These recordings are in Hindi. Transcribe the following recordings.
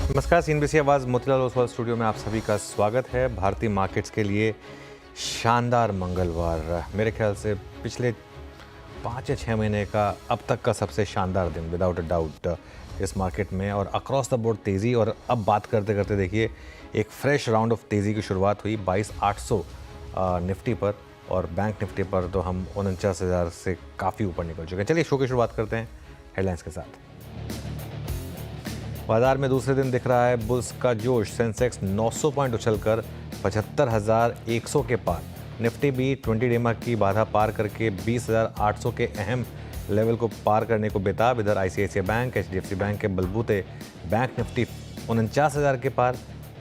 नमस्कार, सीएनबीसी आवाज़ मोतीलाल ओसवाल स्टूडियो में आप सभी का स्वागत है। भारतीय मार्केट्स के लिए शानदार मंगलवार, मेरे ख्याल से पिछले 5 या 6 महीने का अब तक का सबसे शानदार दिन विदाउट अ डाउट इस मार्केट में, और अक्रॉस द बोर्ड तेज़ी। और अब बात करते करते देखिए एक फ्रेश राउंड ऑफ तेज़ी की शुरुआत हुई 22,800 निफ्टी पर, और बैंक निफ्टी पर तो हम 49,000 से काफ़ी ऊपर निकल चुके हैं। चलिए शो की शुरुआत करते हैं हेडलाइंस के साथ। बाजार में दूसरे दिन दिख रहा है बुल्स का जोश। सेंसेक्स 900 पॉइंट उछलकर 75,100 के पार। निफ्टी भी 20 डेमा की बाधा पार करके 20,800 के अहम लेवल को पार करने को बेताब। इधर आईसीआईसीआई बैंक, एचडीएफसी बैंक के बलबूते बैंक निफ्टी 49,000 के पार।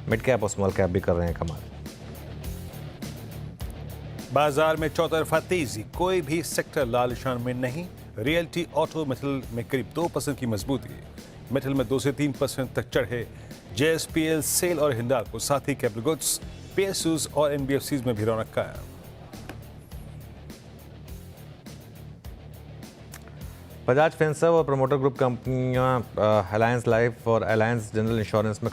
मिड कैप और स्मॉल कैप भी कर रहे हैं कमाल। बाजार में चौतरफा तेजी, कोई भी सेक्टर लाल निशान में नहीं। रियल्टी, ऑटो, मेटल में करीब 2% की मजबूती। मेटल में 2 से 3% तक चढ़े जेएसपीएल, सेल और हिंडाल्को, साथ ही कैपिटल गुड्स, पीएसयूज और एनबीएफसीज में भी रौनक कायम। बजाज फिनसर्व और प्रमोटर ग्रुप कंपनियां अलायंस लाइफ और अलायंस जनरल इंश्योरेंस में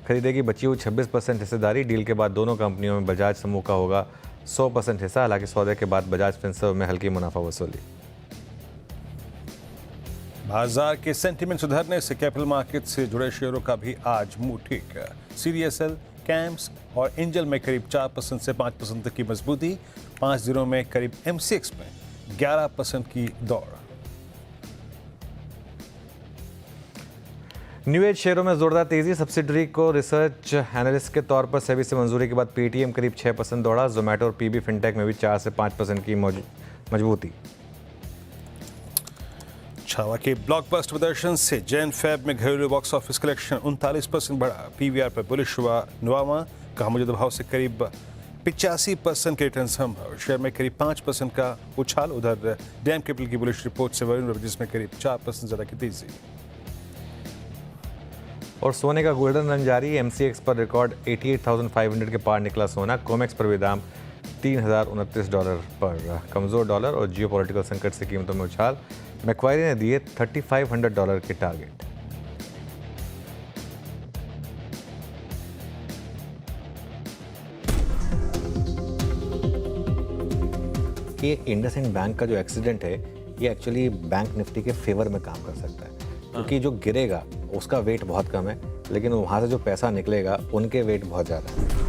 खरीदेगी बची हुई 26% हिस्सेदारी। डील के बाद दोनों कंपनियों में बजाज समूह का होगा 100% हिस्सा। हालांकि सौदे के बाद बजाज फिनसर्व में हल्की मुनाफा वसूली। बाजार के सेंटीमेंट सुधरने से कैपिटल मार्केट से जुड़े शेयरों का भी आज मूड ठीक है। सीडीएसएल, कैम्स और एंजल में करीब 4% से 5% तक की मजबूती। 5 दिनों में करीब एमसीएक्स में 11% की दौड़। न्यू एज शेयरों में जोरदार तेजी। सब्सिडरी को रिसर्च एनालिस्ट के तौर पर सेबी से मंजूरी के बाद पेटीएम करीब 6% दौड़ा। जोमेटो और पीबी फिनटेक में भी 4 से 5% की मजबूती। छावा के ब्लॉकबस्टर प्रदर्शन से जैन फेब में घरेलू बॉक्स ऑफिस कलेक्शन 39% बढ़ा। पीवीआर पर बुलिश हुआ नुवामा का मौजूदा भाव से करीब 85% के रिटर्न संभव। शेयर में करीब 5% का उछाल। उधर डैम कैपिटल की बुलिश रिपोर्ट से वरुण रेवरेजेस में करीब 4% ज्यादा की तेजी। और सोने का गोल्डन रन जारी। एमसीएक्स पर रिकॉर्ड 88,500 के पार निकला सोना। कोमेक्स पर भी दाम $3,029 पर। कमजोर डॉलर और जियोपॉलिटिकल संकट से कीमतों में उछाल। मैक्वायरी ने दिए $3,500 के टारगेट। ये इंडसइंड बैंक का जो एक्सीडेंट है ये एक्चुअली बैंक निफ्टी के फेवर में काम कर सकता है, क्योंकि जो गिरेगा उसका वेट बहुत कम है, लेकिन वहाँ से जो पैसा निकलेगा उनके वेट बहुत ज़्यादा है।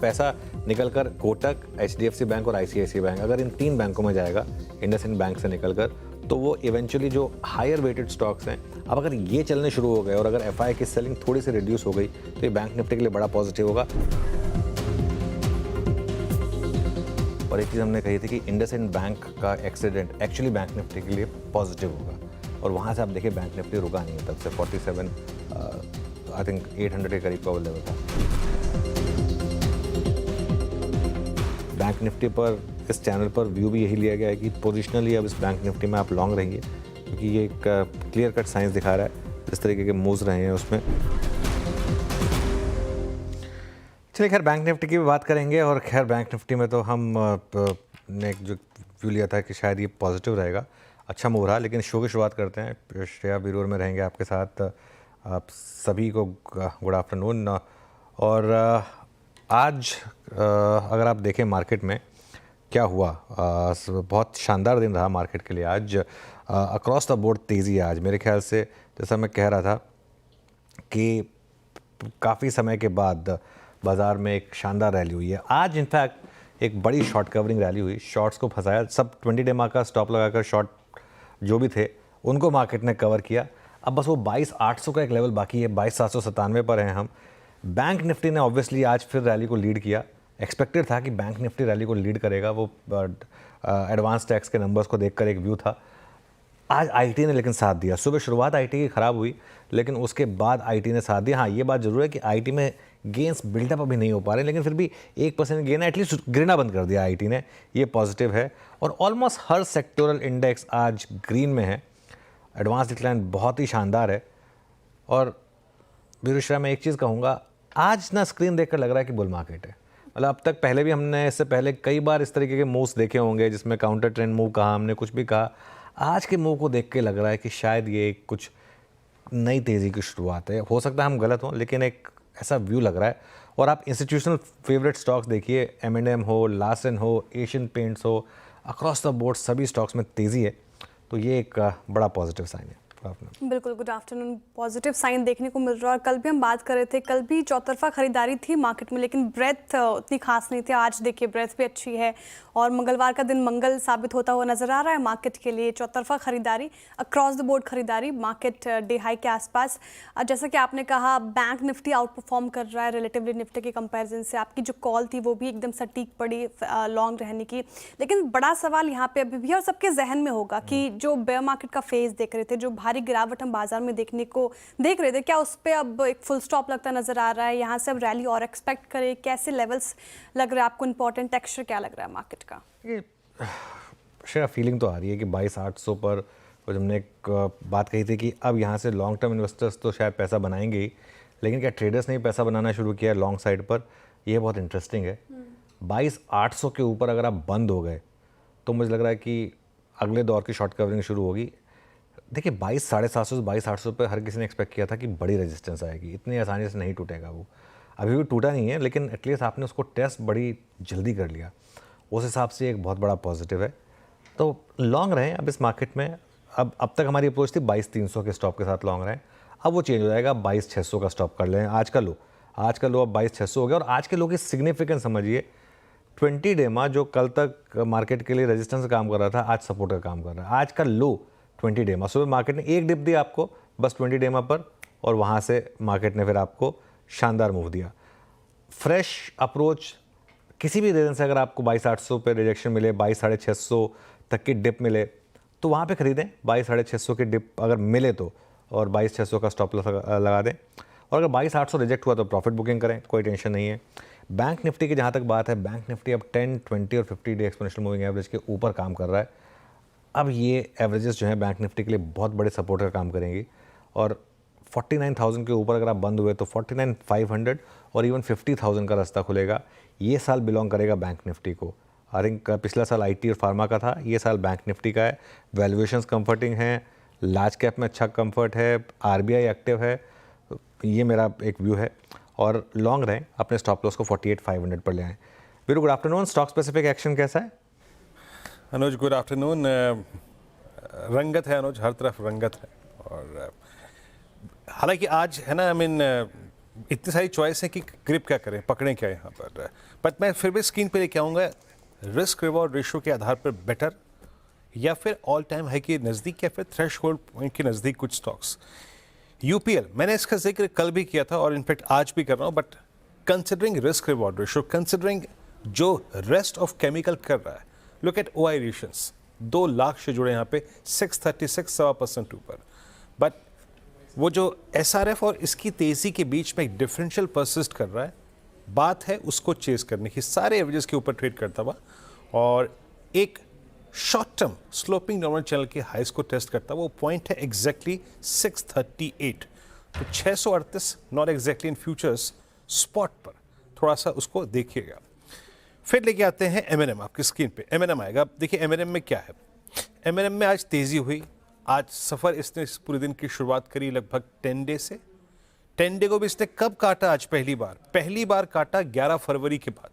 पैसा निकलकर कोटक, एचडीएफसी बैंक और आईसीआईसीआई बैंक, अगर इन 3 बैंकों में जाएगा इंडसइंड बैंक से निकलकर, तो वो इवेंचुअली जो हायर वेटेड स्टॉक्स हैं, अब अगर ये चलने शुरू हो गए और अगर एफआई की सेलिंग थोड़ी सी रिड्यूस हो गई तो ये बैंक निफ्टी के लिए बड़ा पॉजिटिव होगा। और एक चीज़ हमने कही थी कि इंडसइंड बैंक का एक्सीडेंट एक्चुअली बैंक निफ्टी के लिए पॉजिटिव होगा, और वहाँ से आप देखिए बैंक निफ्टी रुका नहीं है तब से। 47 आई थिंक 800 के करीब का वो लेवल था। बैंक निफ्टी पर इस चैनल पर व्यू भी यही लिया गया है कि पोजिशनली अब इस बैंक निफ्टी में आप लॉन्ग रहेंगे, क्योंकि ये एक क्लियर कट साइंस दिखा रहा है जिस तरीके के मूव्स रहे हैं उसमें। चलिए खैर बैंक निफ्टी की भी बात करेंगे, और खैर बैंक निफ्टी में तो हम ने जो व्यू लिया था कि शायद ये पॉजिटिव रहेगा, अच्छा मूव रहा। लेकिन शो की शुरुआत करते हैं। श्रेया बिरूर में रहेंगे आपके साथ। आप सभी को गुड आफ्टरनून। और आज अगर आप देखें मार्केट में क्या हुआ, बहुत शानदार दिन रहा मार्केट के लिए आज। अक्रॉस द बोर्ड तेज़ी है आज। मेरे ख्याल से जैसा मैं कह रहा था कि काफ़ी समय के बाद बाज़ार में एक शानदार रैली हुई है आज। इनफैक्ट एक बड़ी शॉर्ट कवरिंग रैली हुई, शॉर्ट्स को फंसाया। सब 20 डे मार्क का स्टॉप लगाकर शॉर्ट जो भी थे उनको मार्केट ने कवर किया। अब बस वो 22,800 का एक लेवल बाकी है, 22,797 पर हैं हम। बैंक निफ्टी ने ऑब्वियसली आज फिर रैली को लीड किया। एक्सपेक्टेड था कि बैंक निफ्टी रैली को लीड करेगा, वो एडवांस टैक्स के नंबर्स को देखकर एक व्यू था। आज आईटी ने लेकिन साथ दिया। सुबह शुरुआत आईटी की ख़राब हुई, लेकिन उसके बाद आईटी ने साथ दिया। हाँ, ये बात ज़रूर है कि आईटी में गेंस बिल्डअप अभी नहीं हो पा रहे, लेकिन फिर भी 1% गेन है, एटलीस्ट गिरना बंद कर दिया आईटी ने, ये पॉजिटिव है। और ऑलमोस्ट हर सेक्टोरल इंडेक्स आज ग्रीन में है। एडवांस डिक्लाइन बहुत ही शानदार है। और बीरुश्रा में एक चीज़ कहूँगा, आज ना स्क्रीन देखकर लग रहा है कि बुल मार्केट है। मतलब अब तक पहले भी हमने इससे पहले कई बार इस तरीके के मूव्स देखे होंगे जिसमें काउंटर ट्रेंड मूव कहा हमने, कुछ भी कहा। आज के मूव को देख के लग रहा है कि शायद ये कुछ नई तेज़ी की शुरुआत है। हो सकता है हम गलत हों, लेकिन एक ऐसा व्यू लग रहा है। और आप इंस्टीट्यूशनल फेवरेट स्टॉक्स देखिए, M&M हो, लार्सन हो, एशियन पेंट्स हो, अक्रॉस द बोर्ड सभी स्टॉक्स में तेज़ी है। तो ये एक बड़ा पॉजिटिव साइन है। बिल्कुल, गुड आफ्टरनून। पॉजिटिव साइन देखने को मिल रहा है और कल भी हम बात कर रहे थे, कल भी चौतरफा खरीदारी थी मार्केट में, लेकिन ब्रेथ उतनी खास नहीं थी। आज देखिए ब्रेथ भी अच्छी है और मंगलवार का दिन मंगल साबित होता हुआ नजर आ रहा है मार्केट के लिए। चौतरफा खरीदारी, अक्रॉस द बोर्ड खरीदारी, मार्केट डे हाई के आसपास। जैसा कि आपने कहा, बैंक निफ्टी आउट परफॉर्म कर रहा है रिलेटिवली निफ्टी के कंपैरिजन से। आपकी जो कॉल थी वो भी एकदम सटीक पड़ी लॉन्ग रहने की। लेकिन बड़ा सवाल यहाँ पे अभी भी और सबके जहन में होगा कि जो बेयर मार्केट का फेज देख रहे थे, जो भारी गिरावट हम बाजार में देख रहे थे, क्या उस पे अब एक फुल स्टॉप लगता नजर आ रहा है? यहाँ से अब रैली और एक्सपेक्ट करें? कैसे लेवल्स लग रहा है आपको? इंपॉर्टेंट टेक्सचर क्या लग रहा है मार्केट का? शायद फीलिंग तो आ रही है कि 22,800 पर, और हमने एक बात कही थी कि अब यहाँ से लॉन्ग टर्म इन्वेस्टर्स तो शायद पैसा बनाएंगे ही, लेकिन क्या ट्रेडर्स ने भी पैसा बनाना शुरू किया है लॉन्ग साइड पर? ये बहुत इंटरेस्टिंग है। 22,800 के ऊपर अगर आप बंद हो गए तो मुझे लग रहा है कि अगले दौर की शॉर्ट कवरिंग शुरू होगी। देखिए 22,750 से 22,800 पे हर किसी ने एक्सपेक्ट किया था कि बड़ी रेजिस्टेंस आएगी, इतनी आसानी से नहीं टूटेगा वो। अभी भी टूटा नहीं है, लेकिन एटलीस्ट आपने उसको टेस्ट बड़ी जल्दी कर लिया, उस हिसाब से एक बहुत बड़ा पॉजिटिव है। तो लॉन्ग रहें अब इस मार्केट में। अब तक हमारी अप्रोच थी 22,300 के स्टॉप के साथ लॉन्ग रहें, अब वो चेंज हो जाएगा, 22,600 का स्टॉप कर लें। आज का लो अब 22,600 हो गया। और आज के लो की सिग्निफिकेंस समझिए, 20 डेमा जो कल तक मार्केट के लिए रेजिस्टेंस का काम कर रहा था, आज सपोर्ट का काम कर रहा है। आज का लो 20 डेमा, सुबह मार्केट ने एक डिप दी आपको बस 20 डेमा पर, और वहाँ से मार्केट ने फिर आपको शानदार मूव दिया। फ्रेश अप्रोच किसी भी रीज़न से अगर आपको 22,800 पे रिजेक्शन मिले, 22,650 तक की डिप मिले, तो वहाँ पे खरीदें। 22,650 की डिप अगर मिले तो, और 22,600 का स्टॉप लॉस लगा दें। और अगर 22,800 रिजेक्ट हुआ तो प्रॉफिट बुकिंग करें, कोई टेंशन नहीं है। बैंक निफ्टी की जहाँ तक बात है, बैंक निफ्टी अब 10, 20 और 50 डे एक्सपोनेंशियल मूविंग एवरेज के ऊपर काम कर रहा है। अब ये एवरेजेस जो हैं बैंक निफ्टी के लिए बहुत बड़े सपोर्ट का काम करेंगी। और 49,000 के ऊपर अगर आप बंद हुए तो 49,500 और इवन 50,000 का रास्ता खुलेगा। ये साल बिलोंग करेगा बैंक निफ्टी को। आई थिंक पिछला साल आईटी और फार्मा का था, ये साल बैंक निफ्टी का है। वैल्यूएशंस कंफर्टिंग हैं, लार्ज कैप में अच्छा कंफर्ट है, आरबीआई एक्टिव है। ये मेरा एक व्यू है। और लॉन्ग रहें, अपने स्टॉप लॉस को 48,500 पर ले आएँ। Veeru, good afternoon. Stock specific action कैसा है? अनुज, गुड आफ्टरनून। रंगत है अनुज, हर तरफ रंगत है। और हालांकि आज है ना, इतनी सारी चॉइस है कि ग्रिप क्या करें, पकड़ें क्या यहाँ पर। बट मैं फिर भी स्क्रीन पे लेके आऊँगा रिस्क रिवॉर्ड रेशियो के आधार पर बेटर, या फिर ऑल टाइम हाई के नज़दीक, या फिर थ्रेशहोल्ड पॉइंट के नज़दीक कुछ स्टॉक्स। यूपीएल, मैंने इसका जिक्र कल भी किया था और इनफैक्ट आज भी कर रहा हूँ। But considering risk reward ratio, considering जो रेस्ट ऑफ केमिकल कर रहा है, look at OI rations, 2 lakh से जुड़े यहाँ पे 636, 7% ऊपर। बट वो जो SRF और इसकी तेज़ी के बीच में एक डिफरेंशियल परसिस्ट कर रहा है। बात है उसको चेस करने की, सारे एवरेजेस के ऊपर ट्रेड करता हुआ, और एक short term sloping normal channel के हाइस को टेस्ट करता हुआ। वो पॉइंट है एग्जैक्टली 638, तो 638 not exactly in futures spot पर, थोड़ा सा उसको देखिएगा। फिर लेके आते हैं M&M आपकी स्क्रीन पे। M&M आएगा। अब देखिए M&M में क्या है। M&M में आज तेज़ी हुई। आज सफ़र इसने इस पूरे दिन की शुरुआत करी लगभग 10 डे से। 10 डे को भी इसने कब काटा? आज पहली बार काटा 11 फरवरी के बाद।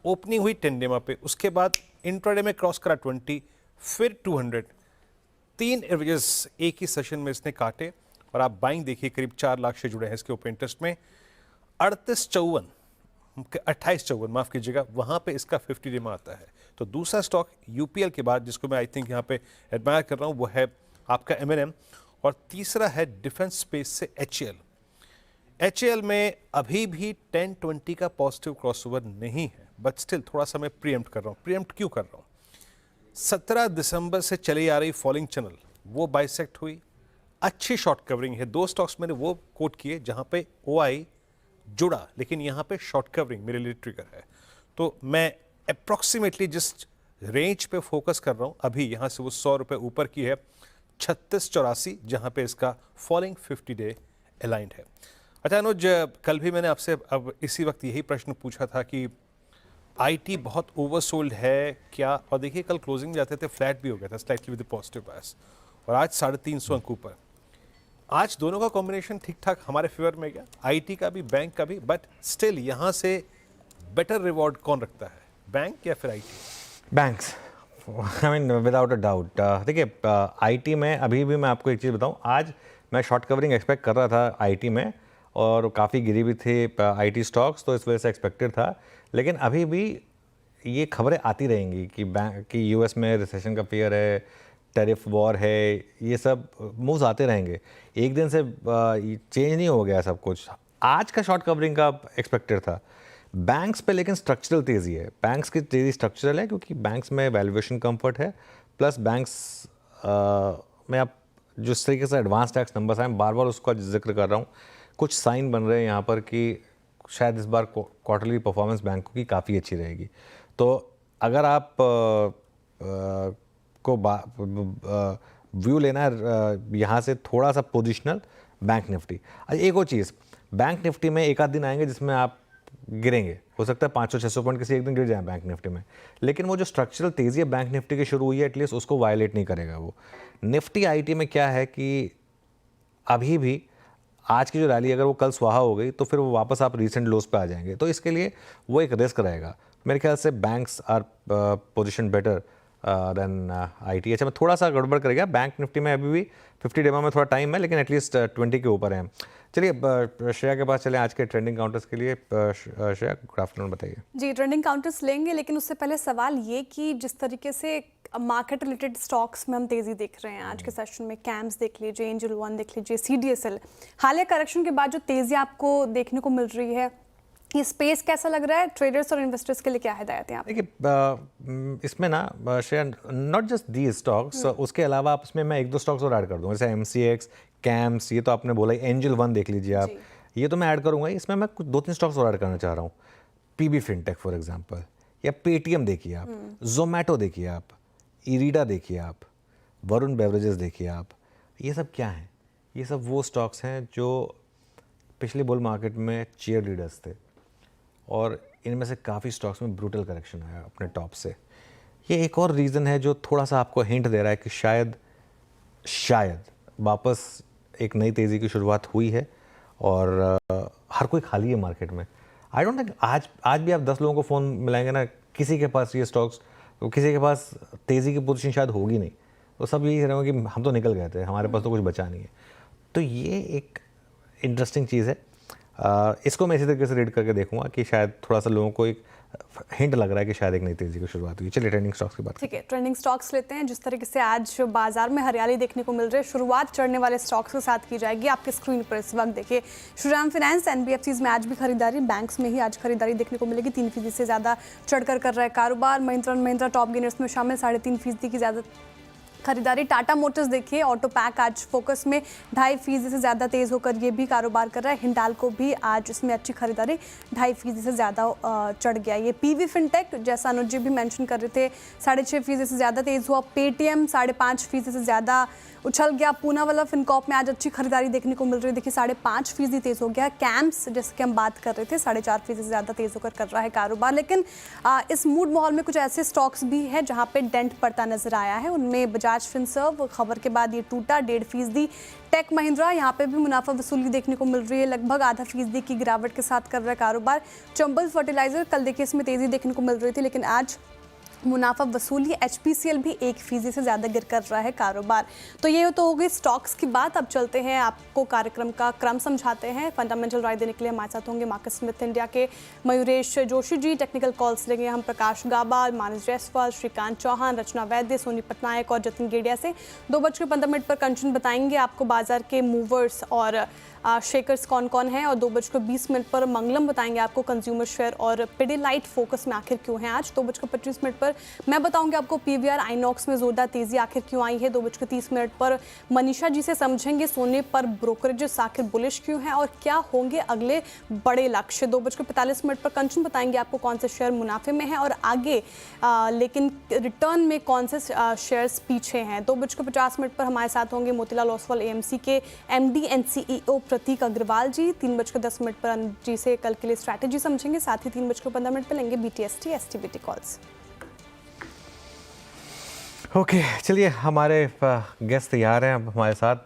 ओपनिंग हुई 10 डे पे, उसके बाद इंट्राडे में क्रॉस करा 20, फिर 200। 3 एवरेजेस एक ही सेशन में इसने काटे। और आप बाइंग देखिए, करीब 4 लाख से जुड़े हैं इसके ओपन इंटरेस्ट में। 2854 माफ़ कीजिएगा, वहाँ पे इसका 50 डे में आता है। तो दूसरा स्टॉक यूपीएल के बाद जिसको मैं आई थिंक यहाँ पे एडमायर कर रहा हूँ, वो है आपका M&M। और तीसरा है डिफेंस स्पेस से HAL। HAL में अभी भी 10-20 का पॉजिटिव क्रॉसओवर नहीं है, बट स्टिल थोड़ा सा मैं प्रीएम्प्ट कर रहा हूँ। प्रीएम्प्ट क्यों कर रहा हूँ? 17 दिसंबर से चली आ रही फॉलिंग चैनल वो बाइसेक्ट हुई, अच्छी शॉर्ट कवरिंग है। 2 स्टॉक्स मैंने वो कोट किए जहाँ पे OI जुड़ा, लेकिन यहाँ पे शॉर्ट कवरिंग मेरे लिए ट्रिगर है। तो मैं अप्रॉक्सीमेटली जिस रेंज पे फोकस कर रहा हूँ अभी, यहाँ से वो 100 रुपये ऊपर की है 3684, जहाँ पे इसका फॉलिंग 50 डे अलाइंड है। अच्छा अनुज, कल भी मैंने आपसे अब इसी वक्त यही प्रश्न पूछा था कि आईटी बहुत ओवरसोल्ड है क्या? और देखिए कल क्लोजिंग जाते थे फ्लैट भी हो गया था स्लाइटली विद पॉजिटिव बायस, और आज 350 अंक ऊपर। आज दोनों का कॉम्बिनेशन ठीक ठाक हमारे फेवर में गया, आईटी का भी बैंक का भी, बट स्टिल यहाँ से बेटर रिवॉर्ड कौन रखता है, बैंक या फिर IT? Banks, I mean without a doubt. देखिए आईटी में अभी भी मैं आपको एक चीज़ बताऊं, आज मैं शॉर्ट कवरिंग एक्सपेक्ट कर रहा था आईटी में, और काफ़ी गिरी भी थी आईटी स्टॉक्स, तो इस वजह से एक्सपेक्टेड था। लेकिन अभी भी ये खबरें आती रहेंगी कि बैंक कि यूएस में रिसेशन का फियर है, टैरिफ वॉर है, ये सब मूव्स आते रहेंगे। एक दिन से चेंज नहीं हो गया सब कुछ। आज का शॉर्ट कवरिंग का एक्सपेक्टेड था बैंक्स पे, लेकिन स्ट्रक्चरल तेज़ी है। बैंक्स की तेज़ी स्ट्रक्चरल है क्योंकि बैंक्स में वैल्यूएशन कंफर्ट है, प्लस बैंक्स में आप जिस तरीके से एडवांस टैक्स नंबर्स आए, बार बार उसका जिक्र कर रहा हूँ, कुछ साइन बन रहे हैं यहाँ पर कि शायद इस बार क्वार्टरली परफॉर्मेंस बैंकों की काफ़ी अच्छी रहेगी। तो अगर आप को व्यू लेना है यहाँ से थोड़ा सा पोजिशनल, बैंक निफ्टी। एक और चीज़, बैंक निफ्टी में एक आध दिन आएंगे जिसमें आप गिरेंगे, हो सकता है 500-600 पॉइंट किसी एक दिन गिर जाए बैंक निफ्टी में, लेकिन वो जो स्ट्रक्चरल तेज़ी है बैंक निफ्टी की शुरू हुई है, एटलीस्ट उसको वायलेट नहीं करेगा वो। निफ्टी आईटी में क्या है कि अभी भी आज की जो रैली अगर वो कल स्वाहा हो गई तो फिर वो वापस आप रीसेंट लोज पे आ जाएंगे, तो इसके लिए वो एक रिस्क रहेगा। मेरे ख्याल से banks are position better than IT. अच्छा, मैं थोड़ा सा गड़बड़ कर गया, बैंक निफ्टी में अभी भी 50 डेमा में थोड़ा टाइम है, लेकिन एटलीस्ट 20 के ऊपर है। चलिए श्रेया के पास चलें आज के ट्रेंडिंग काउंटर्स के लिए। श्रेया, गुड आफ्टरनून, बताइए। जी, ट्रेंडिंग काउंटर्स लेंगे, लेकिन उससे पहले सवाल ये कि जिस तरीके से मार्केट रिलेटेड स्टॉक्स में हम तेजी देख रहे हैं आज के सेशन में, कैम्स देख लीजिए, एंजल वन देख लीजिए, सीडीएसएल, हालिया करेक्शन के बाद जो तेजी आपको देखने को मिल रही है, ये स्पेस कैसा लग रहा है? ट्रेडर्स और इन्वेस्टर्स के लिए क्या हिदायत है? देखिए इसमें ना share not just the stocks, उसके अलावा आप उसमें मैं एक दो स्टॉक्स और ऐड कर दूँ, जैसे एमसीएक्स, कैम्स, ये तो आपने बोला, एंजल वन देख लीजिए आप, ये तो मैं ऐड करूँगा। इसमें मैं कुछ 2-3 स्टॉक्स और ऐड करना चाह रहा हूँ। पीबी फिनटेक फॉर एग्जाम्पल, या पेटीएम देखिए आप, जोमेटो देखिए आप, इरीडा देखिए आप, वरुण बेवरेजेस देखिए आप। ये सब क्या हैं? ये सब वो स्टॉक्स हैं जो पिछले बुल मार्केट में चीयर लीडर्स थे, और इनमें से काफ़ी स्टॉक्स में ब्रूटल करेक्शन आया अपने टॉप से। ये एक और रीज़न है जो थोड़ा सा आपको हिंट दे रहा है कि शायद वापस एक नई तेज़ी की शुरुआत हुई है, और हर कोई खाली है मार्केट में। आई डोंट थिंक आज भी आप 10 लोगों को फ़ोन मिलाएंगे ना, किसी के पास ये स्टॉक्स, तो किसी के पास तेज़ी की पोजीशन शायद होगी नहीं, तो सब यही रहेंगे कि हम तो निकल गए थे, हमारे पास तो कुछ बचा नहीं है। तो ये एक इंटरेस्टिंग चीज़ है। इसको मैं इसी तरीके से रीड करके देखूंगा कि शायद थोड़ा सा लोगों को एक हिंट लग रहा है कि शायद एक नई तेजी की शुरुआत हुई। चलिए ट्रेंडिंग स्टॉक्स की बात, ठीक है, ट्रेंडिंग स्टॉक्स लेते हैं। जिस तरीके से आज बाजार में हरियाली देखने को मिल रही है, शुरुआत चढ़ने वाले स्टॉक्स के साथ की जाएगी आपके स्क्रीन पर इस वक्त। देखिए, श्रीराम फाइनेंस, एनबीएफसीज में आज भी खरीदारी, बैंक्स में ही आज खरीदारी देखने को मिलेगी। 3% से ज़्यादा चढ़कर कर रहा है कारोबार। Mahindra and Mahindra top gainers में शामिल, 3.5% की ज़्यादा खरीदारी। टाटा मोटर्स देखिए, ऑटो पैक आज फोकस में 2.5% से ज़्यादा तेज़ होकर ये भी कारोबार कर रहा है। हिंडाल्को भी आज इसमें अच्छी खरीदारी, 2.5% से ज़्यादा चढ़ गया। ये पीवी फिनटेक, जैसा अनुज जी भी मेंशन कर रहे थे, 6.5% से ज़्यादा तेज़ हुआ। पेटीएम 5.5% से ज़्यादा उछल गया। पूना वाला फिनकॉप में आज अच्छी खरीदारी देखने को मिल रही है, देखिए 5.5% तेज़ हो गया। कैम्स, जैसे कि हम बात कर रहे थे, 4.5% से ज़्यादा तेज़ होकर कर रहा है कारोबार। लेकिन इस मूड माहौल में कुछ ऐसे स्टॉक्स भी हैं जहाँ पे डेंट पड़ता नजर आया है। उनमें बजाज फिनसर्व, खबर के बाद ये टूटा 1.5%। टेक महिंद्रा, यहाँ पे भी मुनाफा वसूली देखने को मिल रही है, लगभग 0.5% की गिरावट के साथ कर रहा है कारोबार। चंबल फर्टिलाइजर, कल देखिए इसमें तेज़ी देखने को मिल रही थी, लेकिन आज मुनाफा वसूली। एचपीसीएल भी 1% से ज़्यादा गिर कर रहा है कारोबार। तो ये तो हो गई स्टॉक्स की बात। अब चलते हैं, आपको कार्यक्रम का क्रम समझाते हैं। फंडामेंटल राय देने के लिए हमारे साथ होंगे मार्केट स्मिथ इंडिया के मयूरेश जोशी जी। टेक्निकल कॉल्स लेंगे हम प्रकाश गाबा, मानस जायसवाल, श्रीकांत चौहान, रचना वैद्य, सोनी पटनायक और जतिन गेडिया से। 2:15 पर कंचन बताएंगे आपको बाजार के मूवर्स और शेकर्स कौन कौन है, और 2:20 पर मंगलम बताएंगे आपको कंज्यूमर शेयर और पिडिलाइट फोकस में आखिर क्यों है आज। 2:25 पर मैं बताऊंगी आपको पीवीआर आइनॉक्स में जोरदार तेजी आखिर क्यों आई है। 2:30 पर मनीषा जी से समझेंगे सोने पर ब्रोकरेजेस आखिर बुलिश क्यों है और क्या होंगे अगले बड़े लक्ष्य। 2:45 पर कंचन बताएंगे आपको कौन से शेयर मुनाफे में है और आगे लेकिन रिटर्न में कौन से शेयर्स पीछे हैं। 2:50 पर हमारे साथ होंगे मोतीलाल ओसवाल एएमसी के एमडी एंड सीईओ प्रतीक अग्रवाल जी। 3:10 पर अनुज जी से कल के लिए स्ट्रैटेजी समझेंगे। साथ ही 3:15 पर लेंगे BTST STBT कॉल्स। ओके, चलिए हमारे गेस्ट तैयार हैं अब हमारे साथ।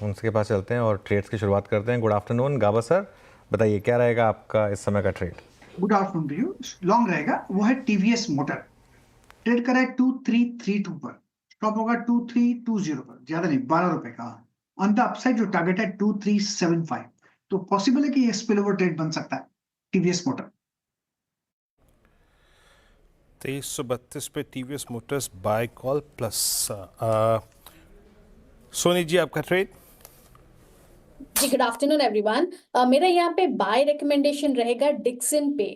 उनके पास चलते हैं और ट्रेड्स की शुरुआत करते हैं। गुड आफ्टरनून गाबा सर, बताइए क्या रहेगा आपका इस समय का trade? Good afternoon to you. Long रहेगा, वो है टीवीएस मोटर। ट्रेड करा है 2332 पर, स्टॉप होगा 2320 पर, ज्यादा नहीं 12 रुपए का। ऑन द अपसाइड जो टारगेट है 2375, तो पॉसिबल है कि ये स्पिल ओवर ट्रेड बन सकता है टीवीएस मोटर। 2332 पे TVS motors buy call plus. Soni ji, आपका ट्रेड? जी गुड आफ्टरनून एवरीवन। मेरा यहाँ पे बाय रिकमेंडेशन रहेगा डिक्सन पे।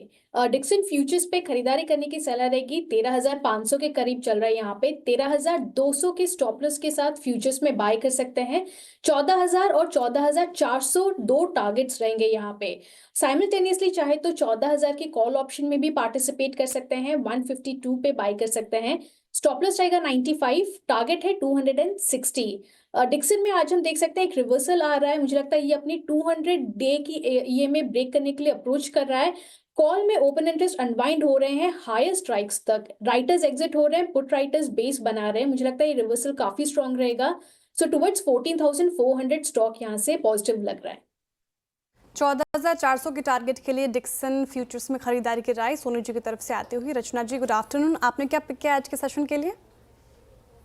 डिक्सन फ्यूचर्स पे खरीदारी करने की सलाह रहेगी। 13,500 के करीब चल रहा है यहाँ पे। 13,200 के स्टॉप लॉस के साथ फ्यूचर्स में बाय कर सकते हैं। 14,000 और 14,400 दो टारगेट्स रहेंगे यहाँ पे। साइमल्टेनियसली चाहे तो 14,000 के कॉल ऑप्शन में भी पार्टिसिपेट कर सकते हैं। 152 पे बाय कर सकते हैं। स्टॉप लॉस रहेगा 95, टारगेट है 260। डिक्सन में आज हम देख सकते हैं एक रिवर्सल आ रहा है। मुझे लगता है ये अपनी 200 डे की ईएमए ब्रेक करने के लिए अप्रोच कर रहा है। कॉल में ओपन इंटरेस्ट अनवाइंड हो रहे हैं हायर स्ट्राइक्स तक। राइटर्स एग्जिट हो रहे हैं, पुट राइटर्स बेस बना रहे हैं। मुझे लगता है ये रिवर्सल काफी स्ट्रांग रहेगा। सो टुवर्ड्स 14,400 स्टॉक यहाँ से पॉजिटिव लग रहा है। 14,400 के टारगेट के लिए डिक्सन फ्यूचर्स में खरीदारी की राय सोनू जी की तरफ से आती हुई। रचना जी गुड आफ्टरनून, आपने क्या पिक किया आज के सेशन के लिए?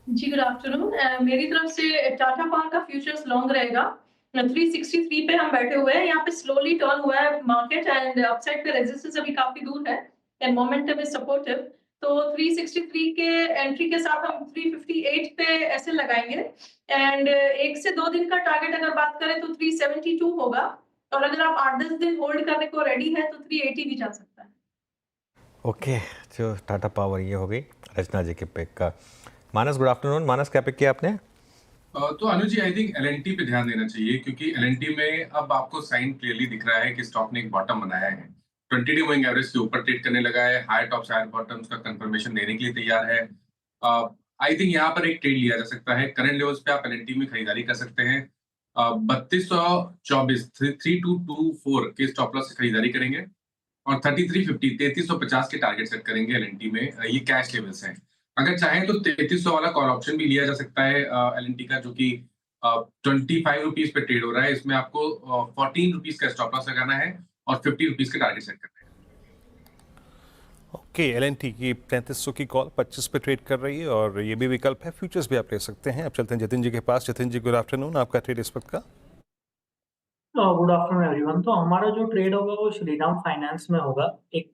जी गुड आफ्टरनून। मेरी तरफ से टाटा पावर का फ्यूचर्स लॉन्ग रहेगा। 363 पे हम बैठे हुए हैं। यहाँ पे स्लोली टर्न हुआ है मार्केट एंड अपसाइड पे रेजिस्टेंस अभी काफी दूर है एंड मोमेंटम इज सपोर्टिव। तो 363 के एंट्री के साथ हम 358 पे ऐसे लगाएंगे एंड 1 से 2 दिन का टारगेट अगर बात करें तो 372 होगा और अगर आप 8-10 दिन होल्ड करने को रेडी है तो 380 भी जा सकता है। ओके, जो टाटा पावर ये हो गई रचना जी के पिक का। मानस गुड आफ्टरनून। मानस क्या पिक किया आपने? तो अनुज जी, आई थिंक एलएनटी पे ध्यान देना चाहिए क्योंकि एलएनटी में अब आपको साइन क्लियरली दिख रहा है कि स्टॉक ने एक बॉटम बनाया है। 20 डे मूविंग एवरेज के ऊपर ट्रेड करने लगा है। हायर टॉप्स हायर बॉटम्स का कंफर्मेशन देने के लिए तैयार है। आई थिंक यहाँ पर एक ट्रेड लिया जा सकता है। करंट लेवल्स पे आप एलएनटी में खरीदारी कर सकते हैं। 3224 3224 के स्टॉप लॉस से खरीदारी करेंगे और 3350 3350 के टारगेट सेट करेंगे एलएनटी में। ये कैश लेवल्स हैं। अगर चाहें तो 3300 वाला कॉल ऑप्शन भी लिया जा सकता है एलएनटी का, जो कि 25 रुपीज पे ट्रेड हो रहा है। इसमें आपको 14 रुपीज का स्टॉप लॉस लगाना है और 50 रुपीज के टारगेट सेट करना है। ओके, एलएनटी की 3300 की कॉल 25 पे ट्रेड कर रही है और ये भी विकल्प है। फ्यूचर्स भी आप ले सकते हैं। अब चलते हैं जतिन जी के पास। जतिन जी गुड आफ्टरनून, आपका ट्रेड इस वक्त का? Good afternoon everyone. तो हमारा जो ट्रेड होगा वो श्रीराम फाइनेंस में होगा। एक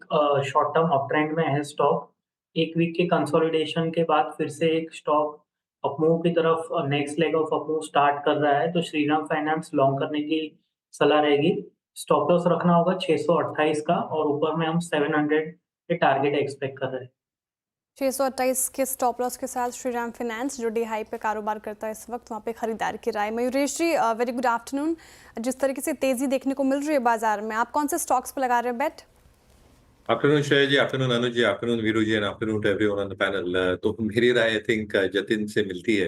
शॉर्ट टर्म अप ट्रेंड में है स्टॉक। एक वीक के कंसोलिडेशन के बाद फिर से एक स्टॉक अपमूव की तरफ next leg of up move start कर रहा है। तो श्रीराम फाइनेंस लॉन्ग करने की सलाह रहेगी। स्टॉप लॉस रखना होगा 628 का और ऊपर में हम 700 के टारगेट एक्सपेक्ट कर रहे हैं। 628 के स्टॉप लॉस के साथ श्रीराम फाइनेंस जो डी हाई पे कारोबार करता है इस वक्त, वहाँ पे खरीदारी की राय। मयूरेश जी वेरी गुड आफ्टरनून। जिस तरीके से तेजी देखने को मिल रही है बाजार में, आप कौन से स्टॉक्स पे लगा रहे हैं bet? Afternoon Shreya ji, afternoon Anuj ji, afternoon Viru ji and afternoon to everyone on the panel. तो मेरी राय आई थिंक जतिन से मिलती है।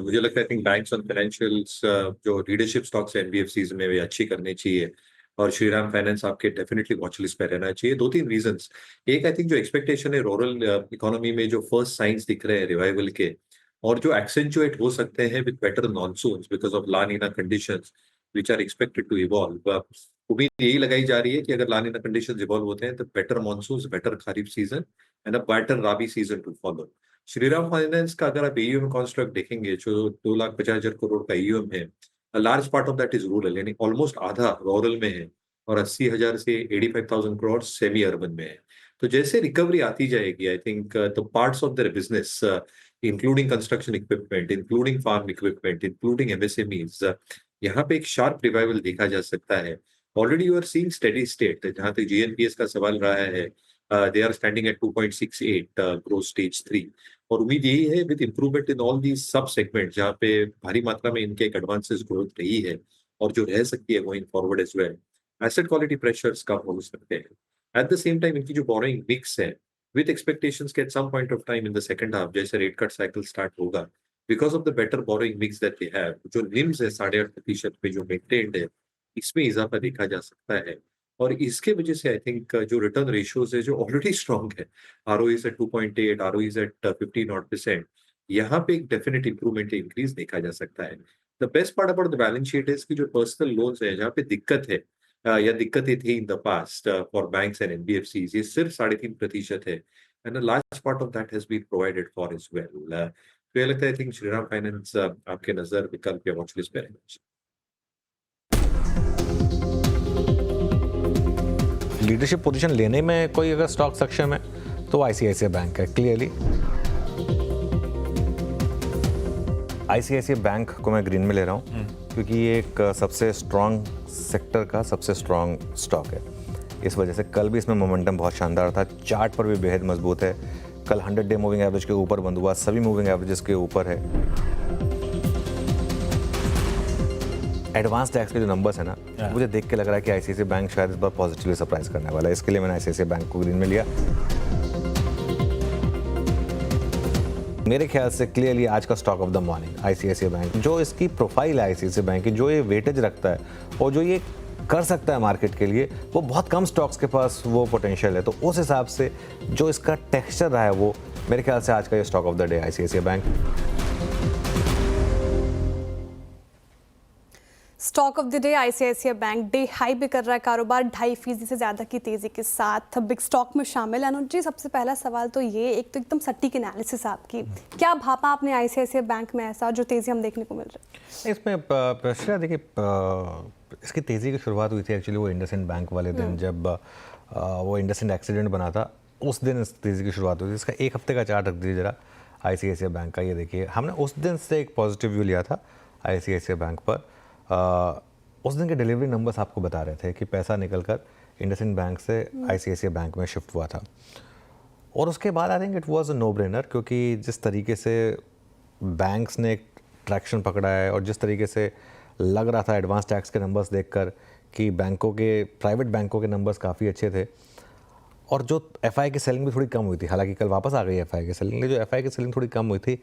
मुझे लगता है आई थिंक बैंक्स और फाइनेंशियल्स जो लीडरशिप स्टॉक्स एनबीएफसीज में वे अच्छी करनी चाहिए और श्रीराम फाइनेंस आपके डेफिनेटली वॉच लिस्ट पे रहना चाहिए। 2-3 रीजंस। एक, आई थिंक जो एक्सपेक्टेशन है रूरल इकोनॉमी में जो फर्स्ट साइंस दिख रहे हैं रिवाइवल के और जो एक्सेंचुएट हो सकते हैं with better monsoons because of La Nina conditions which are expected to evolve. उम्मीद यही लगाई जा रही है कि अगर ला नीना कंडीशंस इवॉल्व होते हैं तो better monsoons, better kharif season and a better rabi season to follow. Shriram finance का अगर आप ईयूएम कॉन्स्ट्रक्ट देखेंगे जो 2,50,000 करोड़ का ईयूएम है, large part of that is rural, यानी ऑलमोस्ट आधा रूरल में है और 80,000 से 85,000 करोड़ सेमी अर्बन में है। तो जैसे रिकवरी आती जाएगी I think the parts of their business including construction equipment, including farm equipment, including MSMEs, यहाँ पे एक शार्प रिवाइवल देखा जा सकता है। Already you are seeing steady state. जहां तक जीएनपीएस का सवाल रहा है, they are standing at 2.68 growth stage 3 और उम्मीद यही है with improvement in all the sub segment जहाँ पे भारी मात्रा में इनके एक एडवांसेस ग्रोथ रही है और जो रह सकती है going forward as well. Asset quality pressures कम हो सकते हैं। एट द सेम टाइम इनकी जो बोरोइंग मिक्स है विद एक्सपेक्टेशंस के at some point of time in the second half जैसे रेट कट साइकिल स्टार्ट होगा because of the better borrowing mix that they have, जो निम्स है 8.5% पे जो मेंटेन्ड है, इसमें इजाफा देखा जा सकता है। और इसके वजह से आई थिंक जो रिटर्न रेशियोज है जो ऑलरेडी स्ट्रांग है, ROE एट 2.8, ROE एट 15%, यहाँ पे एक डेफिनेट इंप्रूवमेंट इंक्रीज देखा जा सकता है। The best part about the balance sheet is कि जो पर्सनल लोन्स है जहाँ पे दिक्कत है या दिक्कतें थी in the past for banks and NBFCs, ये सिर्फ 3.5% है, and a large part of that has been provided for as well. तो ये लगता है आई थिंक श्रीराम फाइनेंस आपके नजर विकल्प या वॉच लिस्ट पे रहेगा। लीडरशिप पोजीशन लेने में कोई अगर स्टॉक सक्षम है तो ICICI बैंक है क्लियरली। ICICI बैंक को मैं ग्रीन में ले रहा हूँ क्योंकि ये एक सबसे स्ट्रॉन्ग सेक्टर का सबसे स्ट्रॉन्ग स्टॉक है। इस वजह से कल भी इसमें मोमेंटम बहुत शानदार था, चार्ट पर भी बेहद मजबूत है। कल 100 डे मूविंग एवरेज के ऊपर बंद हुआ, सभी मूविंग एवरेजेस के ऊपर है। एडवांस टैक्स के जो नंबर्स है ना, मुझे देख के लग रहा है कि ICICI बैंक शायद इस बार पॉजिटिवली सरप्राइज करने वाला है, इसके लिए मैंने ICICI बैंक को ग्रीन में लिया। मेरे ख्याल से क्लियरली आज का stock of the morning ICICI bank, जो इसकी प्रोफाइल है ICICI बैंक की, जो ये वेटेज रखता है और जो ये कर सकता है मार्केट के लिए, वो बहुत कम स्टॉक्स के पास वो पोटेंशियल है। तो उस हिसाब से जो इसका टेक्सचर रहा है वो मेरे ख्याल से आज का ये stock of the day ICICI bank. Stock of the day ICICI bank day high भी कर रहा है कारोबार 2.5% से ज़्यादा की तेज़ी के साथ बिग स्टॉक में शामिल है। अनुज जी, सबसे पहला सवाल तो ये, एक तो एकदम सटीक एनालिसिस आपकी, क्या भापा आपने ICICI बैंक में ऐसा जो तेज़ी हम देखने को मिल रही है? इसमें श्रेया देखिए, इसकी तेज़ी की शुरुआत हुई थी एक्चुअली वो इंडसइंड बैंक वाले दिन, जब वो इंडसइंड एक्सीडेंट बना था, उस दिन इस तेज़ी की शुरुआत हुई थी। इसका एक हफ्ते का चार्ट रख दीजिए जरा ICICI बैंक का, ये देखिए हमने उस दिन से एक पॉजिटिव व्यू लिया था ICICI बैंक पर। उस दिन के डिलीवरी नंबर्स आपको बता रहे थे कि पैसा निकलकर इंडसइंड बैंक से ICICI बैंक में शिफ्ट हुआ था। और उसके बाद I think it was a no brainer, क्योंकि जिस तरीके से बैंक्स ने एक ट्रैक्शन पकड़ा है और जिस तरीके से लग रहा था एडवांस टैक्स के नंबर्स देखकर कि बैंकों के, प्राइवेट बैंकों के नंबर्स काफ़ी अच्छे थे, और जो FI की सेलिंग भी थोड़ी कम हुई थी, हालांकि कल वापस आ गई FI की सेलिंग, लेकिन जो FI की सेलिंग थोड़ी कम हुई थी,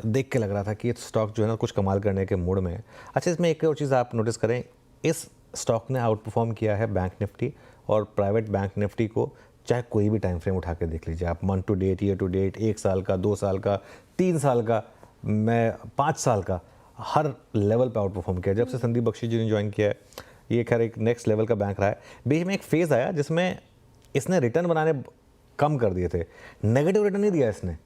देख के लग रहा था कि ये स्टॉक जो है ना कुछ कमाल करने के मूड में है। अच्छा, इसमें एक और चीज़ आप नोटिस करें, इस स्टॉक ने आउट परफॉर्म किया है बैंक निफ्टी और प्राइवेट बैंक निफ्टी को, चाहे कोई भी टाइम फ्रेम उठा के देख लीजिए आप, month to date, year to date, 1 साल का, 2 साल का, 3 साल का, मैं 5 साल का, हर लेवल पे आउट परफॉर्म किया। जब से संदीप बख्शी जी ने ज्वाइन किया है, ये खैर एक नेक्स्ट लेवल का बैंक रहा है। बीच में एक फेज़ आया जिसमें इसने रिटर्न बनाने कम कर दिए थे, नेगेटिव रिटर्न नहीं दिया इसने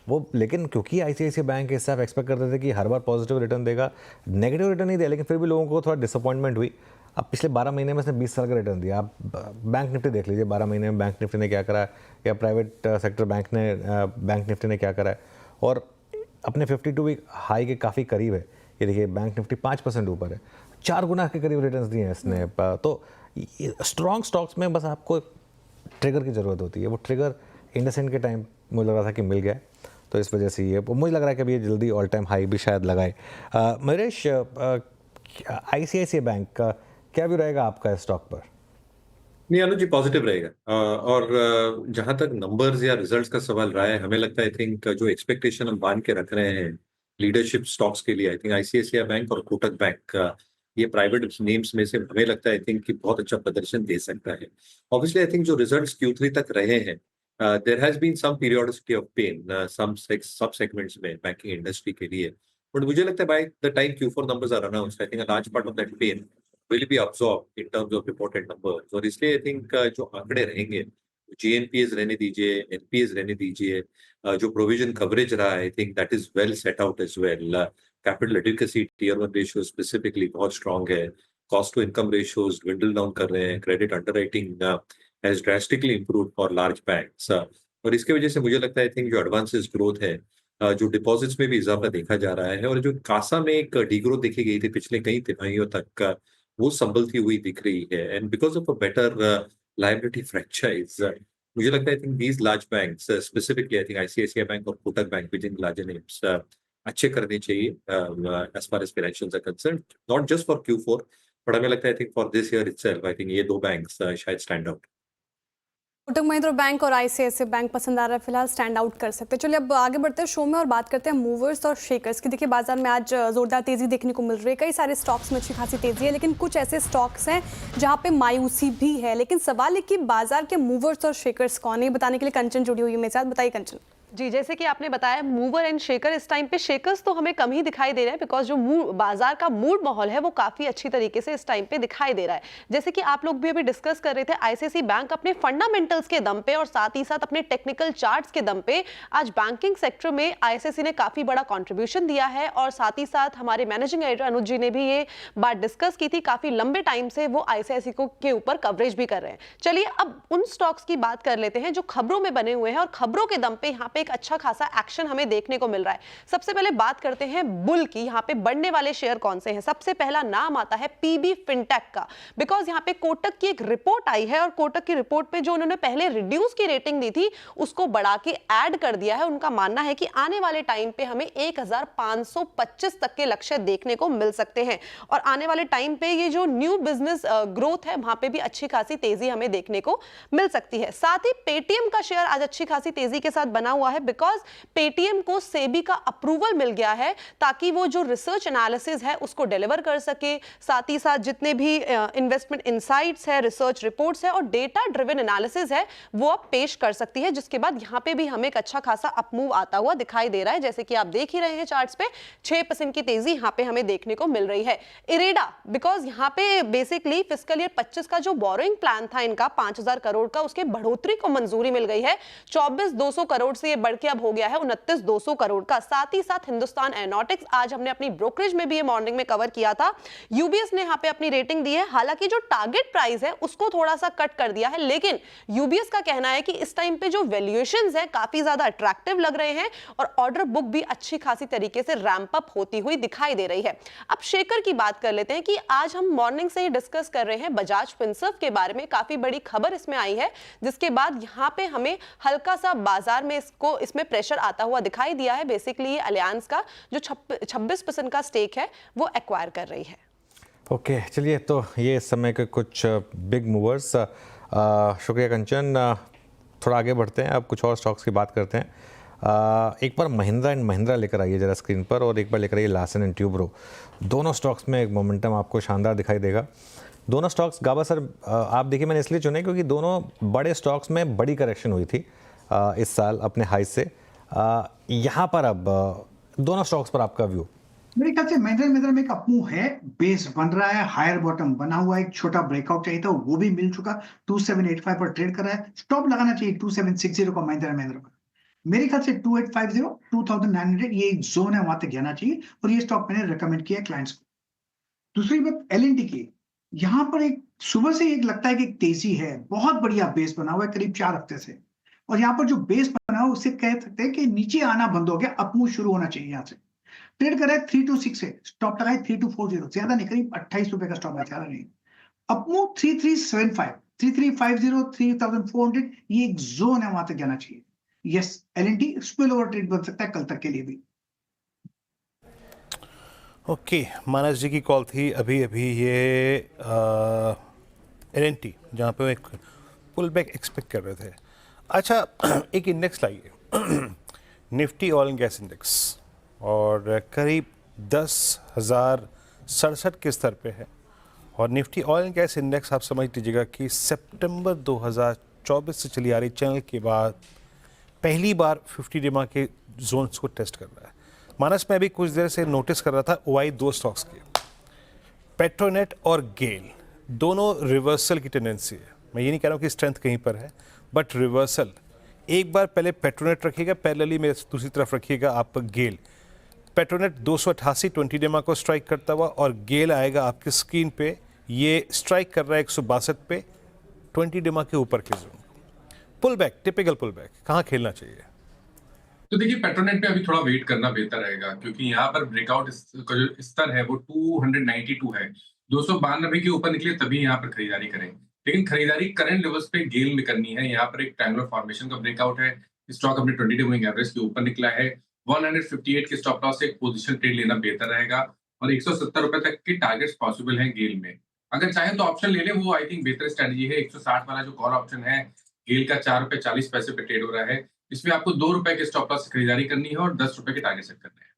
वो, लेकिन क्योंकि ICICI बैंक इससे आप एक्सपेक्ट करते थे कि हर बार पॉजिटिव रिटर्न देगा, नेगेटिव रिटर्न नहीं दिया, लेकिन फिर भी लोगों को थोड़ा डिसअपॉइंटमेंट हुई। अब पिछले 12 महीने में इसने 20 साल का रिटर्न दिया। आप बैंक निफ्टी देख लीजिए, 12 महीने में बैंक निफ्टी ने क्या करा है, या प्राइवेट सेक्टर बैंक निफ्टी ने क्या करा है, और अपने 52 वीक हाई के काफ़ी करीब है। ये देखिए बैंक निफ्टी 5% ऊपर है, 4 गुना के करीब रिटर्न दिए हैं इसने। तो स्ट्रॉन्ग स्टॉक्स में बस आपको ट्रिगर की ज़रूरत होती है, वो ट्रिगर इंडसइंड के टाइम मुझे लग रहा था कि मिल गया, तो इस वजह से ये मुझे लग रहा है कि अभी ये जल्दी ऑल टाइम हाई भी शायद लगाए। महेश, ICICI बैंक का क्या व्यू रहेगा आपका इस स्टॉक पर? नहीं अनुज जी, पॉजिटिव रहेगा। और जहां तक नंबर्स या रिजल्ट्स का सवाल रहा है, हमें लगता है आई थिंक जो एक्सपेक्टेशन हम बांध के रख रहे हैं लीडरशिप स्टॉक्स के लिए, आई थिंक ICICI बैंक और कोटक बैंक, ये प्राइवेट नेम्स में से हमें लगता है आई थिंक कि बहुत अच्छा प्रदर्शन दे सकता है। ऑब्वियसली आई थिंक जो रिजल्ट्स Q3 तक रहे हैं, there has been some periodicity of pain some sub segments में बैंकिंग इंडस्ट्री के लिए, बट मुझे लगता है by the time Q4 numbers are announced, I think a large part of that pain will be absorbed in terms of reported numbers। और इसलिए आई थिंक जो आंकड़े रहेंगे, GNPAs रहने दीजिए, NPAs रहने दीजिए, जो प्रोविजन कवरेज रहा है, I think that is well set out as well. Capital adequacy Tier 1 ratio specifically बहुत स्ट्रॉन्ग है, cost to income ratios dwindle down कर रहे हैं, credit underwriting has drastically improved for large banks. और इसके वजह से मुझे लगता है आई थिंक जो एडवांसेस ग्रोथ है, जो डिपॉजिट्स में भी इजाफा देखा जा रहा है, और जो कासा में एक डीग्रोथ देखी गई थी पिछले कई तिमाहियों तक, वो संभलती हुई दिख रही है। And because of a better liability franchise, मुझे लगता है I think these large banks, specifically I think ICICI bank और Kotak bank which in larger names, अच्छे करने चाहिए as far as financials are concerned, not just for Q4, but हमें लगता है I think for this year itself I think ये 2 बैंक्स शायद stand out. Kotak Mahindra bank और आईसीआईसीआई बैंक पसंद आ रहा है, फिलहाल स्टैंड आउट कर सकते हैं। चलिए अब आगे बढ़ते हैं शो में और बात करते हैं मूवर्स और शेकर्स की। देखिए बाजार में आज जोरदार तेजी देखने को मिल रही है, कई सारे स्टॉक्स में अच्छी खासी तेजी है, लेकिन कुछ ऐसे स्टॉक्स हैं जहां पे मायूसी भी है। लेकिन सवाल है कि बाजार के मूवर्स और शेकर्स कौन है, बताने के लिए कंचन जुड़ी हुई है मेरे साथ। बताइए कंचन। जी, जैसे कि आपने बताया मूवर एंड शेकर, इस टाइम पे शेकर्स तो हमें कम ही दिखाई दे रहे हैं बिकॉज जो बाजार का मूड माहौल है वो काफी अच्छी तरीके से इस टाइम पे दिखाई दे रहा है। जैसे कि आप लोग भी अभी डिस्कस कर रहे थे, आईसीआईसीआई बैंक अपने फंडामेंटल्स के दम पे और साथ ही साथ अपने टेक्निकल चार्ट्स के दम पे आज बैंकिंग सेक्टर में आईसीआईसीआई ने काफी बड़ा कॉन्ट्रीब्यूशन दिया है। और साथ ही साथ हमारे मैनेजिंग एडिटर अनुज जी ने भी ये बात डिस्कस की थी, काफी लंबे टाइम से वो आईसीआईसीआई के ऊपर कवरेज भी कर रहे हैं। चलिए अब उन स्टॉक्स की बात कर लेते हैं जो खबरों में बने हुए हैं और खबरों के दम पे यहाँ पे एक अच्छा खासा एक्शन हमें देखने को मिल रहा है। सबसे पहले बात करते हैं बुल की, यहाँ पे बढ़ने वाले शेयर कौन से हैं। सबसे पहला नाम आता है पीबी फिनटेक का, बिकॉज यहाँ पे कोटक की एक रिपोर्ट आई है और कोटक की रिपोर्ट पे जो उन्होंने पहले रिड्यूस की रेटिंग दी थी उसको बढ़ा के ऐड कर दिया है। उनका मानना है कि आने वाले टाइम पे हमें 1525 तक के लक्ष्य देखने को मिल सकते हैं और आने वाले टाइम पे ये जो न्यू बिजनेस ग्रोथ है वहां पे भी अच्छी खासी तेजी हमें देखने को मिल सकती है। साथ ही पेटीएम का शेयर आज अच्छी खासी तेजी के साथ बना हुआ है बिकॉज पेटीएम को सेबी का अप्रूवल मिल गया है ताकि वो जो रिसर्च एनालिसिस है उसको डिलीवर कर सके। साथ ही साथ जितने भी इन्वेस्टमेंट इनसाइट्स है, रिसर्च रिपोर्ट्स है और डेटा ड्रिवन एनालिसिस है वो अब पेश कर सकती है, जिसके बाद यहाँ पे भी हमें एक अच्छा खासा अपमूव आता हुआ दिखाई दे रहा है। जैसे कि आप देख ही रहे हैं चार्ट्स पे 6% की तेजी यहाँ पे हमें देखने को मिल रही है। इरेडा, बिकॉज यहाँ पे बेसिकली फिस्कल ईयर 25 का जो बोरोइंग प्लान था इनका 5000 करोड़ का, उसके बढ़ोतरी को मंजूरी मिल गई है। 24,200 करोड़ से ये बढ़ के अब हो गया है 29,200 करोड़ का। साथ ही साथ हिंदुस्तान एरोनॉटिक्स, आज हमने अपनी ब्रोकरेज में भी ये मॉर्निंग में कवर किया था, यूबीएस ने यहाँ पे अपनी रेटिंग दी है। हालांकि जो टारगेट प्राइस है उसको थोड़ा सा कट कर दिया है, लेकिन यूबीएस का कहना है कि इस टाइम पे जो वैल्यूएशंस है काफी ज्यादा अट्रैक्टिव लग रहे हैं और ऑर्डर बुक भी अच्छी खासी तरीके से रैंप अप होती हुई दिखाई दे रही है। अब शेकर की बात कर लेते हैं कि आज हम मॉर्निंग से ही डिस्कस कर रहे हैं बजाज फिनसर्व के बारे में, काफी बड़ी खबर इसमें आई है जिसके बाद यहाँ पे हमें हल्का सा बाजार में इसमें प्रेशर आता हुआ दिखाई दिया है। बेसिकली ये अलियांस का जो 26% का स्टेक है वो एक्वायर कर रही है। ओके, चलिए तो ये इस समय के कुछ बिग मूवर्स। शुक्रिया कंचन। थोड़ा आगे बढ़ते हैं, अब कुछ और स्टॉक्स की बात करते हैं। एक बार महिंद्रा एंड महिंद्रा लेकर आइए जरा स्क्रीन पर और एक बार लेकर आइए लार्सन एंड ट्यूब्रो। दोनों स्टॉक्स में एक मोमेंटम आपको शानदार दिखाई देगा। दोनों स्टॉक्स, गाबा सर आप देखिए मैंने इसलिए चुने क्योंकि दोनों बड़े स्टॉक्स में बड़ी करेक्शन हुई थी इस साल अपने हाई से। यहाँ पर अब दोनों स्टॉक्स पर आपका व्यू? मेरे ख्याल से महिंद्रा में एक अपमूव है, बेस बन रहा है, हायर बॉटम बना हुआ है, एक छोटा ब्रेकआउट चाहिए था वो भी मिल चुका, 2785 पर ट्रेड कर रहा है। स्टॉप लगाना चाहिए 2760 का महिंद्रा पर। मेरे ख्याल से 2850 2900 ये एक जोन है, वहां तक जाना चाहिए और ये स्टॉक मैंने रिकमेंड किया क्लाइंट्स को। दूसरी बात एलएनटी की, यहाँ पर एक सुबह से एक लगता है कि एक तेजी है, बहुत बढ़िया बेस बना हुआ है करीब 4 हफ्ते से, और यहाँ पर जो बेस बना हुआ उससे कह सकते हैं कि नीचे आना बंद हो गया, अपमूव शुरू होना चाहिए। यहाँ से ट्रेड कर रहा है 326 से, स्टॉप लगाए 3240, ज्यादा नहीं, करीब 28 रुपए का स्टॉप है, ज्यादा नहीं। अपमूव 3375, 3350, 3400 ये एक जोन है, वहां तक जाना चाहिए। Yes, LNT spill over trade बन सकता है कल तक के लिए भी। ओके, मानस जी की कॉल थी अभी अभी ये एलएनटी, जहाँ पे एक पुल बैक एक्सपेक्ट कर रहे थे। अच्छा, एक इंडेक्स लाइए Nifty oil and gas index, और करीब 10,067 के स्तर पे है। और Nifty oil and gas index आप समझ लीजिएगा कि सितंबर 2024 से चली आ रही चैनल के बाद पहली बार 50 डिमा के जोन्स को टेस्ट कर रहा है। मानस में अभी कुछ देर से नोटिस कर रहा था ओआई 2 स्टॉक्स के, पेट्रोनेट और गेल, दोनों रिवर्सल की टेंडेंसी है। मैं ये नहीं कह रहा हूँ कि स्ट्रेंथ कहीं पर है, बट रिवर्सल। एक बार पहले पेट्रोनेट रखिएगा, पैरेलली में दूसरी तरफ रखिएगा आप गेल। पेट्रोनेट 288 20 डेमा को स्ट्राइक करता हुआ, और गेल आएगा आपकी स्क्रीन पे, ये स्ट्राइक कर रहा है 162 पे 20 डेमा के ऊपर के zone. Pull back, typical pull back, कहाँ खेलना चाहिए? तो देखिए पेट्रोनेट पे अभी थोड़ा वेट करना बेहतर रहेगा, क्योंकि यहाँ पर ब्रेकआउट का जो स्तर है वो 292 है। 292 के ऊपर निकले तभी यहाँ पर खरीदारी करें, लेकिन खरीदारी करंट लेवल्स पे गेल में करनी है। यहाँ पर एक ट्रायंगुलर फॉर्मेशन का ब्रेकआउट है, स्टॉक अपने 20 डे मूविंग एवरेज के ऊपर निकला है। 158 के स्टॉप लॉस से एक पोजीशन ट्रेड लेना बेहतर रहेगा, और 170 रुपए तक के टारगेट्स पॉसिबल है गेल में। अगर चाहे तो ऑप्शन ले ले, वो आई थिंक बेहतर स्ट्रेटजी है। 160 वाला जो कॉल ऑप्शन है गेल का 4 रुपए 40 पैसे पे ट्रेड हो रहा है। इसमें आपको 2 रुपए के स्टॉप लॉस से खरीदारी करनी है और 10 रुपए के टारगेट सेट करने हैं।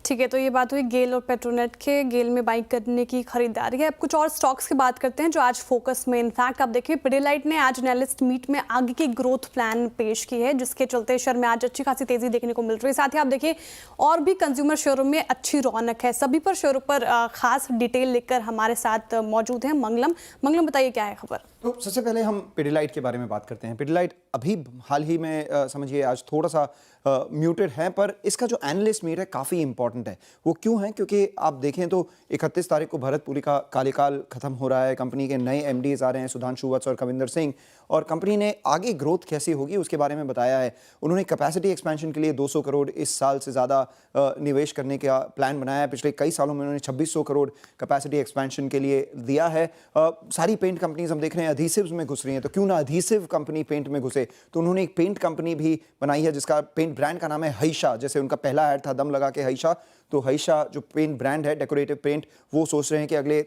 ठीक है, तो ये बात हुई गेल और पेट्रोनेट के। गेल में बाइक करने की खरीदारी है। अब कुछ और स्टॉक्स की बात करते हैं जो आज फोकस में। इनफैक्ट आप देखिए पिडिलाइट ने आज एनालिस्ट मीट में आगे की ग्रोथ प्लान पेश की है, जिसके चलते शेयर में आज अच्छी खासी तेजी देखने को मिल रही है। साथ ही आप देखिए और भी कंज्यूमर शेयरों में अच्छी रौनक है। सभी पर शेयरों पर खास डिटेल लेकर हमारे साथ मौजूद हैं मंगलम बताइए क्या है खबर। तो सबसे पहले हम पिडिलाइट के बारे में बात करते हैं। पिडिलाइट अभी हाल ही में समझिए आज थोड़ा सा म्यूटेड है, पर इसका जो एनालिस्ट मीट है काफ़ी इंपॉर्टेंट है। वो क्यों है? क्योंकि आप देखें तो 31 तारीख को भरतपुरी का कार्यकाल खत्म हो रहा है। कंपनी के नए एमडीज आ रहे हैं, सुधांशु वत्स और कविंदर सिंह, और कंपनी ने आगे ग्रोथ कैसी होगी उसके बारे में बताया है। उन्होंने कैपेसिटी एक्सपेंशन के लिए 200 करोड़ इस साल से ज़्यादा निवेश करने का प्लान बनाया है। पिछले कई सालों में उन्होंने 2600 करोड़ कैपेसिटी एक्सपेंशन के लिए दिया है। सारी पेंट कंपनीज हम देख रहे हैं अधीसिव्स में घुस रही हैं, तो क्यों ना अधीसिव कंपनी पेंट में घुसे। तो उन्होंने एक पेंट कंपनी भी बनाई है जिसका पेंट ब्रांड का नाम है हईशा। जैसे उनका पहला ऐड था दम लगा के हईशा, तो हईशा जो पेंट ब्रांड है डेकोरेटिव पेंट, वो सोच रहे हैं कि अगले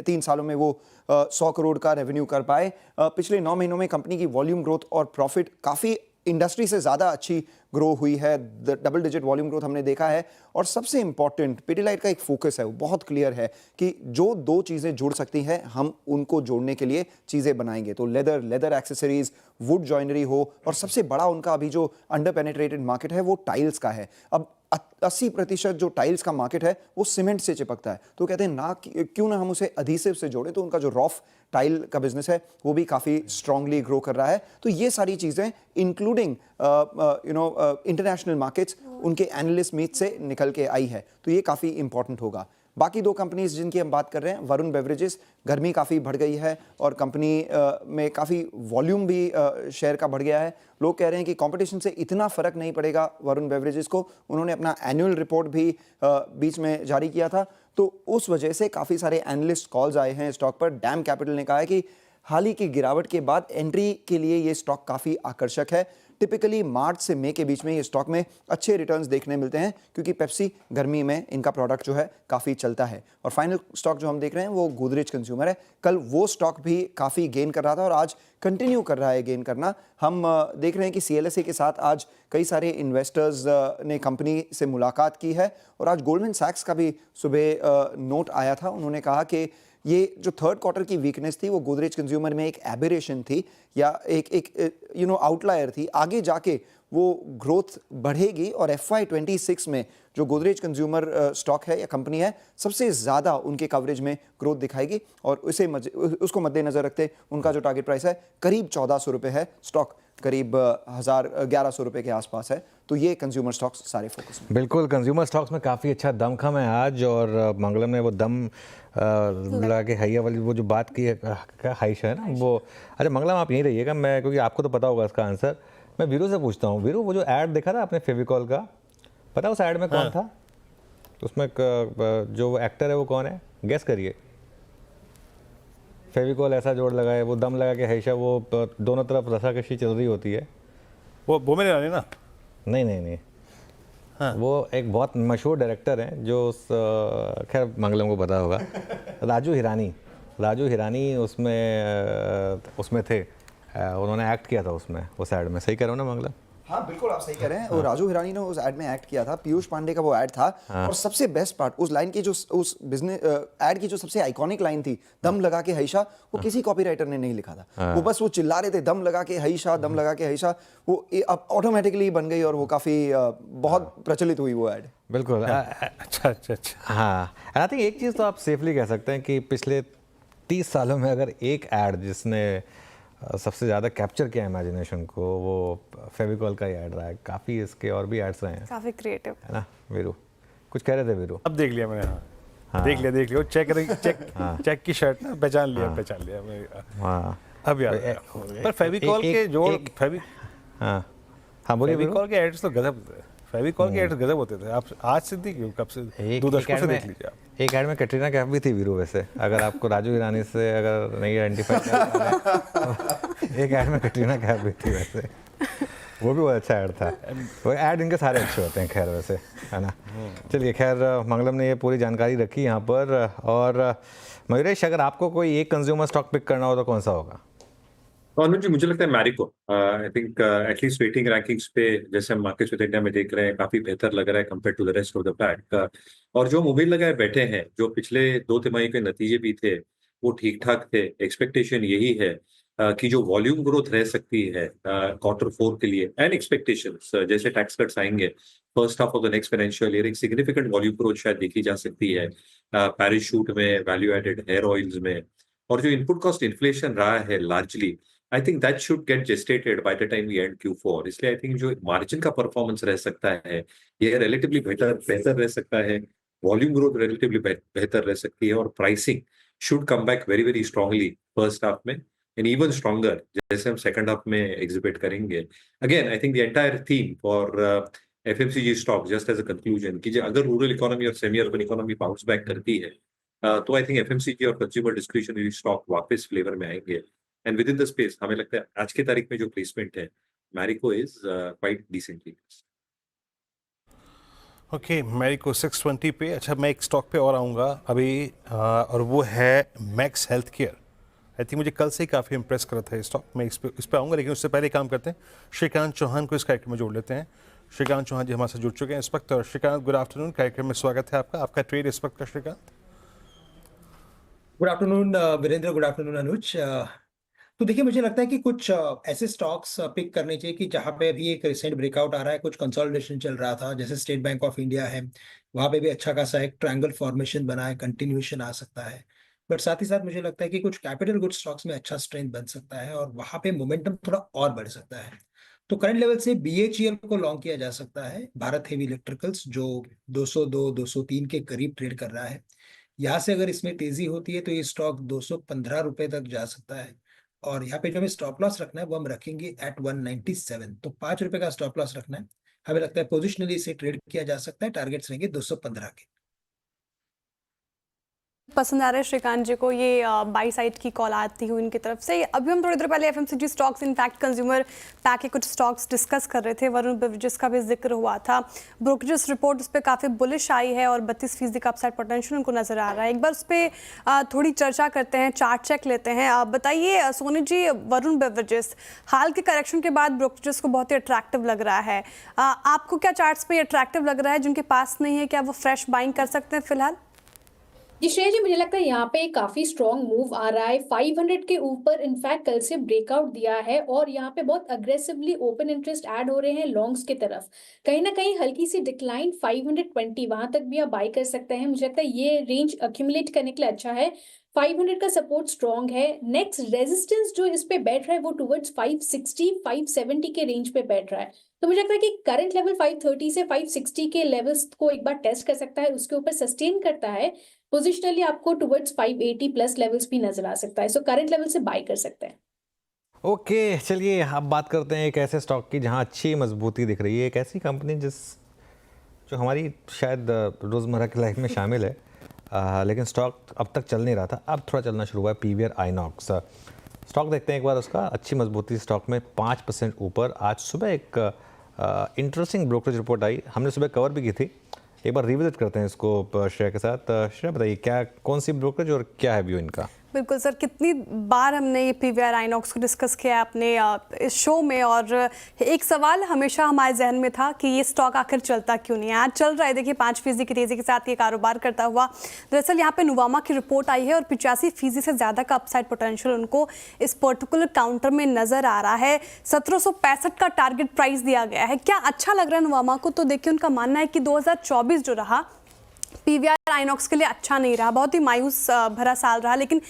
3 सालों में वो 100 करोड़ का रेवेन्यू कर पाए। पिछले 9 महीनों में कंपनी की वॉल्यूम ग्रोथ और प्रॉफिट काफ़ी इंडस्ट्री से ज़्यादा अच्छी ग्रो हुई है। डबल डिजिट वॉल्यूम ग्रोथ हमने देखा है। और सबसे इंपॉर्टेंट पिडिलाइट का एक फोकस है, वो बहुत क्लियर है कि जो 2 चीज़ें जुड़ सकती हैं हम उनको जोड़ने के लिए चीज़ें बनाएंगे। तो लेदर एक्सेसरीज, वुड जॉइनरी हो, और सबसे बड़ा उनका अभी जो अंडर पेनिट्रेटेड मार्केट है वो टाइल्स का है। अब 80% जो टाइल्स का मार्केट है वो सीमेंट से चिपकता है, तो कहते हैं क्यों ना हम उसे अधीसिव से जोड़ें। तो उनका जो रॉफ टाइल का बिजनेस है वो भी काफ़ी स्ट्रांगली ग्रो कर रहा है। तो ये सारी चीज़ें इंक्लूडिंग इंटरनेशनल मार्केट्स उनके एनालिस्ट मीट से निकल के आई है, तो ये काफ़ी इंपॉर्टेंट होगा। बाकी 2 कंपनीज जिनकी हम बात कर रहे हैं, वरुण बेवरेजेस, गर्मी काफ़ी बढ़ गई है और कंपनी में काफ़ी वॉल्यूम भी शेयर का बढ़ गया है। लोग कह रहे हैं कि कंपटीशन से इतना फ़र्क नहीं पड़ेगा वरुण बेवरेजेस को। उन्होंने अपना एनुअल रिपोर्ट भी बीच में जारी किया था, तो उस वजह से काफ़ी सारे एनालिस्ट कॉल्स आए हैं स्टॉक पर। डैम कैपिटल ने कहा है कि हाल ही की गिरावट के बाद एंट्री के लिए ये स्टॉक काफ़ी आकर्षक है। टिपिकली मार्च से मई के बीच में ये स्टॉक में अच्छे रिटर्न्स देखने मिलते हैं, क्योंकि पेप्सी गर्मी में इनका प्रोडक्ट जो है काफ़ी चलता है। और फाइनल स्टॉक जो हम देख रहे हैं वो गोदरेज कंज्यूमर है। कल वो स्टॉक भी काफ़ी गेन कर रहा था और आज कंटिन्यू कर रहा है गेन करना। हम देख रहे हैं कि CLSA के साथ आज कई सारे इन्वेस्टर्स ने कंपनी से मुलाकात की है, और आज गोल्डमैन सैक्स का भी सुबह नोट आया था। उन्होंने कहा कि ये जो 3rd क्वार्टर की वीकनेस थी वो गोदरेज कंज्यूमर में एक एबेरेशन थी या एक आउटलायर थी। आगे जाके वो ग्रोथ बढ़ेगी और FY26 में जो गोदरेज कंज्यूमर स्टॉक है या कंपनी है सबसे ज़्यादा उनके कवरेज में ग्रोथ दिखाएगी, और उसको मद्देनज़र रखते उनका जो टारगेट प्राइस है करीब 1400 रुपये है। स्टॉक करीब 1100 रुपये के आसपास है। तो ये कंज्यूमर स्टॉक्स सारे फोकस में। बिल्कुल, कंज्यूमर स्टॉक्स में काफ़ी अच्छा दमखम है आज, और मंगलम ने वो दम लगा के हैया वाली वो जो बात की है, हाइशा है ना वो। अच्छा मंगलम आप यहीं रहिएगा, मैं क्योंकि आपको तो पता होगा इसका आंसर। मैं वीरू से पूछता हूँ। वीरू, वो जो ऐड देखा था आपने फेविकॉल का, पता उस ऐड में कौन था? उसमें जो एक्टर है वो कौन है, गेस करिए। फेविकॉल ऐसा जोड़ लगाए, वो दम लगा के हैशा, वो दोनों तरफ रसाकशी चल रही होती है। वो बोमेन ईरानी ना? नहीं। हाँ। वो एक बहुत मशहूर डायरेक्टर हैं जो खैर मंगलम को पता होगा, राजू हिरानी उसमें थे। उन्होंने एक्ट किया था उसमें, उस ऐड में। सही कह रहा हूँ ना मंगलम? हाँ बिल्कुल आप सही कह रहे हैं। और राजू हिरानी ने उस ऐड में एक्ट किया था, पीयूष पांडे का वो ऐड था। और सबसे बेस्ट पार्ट उस लाइन की, जो उस बिजनेस ऐड की जो सबसे आइकॉनिक लाइन थी, दम लगा के हईशा, वो किसी कॉपीराइटर ने नहीं लिखा था। वो बस वो चिल्ला रहे थे दम लगा के हईशा, दम लगा के हईशा, वो अब ऑटोमेटिकली बन गई और वो काफ़ी बहुत प्रचलित हुई वो ऐड। बिल्कुल। अच्छा। हाँ, आई थिंक एक चीज़ तो आप सेफली कह सकते हैं कि पिछले 30 सालों में अगर एक ऐड जिसने सबसे ज़्यादा कैप्चर किया इमेजिनेशन को, वो फेविकॉल का ही ऐड रहा है। काफ़ी इसके और भी एड्स रहे हैं, काफ़ी क्रिएटिव है ना। वीरू कुछ कह रहे थे? वीरू अब देख लिया मैंने। हाँ। देख लिया चेक की शर्ट ना, पहचान लिया मैं। हाँ अब यार, पर फेविकॉल के जो हाँ बोलिए। फेविकॉल के एड्स तो गजब, फेविकॉल के एड्स गजब होते थे। आप आज से क्यों, कब से? दूरदर्शन से देख लीजिए आप। एक ऐड में कैटरीना कैफ भी थी वीरू। वैसे अगर आपको राजू हिरानी से अगर नहीं आइडेंटिफाई कर, एक ऐड में कैटरीना कैफ भी थी वैसे, वो भी बहुत अच्छा ऐड था। वो ऐड इनके सारे अच्छे होते हैं खैर वैसे, है ना। चलिए खैर, मंगलम ने ये पूरी जानकारी रखी यहाँ पर। और मयूरेश, अगर आपको कोई एक कंज्यूमर स्टॉक पिक करना हो तो कौन सा होगा? अनुज जी, मुझे लगता है Marico I think at least rating rankings पे जैसे हम मार्केट्स विद इंडिया में देख रहे हैं काफी बेहतर लग रहा है compare to the rest of the pack. और जो उम्मीद लगाए बैठे हैं, जो पिछले 2 तिमाही के नतीजे भी थे वो ठीक ठाक थे। एक्सपेक्टेशन यही है कि जो वॉल्यूम ग्रोथ रह सकती है Q4 के लिए एंड एक्सपेक्टेशंस जैसे टैक्स कट्स आएंगे first half of the next financial year, एक सिग्निफिकेंट वॉल्यूम ग्रोथ शायद देखी जा सकती है पैराशूट में, वैल्यू एडेड हेयर ऑयल्स में। और जो इनपुट कॉस्ट इन्फ्लेशन रहा है largely, I think that should get gestated by the time we end Q4। इसलिए आई थिंक जो मार्जिन का परफॉर्मेंस रह सकता है ये रिलेटिवली बेहतर रह सकता है, वॉल्यूम ग्रोथ रिलेटिवली बेहतर रह सकती है, और pricing should come back very very strongly first half में एंड इवन स्ट्रॉन्गर जैसे हम सेकंड हाफ में एग्जिबिट करेंगे। Again I think the entire theme for FMCG stock just as a conclusion कि अगर रूरल इकोनॉमी और semi urban economy bounce back करती है तो आई थिंक FMCG और कंज्यूमर डिस्क्रिशनरी स्टॉक वापस फ्लेवर में आएंगे। And within the space हमें लगता है आज की तारीख में जो प्लेसमेंट है Marico is quite decently. Okay, Marico 620 पे। अच्छा, मैं एक स्टॉक पे और आऊँगा अभी और वो है max health care. I think मुझे कल से ही काफ़ी इंप्रेस कर रहा था ये स्टॉक। मैं इस पे आऊँगा, लेकिन उससे पहले काम करते हैं, श्रीकांत चौहान को इस कार्यक्रम में जोड़ लेते हैं। श्रीकांत चौहान जी हमारे साथ जुड़ चुके हैं इस वक्त। और श्रीकांत, गुड आफ्टरनून, कार्यक्रम में स्वागत है आपका। आपका ट्रेड इस वक्त का, Shrikant? Good afternoon Virendra, good afternoon Anuj. तो देखिए, मुझे लगता है कि कुछ ऐसे स्टॉक्स पिक करने चाहिए कि जहाँ पे अभी एक रिसेंट ब्रेकआउट आ रहा है, कुछ कंसोलिडेशन चल रहा था, जैसे स्टेट बैंक ऑफ इंडिया है, वहाँ पे भी अच्छा खासा एक ट्रायंगल फॉर्मेशन बना है, कंटिन्यूएशन आ सकता है। बट साथ ही साथ मुझे लगता है कि कुछ कैपिटल गुड स्टॉक्स में अच्छा स्ट्रेंथ बन सकता है और वहाँ पे मोमेंटम थोड़ा और बढ़ सकता है। तो करंट लेवल से BHEL को लॉन्ग किया जा सकता है, भारत हेवी इलेक्ट्रिकल्स, जो 202-203 के करीब ट्रेड कर रहा है। यहाँ से अगर इसमें तेजी होती है तो ये स्टॉक 215 रुपए तक जा सकता है। और यहाँ पे जो हमें स्टॉप लॉस रखना है वो हम रखेंगे एट 197। तो 5 रुपए का स्टॉप लॉस रखना है। हमें लगता है पोजिशनली इसे ट्रेड किया जा सकता है। टारगेट्स रहेंगे 215 के। पसंद आ रहा है श्रीकांत जी को ये बाई साइड की कॉल आती हुई इनकी तरफ से। अभी हम थोड़ी देर पहले FMCG stocks, in fact consumer pack के कुछ स्टॉक्स डिस्कस कर रहे थे। वरुण बेवरेजेस का भी जिक्र हुआ था। ब्रोकरेज रिपोर्ट उस पर काफ़ी बुलिश आई है और 32% का अपसाइड पोटेंशियल उनको नजर आ रहा है। एक बार उस पर थोड़ी चर्चा करते हैं, चार्ट चेक लेते हैं। आप बताइए सोनी जी, वरुण बेवरेजेस हाल के करेक्शन के बाद ब्रोकरेज को बहुत ही अट्रैक्टिव लग रहा है। आपको क्या चार्ट्स पे अट्रैक्टिव लग रहा है? जिनके पास नहीं है क्या वो फ्रेश बाइंग कर सकते हैं फिलहाल? जी श्रेया जी, मुझे लगता है यहाँ पे काफी स्ट्रॉन्ग मूव आ रहा है। 500 के ऊपर इनफैक्ट कल से ब्रेकआउट दिया है और यहाँ पे बहुत अग्रेसिवली ओपन इंटरेस्ट ऐड हो रहे हैं लॉन्ग्स की तरफ। कहीं ना कहीं हल्की सी डिक्लाइन 520 वहां तक भी आप बाय कर सकते हैं। मुझे लगता है ये रेंज अक्यूमुलेट करने के लिए अच्छा है। 500 का सपोर्ट स्ट्रॉन्ग है। नेक्स्ट रेजिस्टेंस जो इस पे बैठ रहा है वो टुवर्ड्स 560 570 के रेंज पे बैठ रहा है। तो मुझे लगता है कि करंट लेवल 530 से 560 के लेवल्स को एक बार टेस्ट कर सकता है, उसके ऊपर सस्टेन करता है पोजिशनली आपको टुवर्ड्स 580 प्लस लेवल्स भी नजर आ सकता है। सो करंट लेवल से बाय कर सकते हैं। ओके, चलिए अब बात करते हैं एक ऐसे स्टॉक की जहां अच्छी मजबूती दिख रही है। एक ऐसी कंपनी जो हमारी शायद रोज़मर्रा की लाइफ में शामिल है, लेकिन स्टॉक अब तक चल नहीं रहा था, अब थोड़ा चलना शुरू हुआ है। PVR INOX स्टॉक देखते हैं एक बार उसका। अच्छी मजबूती स्टॉक में 5% ऊपर। आज सुबह एक इंटरेस्टिंग ब्रोकरेज रिपोर्ट आई, हमने सुबह कवर भी की थी। एक बार रिविजिट करते हैं इसको श्रेया के साथ। श्रेया बताइए क्या, कौन सी ब्रोकरेज और क्या है व्यू इनका? बिल्कुल सर, कितनी बार हमने ये PVR INOX को डिस्कस किया अपने इस शो में, और एक सवाल हमेशा हमारे जहन में था कि ये स्टॉक आखिर चलता क्यों नहीं है। आज चल रहा है, देखिए 5% की तेज़ी के साथ ये कारोबार करता हुआ। दरअसल यहाँ पे नुवामा की रिपोर्ट आई है और 85% से ज़्यादा का अपसाइड पोटेंशियल उनको इस पर्टिकुलर काउंटर में नज़र आ रहा है। 1765 का टारगेट प्राइस दिया गया है। क्या अच्छा लग रहा है नुवामा को? तो देखिए उनका मानना है कि 2024 जो रहा PVR INOX के लिए अच्छा नहीं रहा, बहुत ही मायूस भरा साल रहा, लेकिन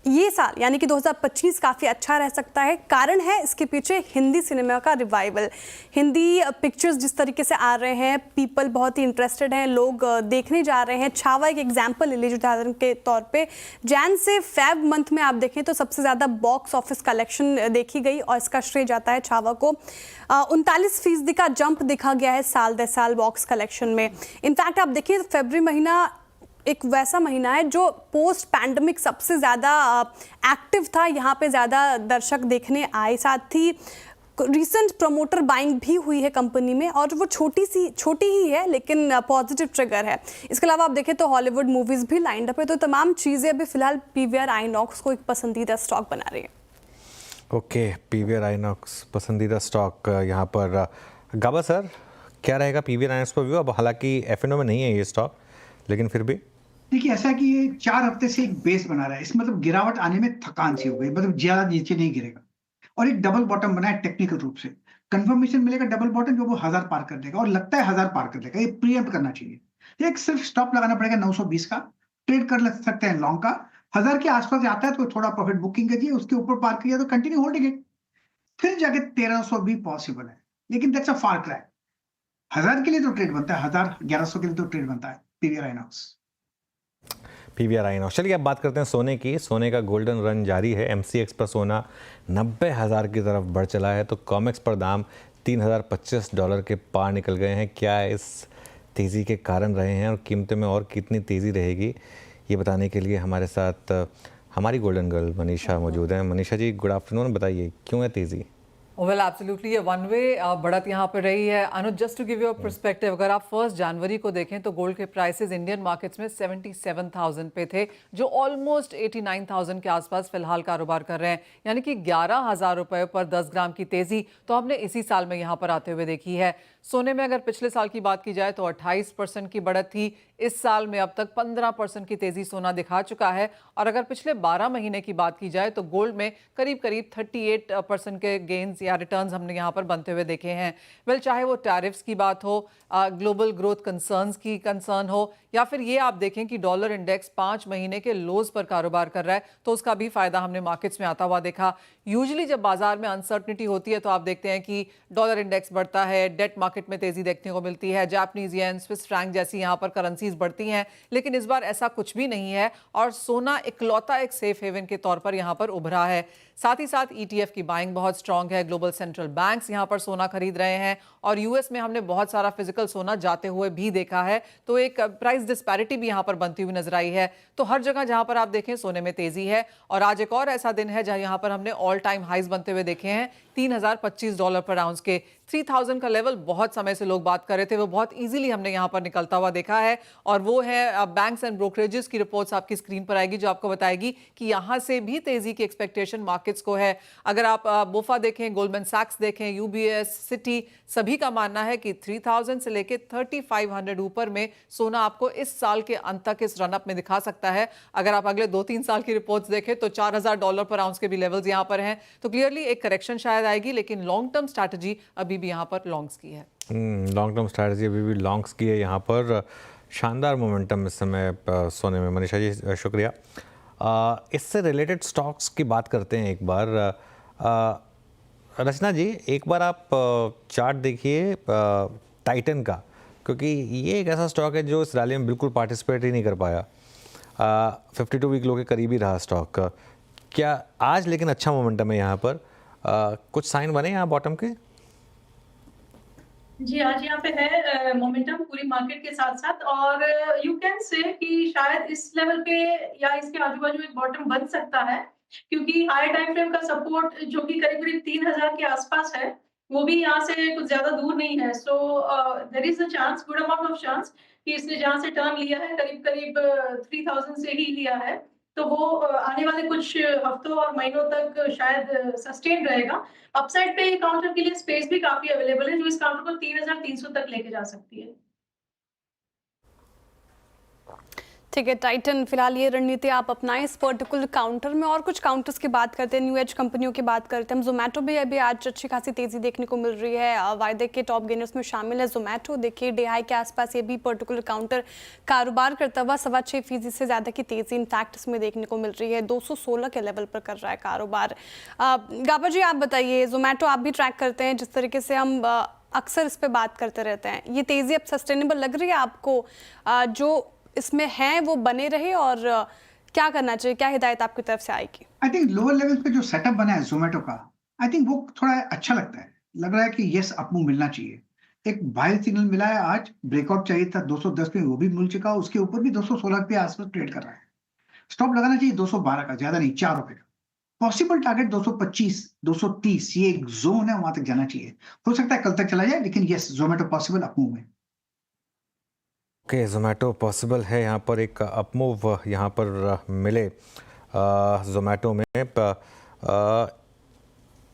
ये साल यानी कि 2025 काफ़ी अच्छा रह सकता है। कारण है इसके पीछे हिंदी सिनेमा का रिवाइवल। हिंदी पिक्चर्स जिस तरीके से आ रहे हैं, पीपल बहुत ही इंटरेस्टेड हैं, लोग देखने जा रहे हैं। छावा एक एग्जांपल ले लीजिए उदाहरण के तौर पे। जैन से फेब मंथ में आप देखें तो सबसे ज़्यादा बॉक्स ऑफिस कलेक्शन देखी गई और इसका श्रेय जाता है छावा को। 39% का जंप देखा गया है साल दर साल बॉक्स कलेक्शन में। इनफैक्ट आप देखिए फरवरी महीना एक वैसा महीना है जो पोस्ट पैंडमिक सबसे ज़्यादा एक्टिव था, यहाँ पे ज़्यादा दर्शक देखने आए। साथ ही रिसेंट प्रमोटर बाइंग भी हुई है कंपनी में और वो छोटी ही है लेकिन पॉजिटिव ट्रिगर है। इसके अलावा आप देखें तो हॉलीवुड मूवीज़ भी लाइंड अप है। तो तमाम चीज़ें अभी फिलहाल PVR INOX को एक पसंदीदा स्टॉक बना रही है। ओके, पीवीआर आइनॉक्स पसंदीदा स्टॉक यहाँ पर। गाबा सर, क्या रहेगा पीवीआर आइनॉक्स पर व्यू? अब हालांकि एफएनओ में नहीं है ये स्टॉक, लेकिन फिर भी देखिए ऐसा है कि ये 4 हफ्ते से एक बेस बना रहा है, इसमें मतलब गिरावट आने में थकान सी हो गई, मतलब ज्यादा नीचे नहीं गिरेगा और एक डबल बॉटम बना है टेक्निकल रूप से। कंफर्मेशन मिलेगा डबल बॉटम जो वो 1000 पार कर देगा और लगता है 1000 पार कर देगा, ये प्रीएम्प्ट करना चाहिए। एक सिर्फ स्टॉप लगाना पड़ेगा 920 का, ट्रेड कर सकते हैं लॉन्ग का। 1000 के आसपास आता है तो थोड़ा प्रॉफिट बुकिंग कीजिए, उसके ऊपर पार किया तो कंटिन्यू होल्डिंग इट, फिर जाके 1300 भी पॉसिबल है, लेकिन दैट्स अ फार क्राई। 1000 के लिए तो ट्रेड बनता है, 1100 के लिए तो ट्रेड बनता है पीवीआर आइनॉक्स। पीवीआर आइनॉक्स। चलिए अब बात करते हैं सोने की। सोने का गोल्डन रन जारी है। एमसीएक्स पर सोना 90,000 की तरफ बढ़ चला है, तो कॉमेक्स पर दाम $3025 के पार निकल गए हैं। क्या इस तेज़ी के कारण रहे हैं और कीमतों में और कितनी तेज़ी रहेगी, ये बताने के लिए हमारे साथ हमारी गोल्डन गर्ल मनीषा मौजूद हैं। Manisha ji, good afternoon. बताइए क्यों है तेज़ी? वेल एब्सोल्युटली ये वन वे बढ़त यहाँ पर रही है। Anuj, just to give you a perspective, अगर आप 1 जनवरी को देखें तो गोल्ड के प्राइसेस इंडियन मार्केट्स में 77,000 पे थे, जो ऑलमोस्ट 89,000 के आसपास फिलहाल कारोबार कर रहे हैं, यानी कि 11,000 रुपये पर 10 ग्राम की तेज़ी तो हमने इसी साल में यहाँ पर आते हुए देखी है। सोने में अगर पिछले साल की बात की जाए तो 28% की बढ़त थी, इस साल में अब तक 15% की तेज़ी सोना दिखा चुका है। और अगर पिछले 12 महीने की बात की जाए तो गोल्ड में करीब करीब 38% के गेन्स या रिटर्न्स हमने यहाँ पर बनते हुए देखे हैं। वेल, चाहे वो टैरिफ्स की बात हो, ग्लोबल ग्रोथ कंसर्न हो, या फिर ये आप देखें कि डॉलर इंडेक्स 5 महीने के लोज पर कारोबार कर रहा है, तो उसका भी फायदा हमने मार्केट्स में आता हुआ देखा। यूजुअली जब बाजार में अनसर्टनिटी होती है तो आप देखते हैं कि डॉलर इंडेक्स बढ़ता है, डेट मार्केट में तेजी देखने को मिलती है, जापानीज येन, स्विस फ्रैंक जैसी यहाँ पर करेंसीज बढ़ती हैं, लेकिन इस बार ऐसा कुछ भी नहीं है और सोना इकलौता एक सेफ हेवन के तौर पर यहाँ पर उभरा है। साथ ही साथ ETF की बाइंग बहुत स्ट्रांग है, ग्लोबल सेंट्रल बैंक्स यहाँ पर सोना खरीद रहे हैं और यूएस में हमने बहुत सारा फिजिकल सोना जाते हुए भी देखा है, तो एक प्राइस डिस्पैरिटी भी यहाँ पर बनती हुई नजर आई है। तो हर जगह जहाँ पर आप देखें सोने में तेजी है और आज एक और ऐसा दिन है जहाँ यहाँ पर हमने ऑल टाइम हाइज बनते हुए देखे हैं $3025 पर आउंस के। 3000 का लेवल बहुत समय से लोग बात कर रहे थे, वो बहुत इजीली हमने यहाँ पर निकलता हुआ देखा है और वो है बैंक्स एंड ब्रोकरेजेस की रिपोर्ट्स आपकी स्क्रीन पर आएगी जो आपको बताएगी कि यहाँ से भी तेजी की एक्सपेक्टेशन मार्केट्स को है। अगर आप बोफा देखें, गोल्डमैन सैक्स देखें, UBS, सिटी, सभी का मानना है कि 3000 से लेके 3500 ऊपर में सोना आपको इस साल के अंत तक इस रनअप में दिखा सकता है। अगर आप अगले 2-3 साल की रिपोर्ट्स देखें तो $4000 पर आउंस के भी लेवल्स यहाँ पर हैं, तो क्लियरली एक करेक्शन शायद आएगी, लेकिन लॉन्ग टर्म स्ट्रैटेजी अभी भी यहाँ पर लॉन्ग्स की है। लॉन्ग टर्म स्ट्रैटेजी अभी भी लॉन्ग्स की है। यहाँ पर शानदार मोमेंटम इस समय सोने में। मनीषा जी, शुक्रिया। इससे रिलेटेड स्टॉक्स की बात करते हैं एक बार। रचना जी, एक बार आप चार्ट देखिए टाइटन का, क्योंकि ये एक ऐसा स्टॉक है जो इस रैली में बिल्कुल पार्टिसिपेट ही नहीं कर पाया। 52 वीक लो के करीब ही रहा स्टॉक का। क्या आज लेकिन अच्छा मोमेंटम है यहाँ पर? कुछ साइन बने यहाँ बॉटम के? जी, आज यहाँ पे है मोमेंटम पूरी मार्केट के साथ साथ, और यू कैन से कि शायद इस लेवल पे या इसके आजू बाजू एक बॉटम बन सकता है, क्योंकि हाई टाइम फ्रेम का सपोर्ट जो कि करीब करीब 3000 के आसपास है, वो भी यहाँ से कुछ ज्यादा दूर नहीं है। So there is a chance, good amount of chance कि इसने जहाँ से टर्न लिया है करीब करीब 3000 से ही लिया है, तो वो आने वाले कुछ हफ्तों और महीनों तक शायद सस्टेन रहेगा। अपसाइड पे काउंटर के लिए स्पेस भी काफी अवेलेबल है, जो इस काउंटर को 3300 तक लेके जा सकती है। ठीक है, टाइटन फिलहाल ये रणनीति आप अपनाएं इस पर्टिकुलर काउंटर में। और कुछ काउंटर्स की बात करते हैं, न्यू एज कंपनियों की बात करते हैं। जोमेटो भी अभी आज अच्छी खासी तेजी देखने को मिल रही है, वायदे के टॉप गेनर्स में शामिल है जोमेटो। देखिए डे हाई के आसपास ये भी पर्टिकुलर काउंटर कारोबार करता हुआ 6.25% से ज़्यादा की तेजी इनफैक्ट इसमें देखने को मिल रही है। 216 के लेवल पर कर रहा है कारोबार। गाबा जी, आप बताइए, जोमेटो आप भी ट्रैक करते हैं, जिस तरीके से हम अक्सर इस पर बात करते रहते हैं, ये तेज़ी अब सस्टेनेबल लग रही है आपको? जो इसमें है वो बने रहे और क्या करना चाहिए, क्या हिदायत आपकी तरफ से आएगी? आई थिंक लोअर लेवल पे जो सेटअप बना है जोमेटो का, आई थिंक वो थोड़ा अच्छा लगता है। लग रहा है कि यस, अपमूव मिलना चाहिए। एक बाय सिग्नल मिला है, आज ब्रेकआउट चाहिए था 210 पे, वो भी मिल चुका। उसके ऊपर भी 216 पे आसपास ट्रेड कर रहा है। स्टॉप लगाना चाहिए 212 का, ज्यादा नहीं, 4 रुपए का। पॉसिबल टारगेट 225, 230, ये एक जोन है, वहां तक जाना चाहिए। हो सकता है कल तक चला जाए, लेकिन यस, जोमेटो पॉसिबल अपमूव है। ओके, जोमेटो पॉसिबल है यहाँ पर एक अपमूव यहाँ पर मिले जोमेटो में।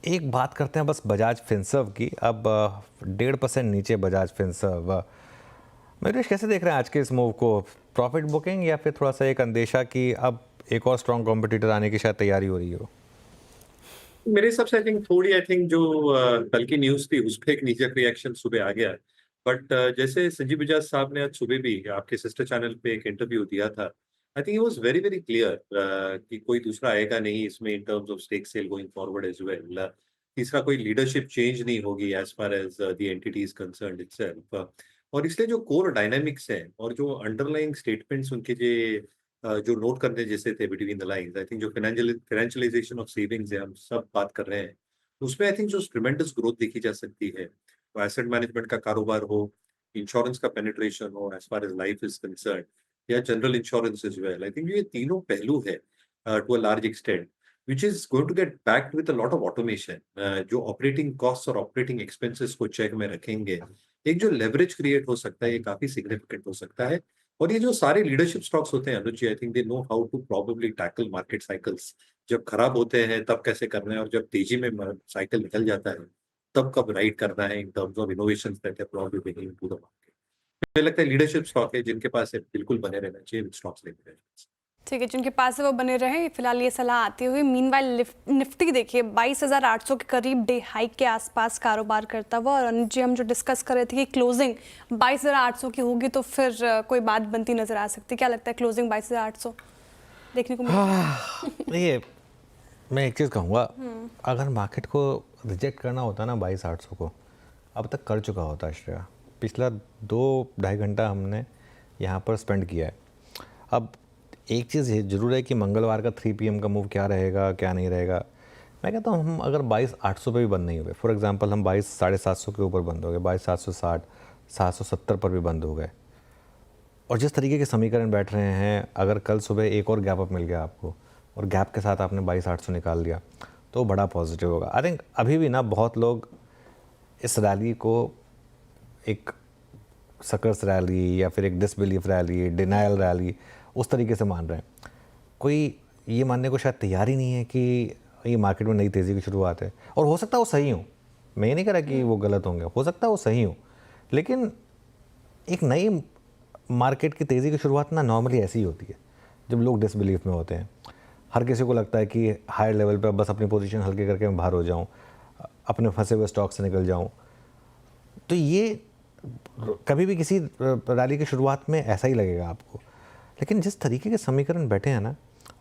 एक बात करते हैं बस बजाज फिनसर्व की। अब 1.5% नीचे बजाज फिनसर्व। मयूरेश, कैसे देख रहे हैं आज के इस मूव को? प्रॉफिट बुकिंग या फिर थोड़ा सा एक अंदेशा कि अब एक और स्ट्रॉन्ग कॉम्पिटिटर आने की शायद तैयारी हो रही हो? मेरे हिसाब से आई थिंक जो कल की न्यूज थी उस पर एक नीजक रिएक्शन सुबह आ गया है। बट जैसे संजीव बजाज साहब ने आज सुबह भी आपके सिस्टर चैनल पे एक इंटरव्यू दिया था, I think it was very very clear कि कोई दूसरा आएगा नहीं इसमें in terms of stake sale going forward as well. तीसरा कोई लीडरशिप चेंज नहीं होगी as far as the entity is concerned itself. और इसलिए जो कोर डायनामिक्स हैं और जो अंडरलाइंग स्टेटमेंट्स उनके जो नोट करने जैसे थे between the lines, I think जो फाइनेंशियलाइजेशन ऑफ सेविंग्स है हम सब बात कर रहे हैं, उसमें आई थिंक जो ट्रिमेंडस ग्रोथ देखी जा सकती है, वो एसेट मैनेजमेंट का कारोबार हो, इंश्योरेंस का पेनिट्रेशन हो as far as life is concern, या general insurance is well. I think ये तीनों पहलू है to a large extent which is going to get backed with a lot of automation, जो ऑपरेटिंग कॉस्ट और ऑपरेटिंग एक्सपेंसेस को चेक में रखेंगे। एक जो लेवरेज क्रिएट हो सकता है ये काफी सिग्निफिकेंट हो सकता है। और ये जो सारे लीडरशिप स्टॉक्स होते हैं Anuj ji, I think they know how to probably tackle market cycles. जब खराब होते हैं तब कैसे करना है, और जब तेजी में साइकिल निकल जाता है तब कब राइड करना है in terms of innovation that are probably bringing to the market. मुझे लगता है लीडरशिप स्टॉक है जिनके पास है बिल्कुल बने रहना चाहिए स्टॉक्स लेके। ठीक है, जिनके पास है वो बने रहे। फिलहाल ये सलाह आती हुई मीनवाइल निफ्टी देखिए 22,800 के करीब डे हाई के आसपास कारोबार करता हुआ। और अनुज जी, हम जो डिस्कस कर रहे थे कि क्लोजिंग 22,800 की होगी तो फिर कोई बात बनती नजर आ सकती है। क्या लगता है क्लोजिंग 22,800 देखने को मिलेगी? ये मैं एक चीज़ कहूँगा, अगर मार्केट को रिजेक्ट करना होता ना 22,800 को, अब तक कर चुका होता श्रेया। पिछला 2-2.5 घंटा हमने यहाँ पर स्पेंड किया है। अब एक चीज़ ये जरूर है कि मंगलवार का 3 PM का मूव क्या रहेगा क्या नहीं रहेगा। मैं कहता हूँ हम अगर 22,800 पे भी बंद नहीं हुए, फॉर एग्जांपल हम 22,750 के ऊपर बंद हो गए, 22,760, 770 पर भी बंद हो गए, और जिस तरीके के समीकरण बैठ रहे हैं, अगर कल सुबह एक और गैप अप मिल गया आपको और गैप के साथ आपने 22,800 निकाल दिया तो बड़ा पॉजिटिव होगा। आई थिंक अभी भी ना बहुत लोग इस रैली को एक सकर्स रैली या फिर एक डिसबिलीफ रैली, डिनायल रैली उस तरीके से मान रहे हैं। कोई ये मानने को शायद तैयार ही नहीं है कि ये मार्केट में नई तेज़ी की शुरुआत है। और हो सकता है वो सही हो, मैं ये नहीं कह रहा कि वो गलत होंगे, हो सकता है वो सही हो, लेकिन एक नई मार्केट की तेज़ी की शुरुआत ना नॉर्मली ऐसी ही होती है जब लोग डिसबिलीफ में होते हैं। हर किसी को लगता है कि हायर लेवल पर बस अपनी पोजीशन हल्के करके मैं बाहर हो जाऊँ, अपने फंसे हुए स्टॉक से निकल जाऊँ। तो ये कभी भी किसी रैली की शुरुआत में ऐसा ही लगेगा आपको, लेकिन जिस तरीके के समीकरण बैठे हैं ना,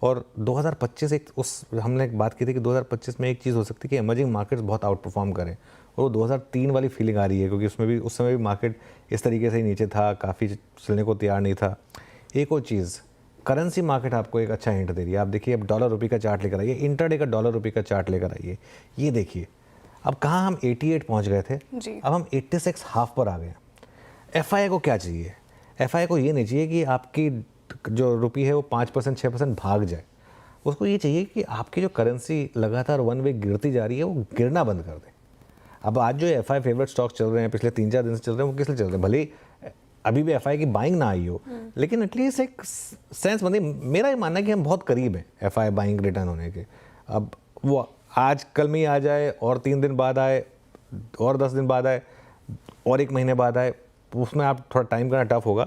और 2025 एक उस हमने एक बात की थी कि 2025 में एक चीज़ हो सकती है कि इमर्जिंग मार्केट्स बहुत आउट परफॉर्म करें, और वो 2003 वाली फीलिंग आ रही है, क्योंकि उसमें भी उस समय भी मार्केट इस तरीके से ही नीचे था, काफ़ी चलने को तैयार नहीं था। एक और चीज़, करेंसी मार्केट आपको एक अच्छा हिंट दे रही है। आप देखिए, अब डॉलर रुपये का चार्ट लेकर आइए, इंटरडे का डॉलर रुपये का चार्ट लेकर आइए, ये देखिए अब कहाँ हम 88 पहुँच गए थे, अब हम 86 हाफ पर आ गए। FI को क्या चाहिए? FI को ये नहीं चाहिए कि आपकी जो रुपये है वो 5% 6% भाग जाए, उसको ये चाहिए कि आपकी जो करेंसी लगातार वन वे गिरती जा रही है वो गिरना बंद कर दे। अब आज जो FI फेवरेट स्टॉक चल रहे हैं, पिछले 3-4 दिन से चल रहे हैं, वो किस लिए चल रहे हैं? भले ही अभी भी FI की बाइंग ना आई हो, लेकिन एटलीस्ट एक सेंस बंदी। मेरा ये मानना है कि हम बहुत करीब हैं FI बाइंग रिटर्न होने के। अब वो आज कल में ही आ जाए, और 3 दिन बाद आए, और 10 दिन बाद आए, और 1 महीने बाद आए, उसमें आप थोड़ा टाइम करना टफ होगा।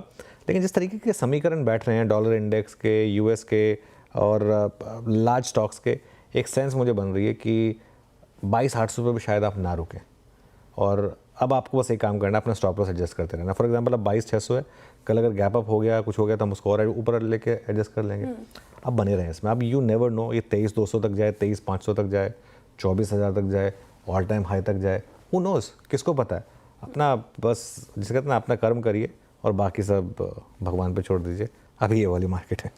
लेकिन जिस तरीके के समीकरण बैठ रहे हैं डॉलर इंडेक्स के, US के और लार्ज स्टॉक्स के, एक सेंस मुझे बन रही है कि 22,800 पर भी शायद आप ना रुकें। और अब आपको बस एक काम करना है, अपना स्टॉप लॉस एडजस्ट करते रहना। फॉर एग्जांपल अब 22,600 है, कल अगर गैप अप हो गया, कुछ हो गया, तो हम उसको और ऊपर लेके एडजस्ट कर लेंगे। अब बने रहें इसमें। अब यू नेवर नो, ये 23,200 तक जाए, 23,500 तक जाए, 24,000 तक जाए, ऑल टाइम हाई तक जाए, हु नोज़, किसको पता है। अपना बस जिसे कहते हैं ना, अपना कर्म करिए और बाकी सब भगवान पे छोड़ दीजिए। अभी ये वाली मार्केट है।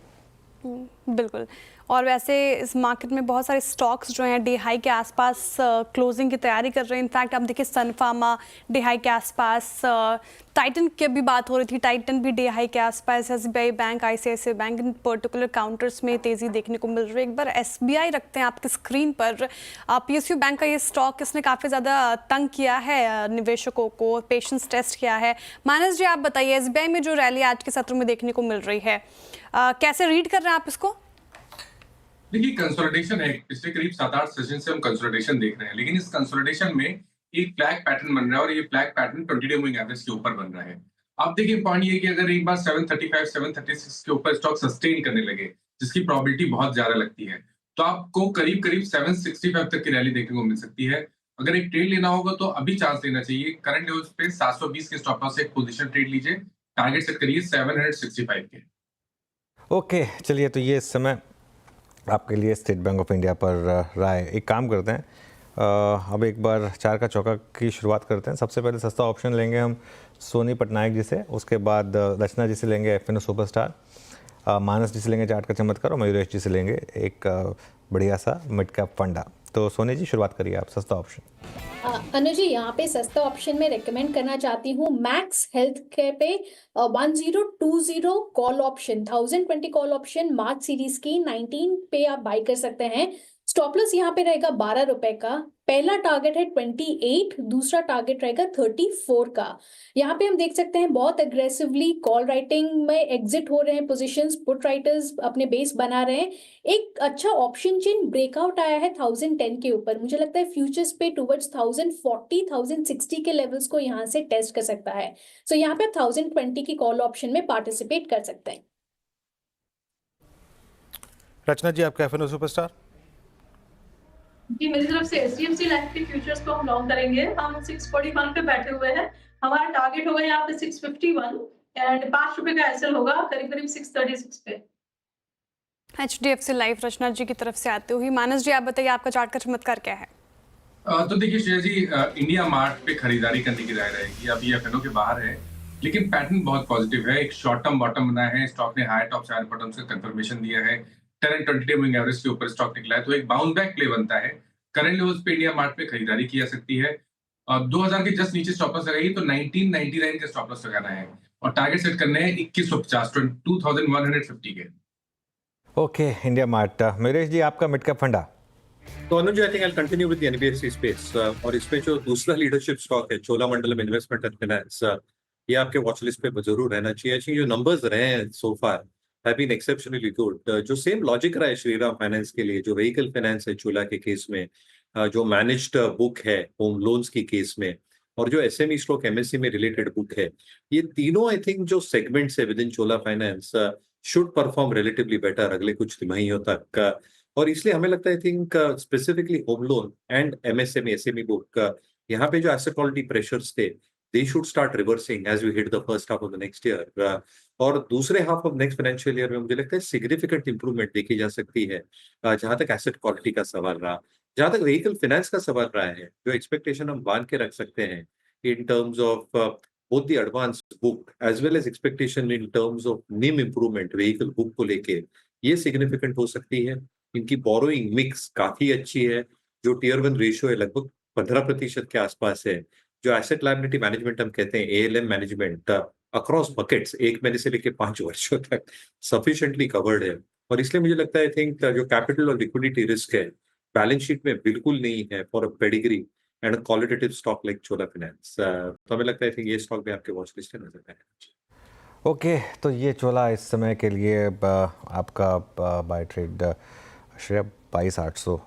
बिल्कुल। और वैसे इस मार्केट में बहुत सारे स्टॉक्स जो हैं डे हाई के आसपास क्लोजिंग की तैयारी कर रहे हैं। इनफैक्ट आप देखिए सन फार्मा डे हाई के आसपास, टाइटन की भी बात हो रही थी, टाइटन भी डे हाई के आसपास, SBI बैंक, ICICI बैंक, इन पर्टिकुलर काउंटर्स में तेज़ी देखने को मिल रही है। एक बार SBI रखते हैं आपकी स्क्रीन पर। PSU बैंक का ये स्टॉक इसने काफ़ी ज़्यादा तंग किया है निवेशकों को, पेशेंस टेस्ट किया है। मानस जी, आप बताइए SBI में जो रैली आज के सत्र में देखने को मिल रही है, कैसे रीड कर रहे हैं आप इसको? देखिए कंसोलिडेशन है, पिछले करीब 7-8 सेशन से हम कंसोलिडेशन देख रहे हैं, लेकिन इस कंसोलिडेशन में एक फ्लैग पैटर्न बन रहा है और ये flag pattern 20 day moving average के ऊपर बन रहा है। अब देखिए पॉइंट ये कि अगर एक बार 735, 736 के ऊपर स्टॉक सस्टेन करने लगे, जिसकी प्रोबेबिलिटी बहुत ज्यादा लगती है, तो आपको करीब करीब 765 तक की रैली देखने को मिल सकती है। अगर एक ट्रेड लेना होगा तो अभी चांस लेना चाहिए। करंट लेवल्स पे 720 के स्टॉप लॉस से एक पोजीशन ट्रेड लीजिए, टारगेट सेट करिए 765 के। ओके, चलिए तो ये इस समय आपके लिए स्टेट बैंक ऑफ इंडिया पर रहा है। एक काम करते हैं, अब एक बार चार का चौका की शुरुआत करते हैं। सबसे पहले सस्ता ऑप्शन लेंगे हम सोनी पटनायक जी से, उसके बाद रचना जी से लेंगे एफएनओ सुपरस्टार, मानस जी से लेंगे चार्ट का चमत्कार और मयूरेश जी से लेंगे एक बढ़िया सा मिड कैप फंडा। तो सोनी जी शुरुआत करिए आप, सस्ता ऑप्शन। अनुज जी, यहाँ पे सस्ता ऑप्शन में रेकमेंड करना चाहती हूँ मैक्स हेल्थ केयर पे 1020 कॉल ऑप्शन, 1020 कॉल ऑप्शन मार्च सीरीज की 19 पे आप बाई कर सकते हैं। स्टॉप लॉस यहाँ पे रहेगा 12 रुपए का, पहला टारगेट है 28, दूसरा टारगेट रहेगा 34 का। यहाँ पे हम देख सकते हैं बहुत एग्रेसिवली कॉल राइटिंग में एग्जिट हो रहे हैं पोजीशंस, पुट राइटर्स अपने बेस बना रहे हैं। एक अच्छा ऑप्शन चेन ब्रेकआउट आया है 1010 के ऊपर, मुझे लगता है फ्यूचर्स पे टुवर्ड्स 1040, 1060 के लेवल्स को यहाँ से टेस्ट कर सकता है। सो यहाँ पे आप 1020 की कॉल ऑप्शन में पार्टिसिपेट कर सकते हैं। रचना जी आपका एफएनओ सुपरस्टार। जी, मेरी तरफ से HDFC लाइफ के फ्यूचर्स को हम लॉन्ग करेंगे। हम 641 पे बैठे हुए हैं, हमारा टारगेट होगा यहाँ पे 651 एंड 5 रुपए का एसएल होगा करीब करीब 636 पे। HDFC लाइफ रचना जी की तरफ से आते हुए मानस जी, आप बताइए आपका चार्ट का चमत्कार क्या है? तो देखिए श्रेया जी, इंडिया मार्ट पे खरीदारी करने की राय रहेगी। अभी एफएनओ के बाहर है, लेकिन पैटर्न बहुत पॉजिटिव है। एक शॉर्ट टर्म बॉटम बनाया है, स्टॉक ने हाई टॉप हायर बॉटम से कंफर्मेशन दिया है, 10 and 20 डे मूविंग एवरेज के ऊपर स्टॉक निकला है, तो एक बाउंस बैक प्ले बनता है। करंट लेवल्स पे इंडिया मार्ट पे खरीदारी की जा सकती है। 2000 के जस्ट नीचे स्टॉप लॉस लगाइए तो 1999 के स्टॉप लॉस लगाना है और टारगेट सेट करने हैं 2150, 2150 के। Okay, India mart. Mayuresh ji आपका मिड कैप फंडा। तो Anuj, I think I continue with the NBFC space, और इसमें जो दूसरा लीडरशिप स्टॉक है चोलामंडलम इन्वेस्टमेंट एंड फाइनेंस, ये आपके वॉच लिस्ट पे जरूर रहना चाहिए। आई थिंक जो नंबर्स रहे हैं सो फार हैव बीन एक्सेप्शनली गुड। जो सेम लॉजिक रहा है श्रीराम फाइनेंस के लिए, जो व्हीकल फाइनेंस है चोला के केस में, जो मैनेज्ड बुक है होम लोन्स की केस में, और जो एसएमई स्टॉक एमएससी में रिलेटेड बुक है, ये तीनों आई थिंक जो सेगमेंट्स है with in Chola finance should perform relatively better अगले कुछ तिमाहियों तक। और इसलिए हमें लगता है I think specifically home loan and MSME SME book, यहाँ पे जो एसेट क्वालिटी प्रेशर्स थे they should start reversing as we hit the first half of the next year. और दूसरे half of next financial year में मुझे लगता है सिग्निफिकेंट इंप्रूवमेंट देखी जा सकती है। जहां तक एसेट क्वालिटी का सवाल रहा, जहां तक व्हीकल फाइनेंस का सवाल रहा है, जो एक्सपेक्टेशन हम बांध के रख सकते हैं in terms of both the advance book as well as expectation in terms of NIM improvement vehicle book को लेके, ये सिग्निफिकेंट हो सकती है। इनकी बोरोइंग मिक्स काफी अच्छी है, जो टियर 1 रेशियो है लगभग 15% के आसपास है। जो एसेट लायबिलिटी मैनेजमेंट हम कहते हैं एएलएम मैनेजमेंट अक्रॉस बकेट्स 1 महीने से लेकर 5 वर्षों तक सफिशिएंटली कवर्ड है। और इसलिए मुझे लगता है आई थिंक जो कैपिटल और लिक्विडिटी रिस्क है बैलेंस शीट में बिल्कुल नहीं है for a pedigree and a qualitative stock like Chola finance. तो हमें लगता है आई थिंक ये स्टॉक भी आपके वॉच लिस्ट में नजर आएगा। ओके, तो ये चोला इस समय के लिए आपका बाय ट्रेड श्रेया 22,800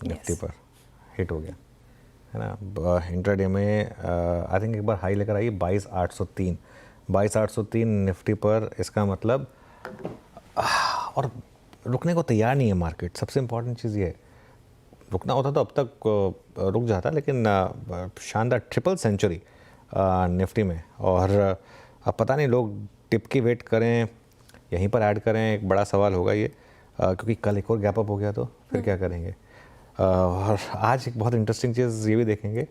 निफ्टी पर हिट हो गया है ना। इंट्राडे में आई थिंक एक बार हाई लेकर आई 22,803, 22,803 निफ्टी पर। इसका मतलब और रुकने को तैयार नहीं है मार्केट। सबसे इम्पॉर्टेंट चीज़ ये है, रुकना होता तो अब तक रुक जाता, लेकिन शानदार ट्रिपल सेंचुरी निफ्टी में। और अब पता नहीं लोग टिप की वेट करें, यहीं पर ऐड करें, एक बड़ा सवाल होगा ये, क्योंकि कल एक और गैप अप हो गया तो फिर क्या करेंगे। और आज एक बहुत इंटरेस्टिंग चीज़ ये भी देखेंगे,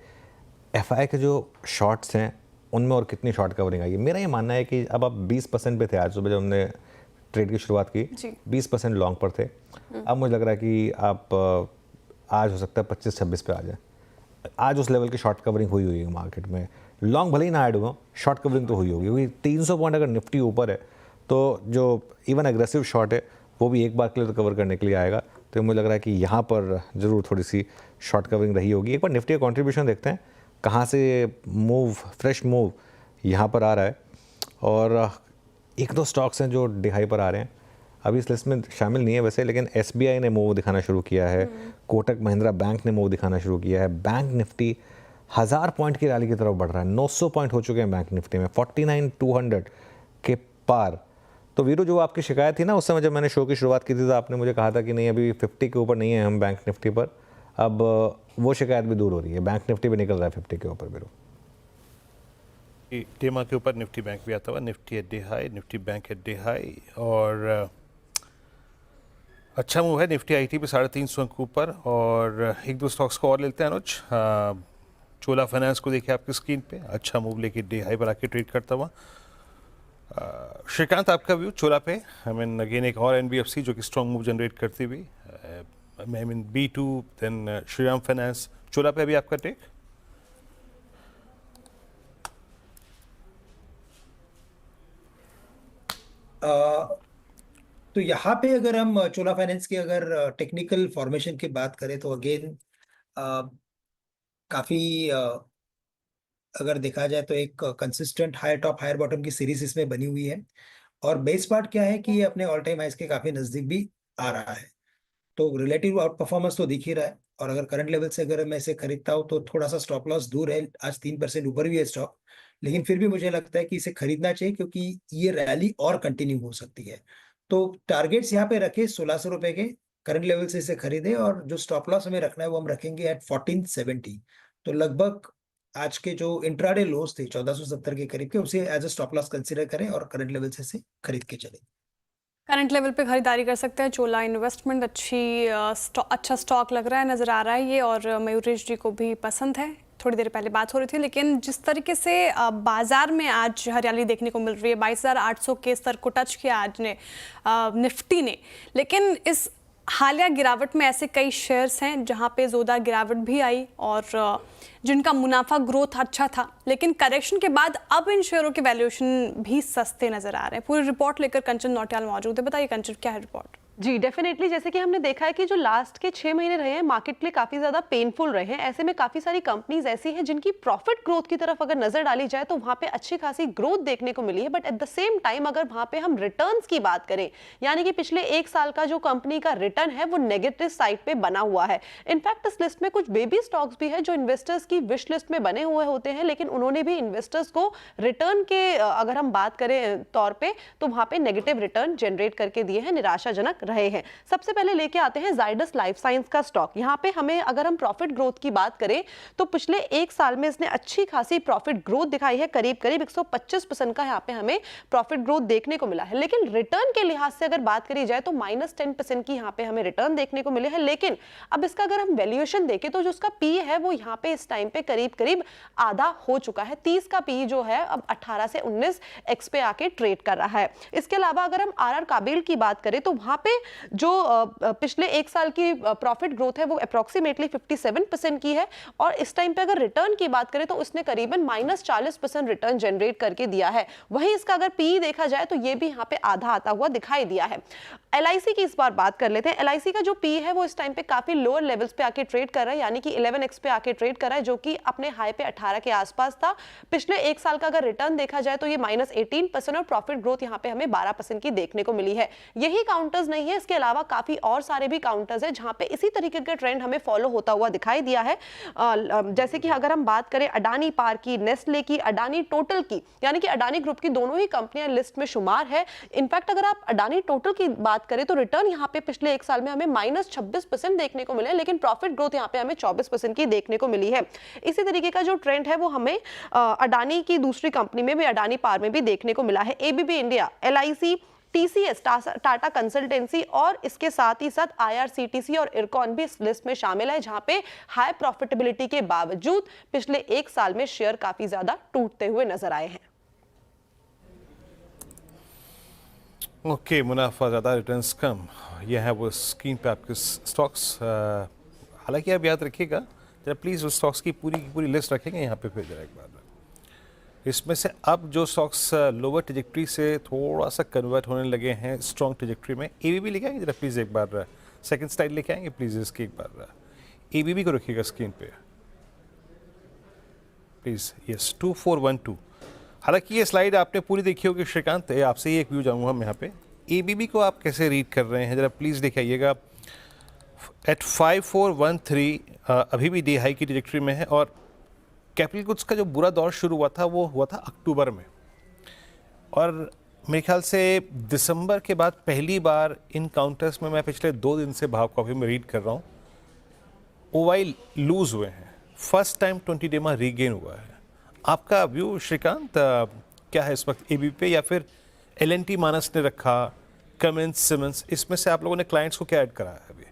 एफआई के जो शॉर्ट्स हैं उनमें और कितनी शॉर्ट कवरिंग आई है। मेरा ये मानना है कि अब आप 20% पे थे आज सुबह जब हमने ट्रेड की शुरुआत की, 20% लॉन्ग पर थे। अब मुझे लग रहा है कि आप आज हो सकता है 25-26 पे आ जाए। आज उस लेवल की शॉर्ट कवरिंग हुई है मार्केट में। लॉन्ग भले ही ना ऐड हुआ, शॉर्ट कवरिंग तो हुई होगी, क्योंकि 300 पॉइंट अगर निफ्टी ऊपर है तो जो इवन एग्रेसिव शॉर्ट है वो भी एक बार के लिए तो कवर करने के लिए आएगा। तो मुझे लग रहा है कि यहाँ पर ज़रूर थोड़ी सी शॉर्ट कवरिंग रही होगी। एक बार निफ्टी का कॉन्ट्रीब्यूशन देखते हैं कहाँ से मूव, फ्रेश मूव यहाँ पर आ रहा है। और एक दो स्टॉक्स हैं जो डिहाई पर आ रहे हैं। अभी इस लिस्ट में शामिल नहीं है वैसे, लेकिन SBI ने मूव दिखाना शुरू किया है, कोटक महिंद्रा बैंक ने मूव दिखाना शुरू किया है। बैंक निफ्टी 1000 पॉइंट की रैली की तरफ बढ़ रहा है, 900 पॉइंट हो चुके हैं बैंक निफ्टी में, 49,200 के पार। तो वीरू, जो आपकी शिकायत थी ना उस समय जब मैंने शो की शुरुआत की थी, तो आपने मुझे कहा था कि नहीं अभी 50 के ऊपर नहीं है हम बैंक निफ्टी पर, अब वो शिकायत भी दूर हो रही है, बैंक निफ्टी भी निकल रहा है 50 के ऊपर। वीरू, टेमा के ऊपर निफ्टी बैंक भी आता हुआ, Nifty at day high, Nifty bank at day high, और अच्छा मूव है निफ्टी IT पे 350 अंक ऊपर। और एक दो स्टॉक्स को और लेते हैं अनुज। चोला फाइनेंस को देखिए आपकी स्क्रीन पे, अच्छा मूव लेके डे हाई पर आके ट्रेड करता हुआ। श्रीकांत, आपका व्यू चोला पे? आई मीन अगेन एक और NBFC जो कि स्ट्रॉन्ग मूव जनरेट करती हुई, I mean B2, then Shriram finance, Chola पे अभी आपका टेक? तो यहाँ पे अगर हम चोला फाइनेंस की अगर टेक्निकल फॉर्मेशन की बात करें तो अगेन काफी अगर देखा जाए तो एक consistent higher top higher bottom की सीरीज इसमें बनी हुई है। और बेस पार्ट क्या है कि ये अपने ऑल टाइम हाइज के काफी नजदीक भी आ रहा है, तो रिलेटिव आउट परफॉर्मेंस तो दिख ही रहा है। और अगर करंट लेवल से अगर मैं इसे खरीदता हूँ तो थोड़ा सा स्टॉप लॉस दूर है, आज 3% ऊपर भी है स्टॉक, लेकिन फिर भी मुझे लगता है कि इसे खरीदना चाहिए क्योंकि ये रैली और कंटिन्यू हो सकती है। तो टारगेट्स यहाँ पे रखे 1600 रुपए के करंट लेवल से इसे खरीदे, और जो स्टॉप लॉस हमें रखना है वो हम रखेंगे एट 1470। तो लगभग आज के जो इंट्राडे लोस थे 1470 के करीब के, उसे as a stop loss consider करें और करंट लेवल से इसे खरीद के चले। करंट लेवल पे खरीदारी कर सकते हैं। चोला इन्वेस्टमेंट अच्छा स्टॉक लग रहा है, नज़र आ रहा है ये, और मयूरेश जी को भी पसंद है। थोड़ी देर पहले बात हो रही थी, लेकिन जिस तरीके से बाजार में आज हरियाली देखने को मिल रही है, 22,800 के स्तर को टच किया आज ने निफ्टी ने, लेकिन इस हालिया गिरावट में ऐसे कई शेयर्स हैं जहां पे जोरदार गिरावट भी आई और जिनका मुनाफा ग्रोथ अच्छा था, लेकिन करेक्शन के बाद अब इन शेयरों के वैल्यूएशन भी सस्ते नजर आ रहे हैं। पूरी रिपोर्ट लेकर कंचन नौटियाल मौजूद है। बताइए कंचन, क्या है रिपोर्ट? जी डेफिनेटली, जैसे कि हमने देखा है कि जो लास्ट के 6 महीने रहे हैं मार्केट के लिए काफ़ी ज़्यादा पेनफुल रहे हैं। ऐसे में काफ़ी सारी कंपनीज ऐसी हैं जिनकी प्रॉफिट ग्रोथ की तरफ अगर नज़र डाली जाए तो वहाँ पे अच्छी खासी ग्रोथ देखने को मिली है, but at the same time अगर वहाँ पे हम रिटर्न्स की बात करें, यानी कि पिछले 1 साल का जो कंपनी का रिटर्न है वो नेगेटिव साइड पे बना हुआ है। इनफैक्ट इस लिस्ट में कुछ बेबी स्टॉक्स भी है जो इन्वेस्टर्स की विश लिस्ट में बने हुए होते हैं, लेकिन उन्होंने भी इन्वेस्टर्स को रिटर्न के अगर हम बात करें तौर पर तो वहाँ पे नेगेटिव रिटर्न जनरेट करके दिए हैं, निराशाजनक रहे हैं। सबसे पहले लेके आते हैं जाइडस लाइफ साइंस का स्टॉक। यहाँ पे हमें अगर हम प्रॉफिट ग्रोथ की बात करें तो पिछले 1 साल में इसने अच्छी खासी प्रॉफिट ग्रोथ दिखाई है, करीब 125% का यहाँ पे हमें प्रॉफिट ग्रोथ देखने को मिला है। लेकिन रिटर्न के लिहाज से अगर बात करी जाए तो -10% की यहाँ पे हमें रिटर्न देखने को मिले हैं। लेकिन अब इसका अगर हम वैल्यूएशन देखें तो जो उसका पी है वो यहाँ पे इस टाइम पे करीब आधा हो चुका है। 30 का पी जो है अब 18 से 19x पे आके ट्रेड कर रहा है। इसके अलावा अगर हम RR काबिल की बात करें तो वहां पे जो पिछले 1 साल की प्रॉफिट ग्रोथ है वो अप्रोक्सीमेटली 57% की है, और इस टाइम पे अगर रिटर्न की बात करें तो उसने करीबन -40% रिटर्न जनरेट करके दिया है। वहीं इसका अगर पी देखा जाए तो ये भी यहाँ पे आधा आता हुआ दिखाई दिया है। LIC की इस बार बात कर लेते हैं। LIC का जो पी है वो इस टाइम पे काफी लोअर लेवल्स पे आके ट्रेड कर रहा है, यानी कि 11x पे आके ट्रेड कर रहा है, जो कि अपने हाई पे 18 के आसपास था। पिछले 1 साल का अगर रिटर्न देखा जाए तो ये -18% और प्रॉफिट ग्रोथ यहाँ पे हमें 12% की देखने को मिली है। यही काउंटर्स नहीं है, इसके अलावा काफी और सारे भी काउंटर्स हैं जहां पे इसी तरीके का ट्रेंड हमें फॉलो होता हुआ दिखाई दिया है। जैसे कि अगर हम बात करें अडानी पार की, नेस्ले की, अडानी टोटल की, यानी कि अडानी ग्रुप की दोनों ही कंपनियां लिस्ट में शुमार है। इनफैक्ट अगर आप अडानी टोटल की बात करें तो रिटर्न यहाँ पे पिछले 1 साल में हमें -26% देखने को मिले, लेकिन प्रॉफिट ग्रोथ यहाँ पे हमें 24% की देखने को मिली है। इसी तरीके का जो ट्रेंड है वो हमें अडानी की दूसरी कंपनी में भी, अडानी पार में भी देखने को मिला है। ABB India, LIC, TCS, Tata consultancy और इसके साथ ही साथ IRCTC और इरकॉन भी इस लिस्ट में शामिल है, जहां पे हाई प्रॉफिटेबिलिटी के बावजूद पिछले 1 साल में शेयर काफी ज्यादा टूटते हुए नजर आए हैं। ओके, मुनाफा ज़्यादा रिटर्न्स कम, यह है वो स्क्रीन पे आपके स्टॉक्स। हालांकि आप याद रखिएगा जरा प्लीज़ उस स्टॉक्स की पूरी लिस्ट रखेंगे यहाँ पे फिर जरा एक बार। इसमें से अब जो स्टॉक्स लोअर ट्रेजेक्ट्री से थोड़ा सा कन्वर्ट होने लगे हैं स्ट्रॉन्ग ट्रेजेक्ट्री में, ABB लेके आएंगे जरा प्लीज़ एक बार, सेकंड स्लाइड लेके आएंगे प्लीज़ इसकी एक बार। ABB को रखिएगा स्क्रीन पे प्लीज़। यस, 2412। हालांकि ये स्लाइड आपने पूरी देखी होगी श्रीकांत, आपसे ही एक व्यू जाऊँगा हम यहाँ पे। एबीबी को आप कैसे रीड कर रहे हैं, ज़रा प्लीज़ दिखाइएगा। एट 5413 अभी भी डे हाई की ट्रैजेक्टरी में है, और कैपिटल गुड्स का जो बुरा दौर शुरू हुआ था वो हुआ था अक्टूबर में, और मेरे ख्याल से दिसंबर के बाद पहली बार इन काउंटर्स में मैं पिछले 2 दिन से भाव कॉपी में रीड कर रहा हूँ, ओवाई लूज हुए हैं। फर्स्ट टाइम 20 डे में रीगेन हुआ है। आपका व्यू श्रीकांत क्या है इस वक्त एबीपी पे, या फिर एलएनटी मानस ने रखा, कमिंस, सिमंस, इसमें से आप लोगों ने क्लाइंट्स को क्या ऐड करा है अभी?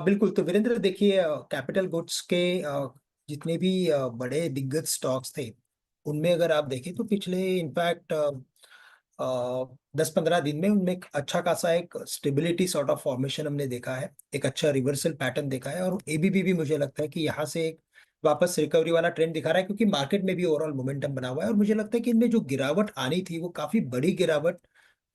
बिल्कुल। तो वीरेंद्र देखिए, कैपिटल गुड्स के जितने भी बड़े दिग्गज स्टॉक्स थे उनमें अगर आप देखें तो पिछले इनफैक्ट 10-15 दिन में उनमें एक अच्छा खासा एक स्टेबिलिटी सॉर्ट ऑफ फॉर्मेशन हमने देखा है, एक अच्छा रिवर्सल पैटर्न देखा है, और एबीबी भी मुझे लगता है कि यहाँ से एक वापस रिकवरी वाला ट्रेंड दिखा रहा है, क्योंकि मार्केट में भी ओवरऑल मोमेंटम बना हुआ है, और मुझे लगता है कि इनमें जो गिरावट आनी थी वो काफी बड़ी गिरावट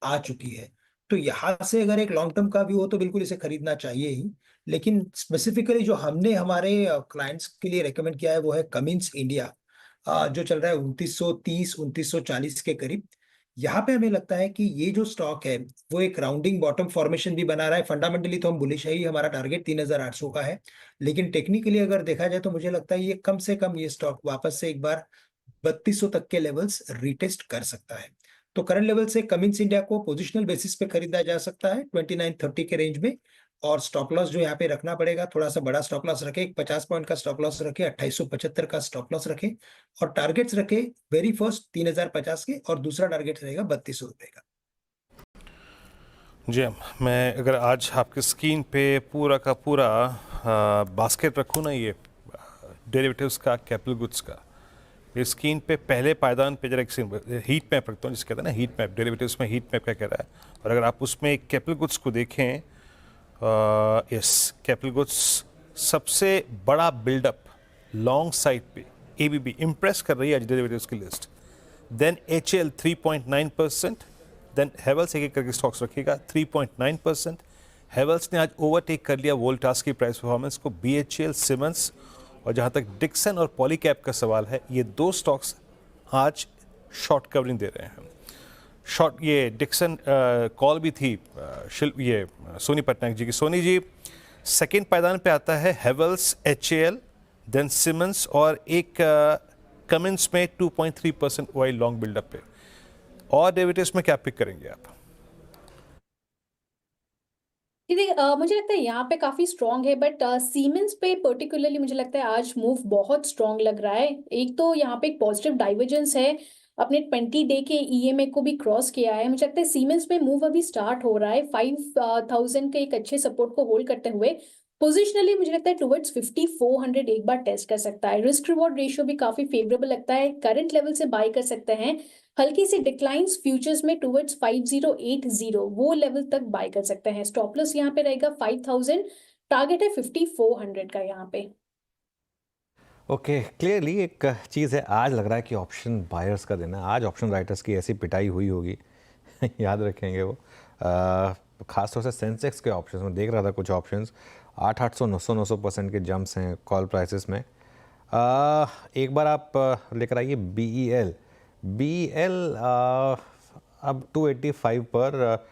आ चुकी है। तो यहाँ से अगर एक लॉन्ग टर्म का व्यू हो तो बिल्कुल इसे खरीदना चाहिए ही, लेकिन स्पेसिफिकली जो हमने हमारे क्लाइंट्स के लिए रेकमेंड किया है वो है कमिंस इंडिया, जो चल रहा है 2930-2940 के करीब। यहाँ पे हमें लगता है कि ये जो स्टॉक है वो एक राउंडिंग बॉटम फॉर्मेशन भी बना रहा है। फंडामेंटली तो हम बुलिश है ही, हमारा टारगेट 3800 का है, लेकिन टेक्निकली अगर देखा जाए तो मुझे लगता है ये कम से कम ये स्टॉक वापस से एक बार 3200 तक के लेवल्स रिटेस्ट कर सकता है। तो करंट लेवल से कमिंस इंडिया को पोजिशनल बेसिस पे खरीदा जा सकता है 2930 के रेंज में, और स्टॉप लॉस जो यहाँ पे रखना पड़ेगा, थोड़ा सा बड़ा स्टॉप लॉस रखे, 50 पॉइंट का स्टॉप लॉस रखे, 2875 का स्टॉप लॉस रखे, और टारगेट्स रखे वेरी फर्स्ट 3050 के, और दूसरा टारगेट रहेगा 3200 रुपए का। जी, मैं अगर आज आपकी स्क्रीन पे पूरा का पूरा बास्केट रखूँ ना, ये डेरिवेटिव्स का, कैपिटल गुड्स का, ये स्क्रीन पे पहले पायदान पे जरा एक हीट मैप रखता हूँ, जिससे कहते हैं ना हीट मैप, डेरिवेटिव्स में हीट मैप क्या कह रहा है, और अगर आप उसमें कैपिटल गुड्स को देखें, यस, कैपिटल गुड्स सबसे बड़ा बिल्डअप लॉन्ग साइड पे एबीबी इम्प्रेस कर रही है आज डेरिवेटिव्स की list. Then HL 3.9%, then Havells एक एक करके स्टॉक्स रखिएगा 3.9%। हेवल्स ने आज ओवरटेक कर लिया वोल्टास की प्राइस परफॉर्मेंस को, बीएचईएल, सिमंस, और जहां तक डिक्सन और पॉलीकैप का सवाल है, ये 2 स्टॉक्स आज शॉर्ट कवरिंग दे रहे हैं। शॉर्ट ये डिक्सन कॉल भी थी ये सोनी पटनायक जी की। सोनी जी, सेकेंड पायदान पे आता है हेवल्स, एचएएल, देन सिमंस, और एक कमिंस में 2.3% ऑयल लॉन्ग बिल्डअप पे। और डेरिवेटिव्स में क्या पिक करेंगे आप? मुझे लगता है यहाँ पे काफी स्ट्रांग है, बट सीमेंस पे पर्टिकुलरली मुझे लगता है आज मूव बहुत स्ट्रांग लग रहा है। एक तो यहाँ पे एक पॉजिटिव डाइवर्जेंस है, अपने 20 डे के ईएमए को भी क्रॉस किया है। मुझे लगता है सीमेंस पे मूव अभी स्टार्ट हो रहा है 5000 के एक अच्छे सपोर्ट को होल्ड करते हुए। पोजिशनली मुझे लगता है टुवर्ड्स 5400 एक बार टेस्ट कर सकता है। रिस्क रिवॉर्ड रेशियो भी काफी फेवरेबल लगता है, करंट लेवल से बाय कर सकते हैं। हल्की सी डिक्लाइंस फ्यूचर्स में टुवर्ड्स 5080 वो लेवल तक बाय कर सकते हैं। स्टॉप लॉस यहाँ पे रहेगा 5000, टारगेट है 5400 का यहाँ पे। ओके, क्लियरली एक चीज़ है, आज लग रहा है कि ऑप्शन बायर्स का दिन है। आज ऑप्शन राइटर्स की ऐसी पिटाई हुई होगी याद रखेंगे वो। खासतौर से सेंसेक्स के ऑप्शंस में देख रहा था, कुछ ऑप्शंस 800, 900% के जंप्स हैं कॉल प्राइसेस में। एक बार आप लेकर आइए BEL अब 285 पर,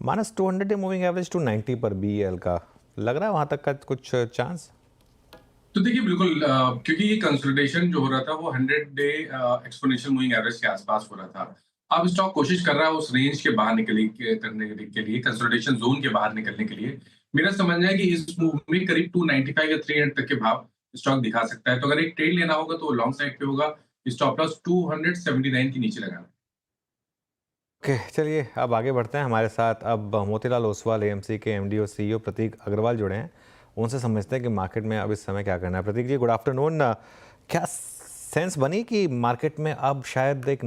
माइनस 200 मूविंग एवरेज 290 पर BEL का लग रहा है वहाँ तक का कुछ चांस। तो देखिए बिल्कुल, क्योंकि ये कंसोलिडेशन जो हो रहा था वो 100 डे एक्सपोनेंशियल मूविंग एवरेज के आसपास हो रहा था। अब स्टॉक कोशिश कर रहा है उस रेंज के बाहर करने के लिए, कंसोलिडेशन जोन के बाहर निकलने के लिए। मेरा समझना है कि इस मूव में करीब 295 या 300 तक के भाव स्टॉक दिखा सकता है। तो अगर एक ट्रेड लेना होगा तो लॉन्ग साइड पे होगा, स्टॉप लॉस 279 के नीचे लगाना। ओके, चलिए अब आगे बढ़ते हैं। हमारे साथ अब मोतीलाल ओसवाल AMC के MD और CEO प्रतीक अग्रवाल जुड़े हैं। उनसे समझते हैं कि मार्केट में अब इस समय क्या करना है। प्रतीक जी, गुड आफ्टरनून। क्या सेंस बनी कि मार्केट में अब शायद एक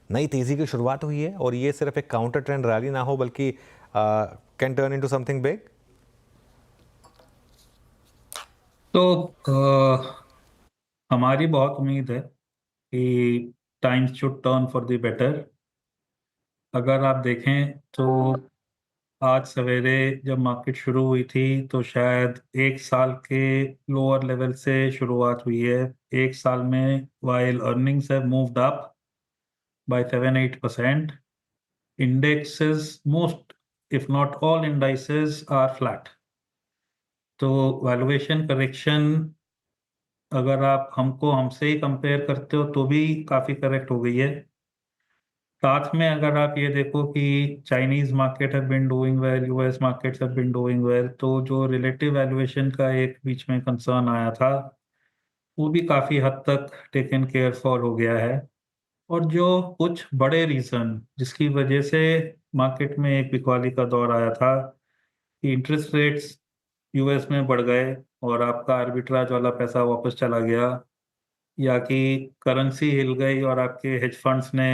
नई तेज़ी की शुरुआत हुई है, और ये सिर्फ एक काउंटर ट्रेंड रैली ना हो बल्कि can turn into something big? तो हमारी बहुत उम्मीद है कि times should turn for the better. अगर आप देखें तो आज सवेरे जब मार्केट शुरू हुई थी तो शायद 1 साल के लोअर लेवल से शुरुआत हुई है। 1 साल में while earnings have moved up, by 7-8%. Indexes, most if not all indices are flat. तो वैल्यूएशन करेक्शन अगर आप हमसे ही कंपेयर करते हो तो भी काफ़ी करेक्ट हो गई है। साथ में अगर आप ये देखो कि Chinese market have been doing well, US markets have been doing well, तो जो रिलेटिव वैल्यूएशन का एक बीच में कंसर्न आया था वो भी काफ़ी हद तक टेकन केयर फॉर हो गया है। और जो कुछ बड़े रीज़न जिसकी वजह से मार्केट में एक बिकवाली का दौर आया था कि इंटरेस्ट रेट्स यूएस में बढ़ गए और आपका आर्बिट्राज वाला पैसा वापस चला गया, या कि करेंसी हिल गई और आपके हेज फंड्स ने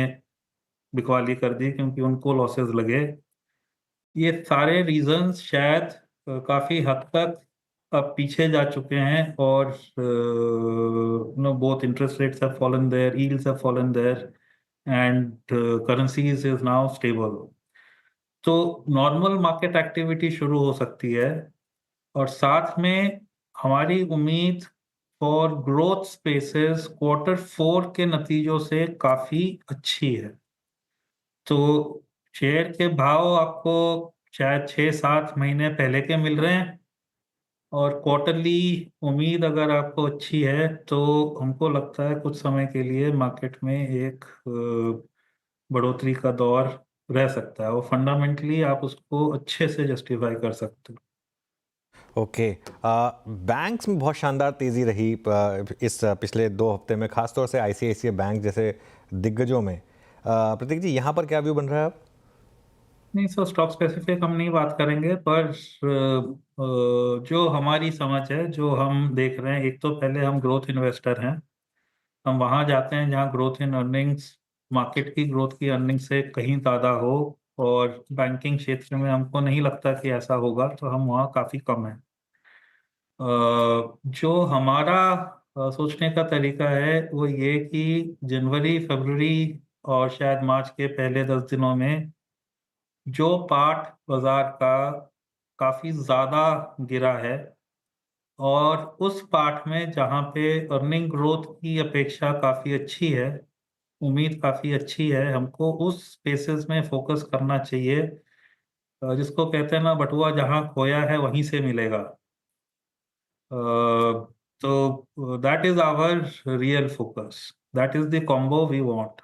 बिकवाली कर दी क्योंकि उनको लॉसेस लगे। ये सारे रीजंस शायद काफ़ी हद तक अब पीछे जा चुके हैं और both interest rates have fallen there, yields have fallen there and currencies is now stable. तो नॉर्मल मार्केट एक्टिविटी शुरू हो सकती है और साथ में हमारी उम्मीद फॉर ग्रोथ स्पेसेस Q4 के नतीजों से काफ़ी अच्छी है। तो शेयर के भाव आपको शायद 6-7 महीने पहले के मिल रहे हैं और क्वार्टरली उम्मीद अगर आपको अच्छी है तो हमको लगता है कुछ समय के लिए मार्केट में एक बढ़ोतरी का दौर रह सकता है और फंडामेंटली आप उसको अच्छे से जस्टिफाई कर सकते हो। ओके, बैंक्स में बहुत शानदार तेज़ी रही इस पिछले 2 हफ्ते में, खासतौर से आईसीआईसीआई बैंक जैसे दिग्गजों में। प्रतीक जी, यहाँ पर क्या व्यू बन रहा है अब? नहीं सर, स्टॉक स्पेसिफिक हम नहीं बात करेंगे, पर जो हमारी समझ है, जो हम देख रहे हैं, एक तो पहले हम ग्रोथ इन्वेस्टर हैं, हम वहाँ जाते हैं जहाँ ग्रोथ इन अर्निंग्स मार्केट की ग्रोथ की अर्निंग से कहीं ज़्यादा हो, और बैंकिंग क्षेत्र में हमको नहीं लगता कि ऐसा होगा, तो हम वहाँ काफ़ी कम हैं। जो हमारा सोचने का तरीका है वो ये कि जनवरी, फरवरी और शायद मार्च के पहले 10 दिनों में जो पार्ट बाजार का काफ़ी ज़्यादा गिरा है और उस पार्ट में जहाँ पे अर्निंग ग्रोथ की अपेक्षा काफ़ी अच्छी है, उम्मीद काफ़ी अच्छी है, हमको उस स्पेसेस में फोकस करना चाहिए, जिसको कहते हैं ना, बटुआ जहाँ खोया है वहीं से मिलेगा। तो that is our real focus, that is the combo we want.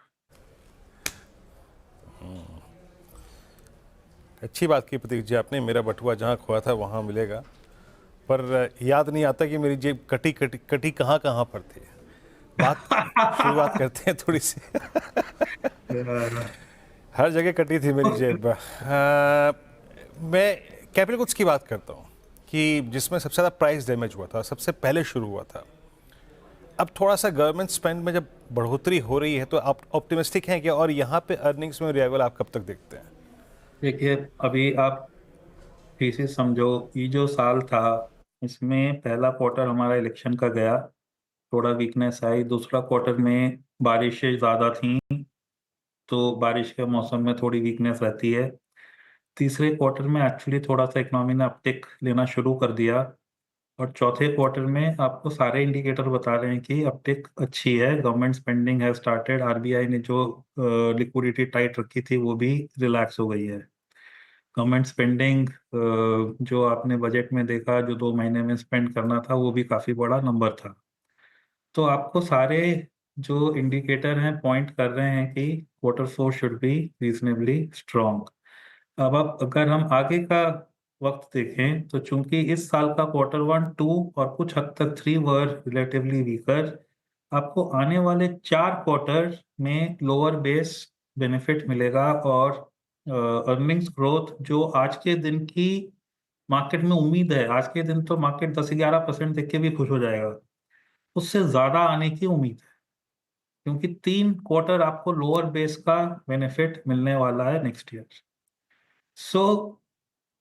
अच्छी बात की प्रतीक जी आपने, मेरा बटुआ जहाँ खोया था वहाँ मिलेगा, पर याद नहीं आता कि मेरी जेब कटी कहाँ पर थी। शुरुआत करते हैं थोड़ी सी। हर जगह कटी थी मेरी जेब। मैं कैपिटल गुड्स की बात करता हूँ कि जिसमें सबसे ज़्यादा प्राइस डैमेज हुआ था, सबसे पहले शुरू हुआ था। अब थोड़ा सा गवर्नमेंट स्पेंड में जब बढ़ोतरी हो रही है तो आप ऑप्टिमिस्टिक हैं क्या, और यहाँ पे अर्निंग्स में रिवाइवल आप कब तक देखते हैं? देखिए, अभी आप ठीक से समझो, ये जो साल था इसमें पहला क्वार्टर हमारा इलेक्शन का गया, थोड़ा वीकनेस आई। दूसरा क्वार्टर में बारिशें ज़्यादा थी तो बारिश के मौसम में थोड़ी वीकनेस रहती है। तीसरे क्वार्टर में एक्चुअली थोड़ा सा इकोनॉमी ने अपटिक लेना शुरू कर दिया, और चौथे क्वार्टर में आपको सारे इंडिकेटर बता रहे हैं कि अपटिक अच्छी है। गवर्नमेंट स्पेंडिंग है स्टार्टेड, आरबीआई ने जो लिक्विडिटी टाइट रखी थी वो भी रिलैक्स हो गई है। गवर्नमेंट स्पेंडिंग जो आपने बजट में देखा, जो 2 महीने में स्पेंड करना था, वो भी काफ़ी बड़ा नंबर था। तो आपको सारे जो इंडिकेटर हैं पॉइंट कर रहे हैं कि Q4 should be reasonably strong. अब अगर हम आगे का वक्त देखें तो चूंकि इस साल का Q1, 2 और कुछ हद तक 3 वर रिलेटिवली वीकर, आपको आने वाले 4 क्वार्टर में लोअर बेस बेनिफिट मिलेगा और अर्निंग्स ग्रोथ जो आज के दिन की मार्केट में उम्मीद है, आज के दिन तो मार्केट 10-11% देख के भी खुश हो जाएगा, उससे ज़्यादा आने की उम्मीद है, क्योंकि 3 क्वार्टर आपको लोअर बेस का बेनिफिट मिलने वाला है नेक्स्ट ईयर। सो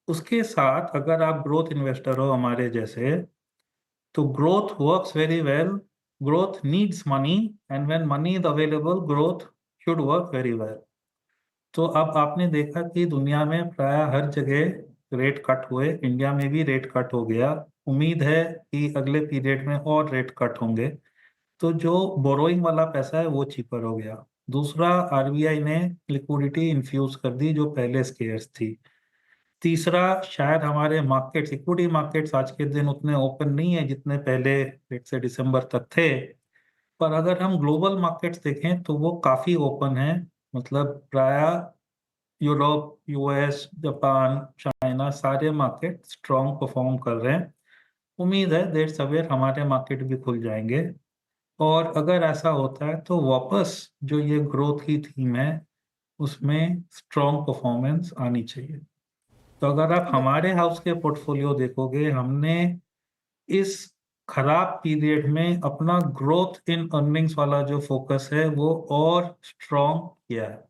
उसके साथ अगर आप ग्रोथ इन्वेस्टर हो हमारे जैसे, तो growth works very well, growth needs money, and when money is available growth should work very well. तो अब आपने देखा कि दुनिया में प्राय हर जगह रेट कट हुए, इंडिया में भी रेट कट हो गया, उम्मीद है कि अगले पीरियड में और रेट कट होंगे, तो जो बोरोइंग वाला पैसा है वो चीपर हो गया। दूसरा, आरबीआई ने लिक्विडिटी इन्फ्यूज कर दी जो पहले स्केयर्स थी। तीसरा, शायद हमारे मार्केट्स, इक्विटी मार्केट्स आज के दिन उतने ओपन नहीं है जितने पहले लेट से दिसंबर तक थे, पर अगर हम ग्लोबल मार्केट्स देखें तो वो काफ़ी ओपन है। मतलब प्राय यूरोप, यूएस, जापान, चाइना, सारे मार्केट स्ट्रॉन्ग परफॉर्म कर रहे हैं। उम्मीद है देर सवेर हमारे मार्केट भी खुल जाएंगे, और अगर ऐसा होता है तो वापस जो ये ग्रोथ की थीम है उसमें स्ट्रॉन्ग परफॉर्मेंस आनी चाहिए। तो अगर आप हमारे हाउस के पोर्टफोलियो देखोगे, हमने इस खराब पीरियड में अपना ग्रोथ इन अर्निंग्स वाला जो फोकस है वो और स्ट्रॉन्ग किया है।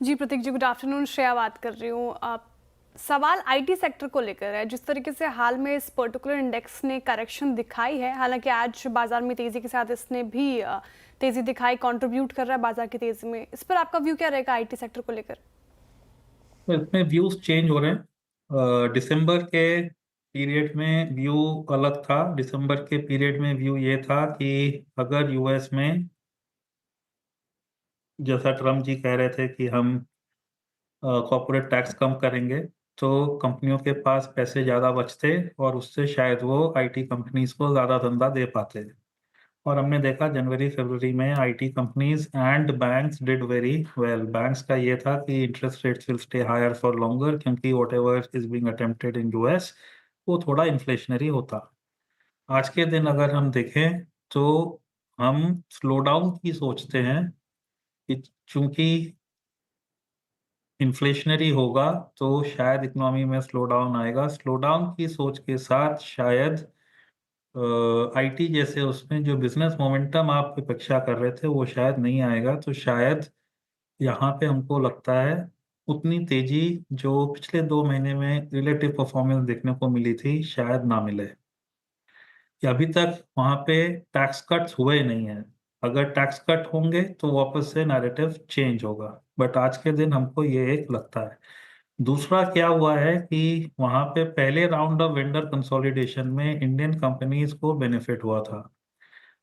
जी प्रतीक जी, गुड आफ्टरनून। श्रेया बात कर रही हूँ। सवाल आईटी सेक्टर को लेकर है। जिस तरीके से हाल में इस पर्टिकुलर इंडेक्स ने करेक्शन दिखाई है, हालांकि आज बाजार में तेजी के साथ इसने भी तेजी दिखाई, कंट्रीब्यूट कर रहा है बाजार की तेजी में। इस पर आपका व्यू क्या रहेगा आईटी सेक्टर को लेकर? तो इसमें व्यूज चेंज हो रहे हैं। दिसंबर के पीरियड में व्यू अलग था। दिसंबर के पीरियड में व्यू ये था कि अगर यूएस में, जैसा ट्रम्प जी कह रहे थे कि हम कॉर्पोरेट टैक्स कम करेंगे, तो कंपनियों के पास पैसे ज़्यादा बचते और उससे शायद वो आईटी कंपनीज को ज़्यादा धंधा दे पाते। और हमने देखा जनवरी फरवरी में IT companies and banks did very well. Banks का ये था कि interest rates will stay higher for longer, क्योंकि whatever is being attempted in US वो थोड़ा इन्फ्लेशनरी होता। आज के दिन अगर हम देखें तो हम स्लो डाउन की सोचते हैं कि चूंकि इन्फ्लेशनरी होगा तो शायद इकोनॉमी में स्लो डाउन आएगा। स्लो डाउन की सोच के साथ शायद आईटी जैसे उसमें जो बिजनेस मोमेंटम आप अपेक्षा कर रहे थे वो शायद नहीं आएगा। तो शायद यहाँ पे हमको लगता है उतनी तेजी जो पिछले 2 महीने में रिलेटिव परफॉर्मेंस देखने को मिली थी शायद ना मिले, कि अभी तक वहाँ पे टैक्स कट्स हुए नहीं हैं। अगर टैक्स कट होंगे तो वापस से नैरेटिव चेंज होगा, बट आज के दिन हमको ये एक लगता है। दूसरा क्या हुआ है कि वहाँ पे पहले राउंड ऑफ वेंडर कंसोलिडेशन में इंडियन कंपनीज को बेनिफिट हुआ था।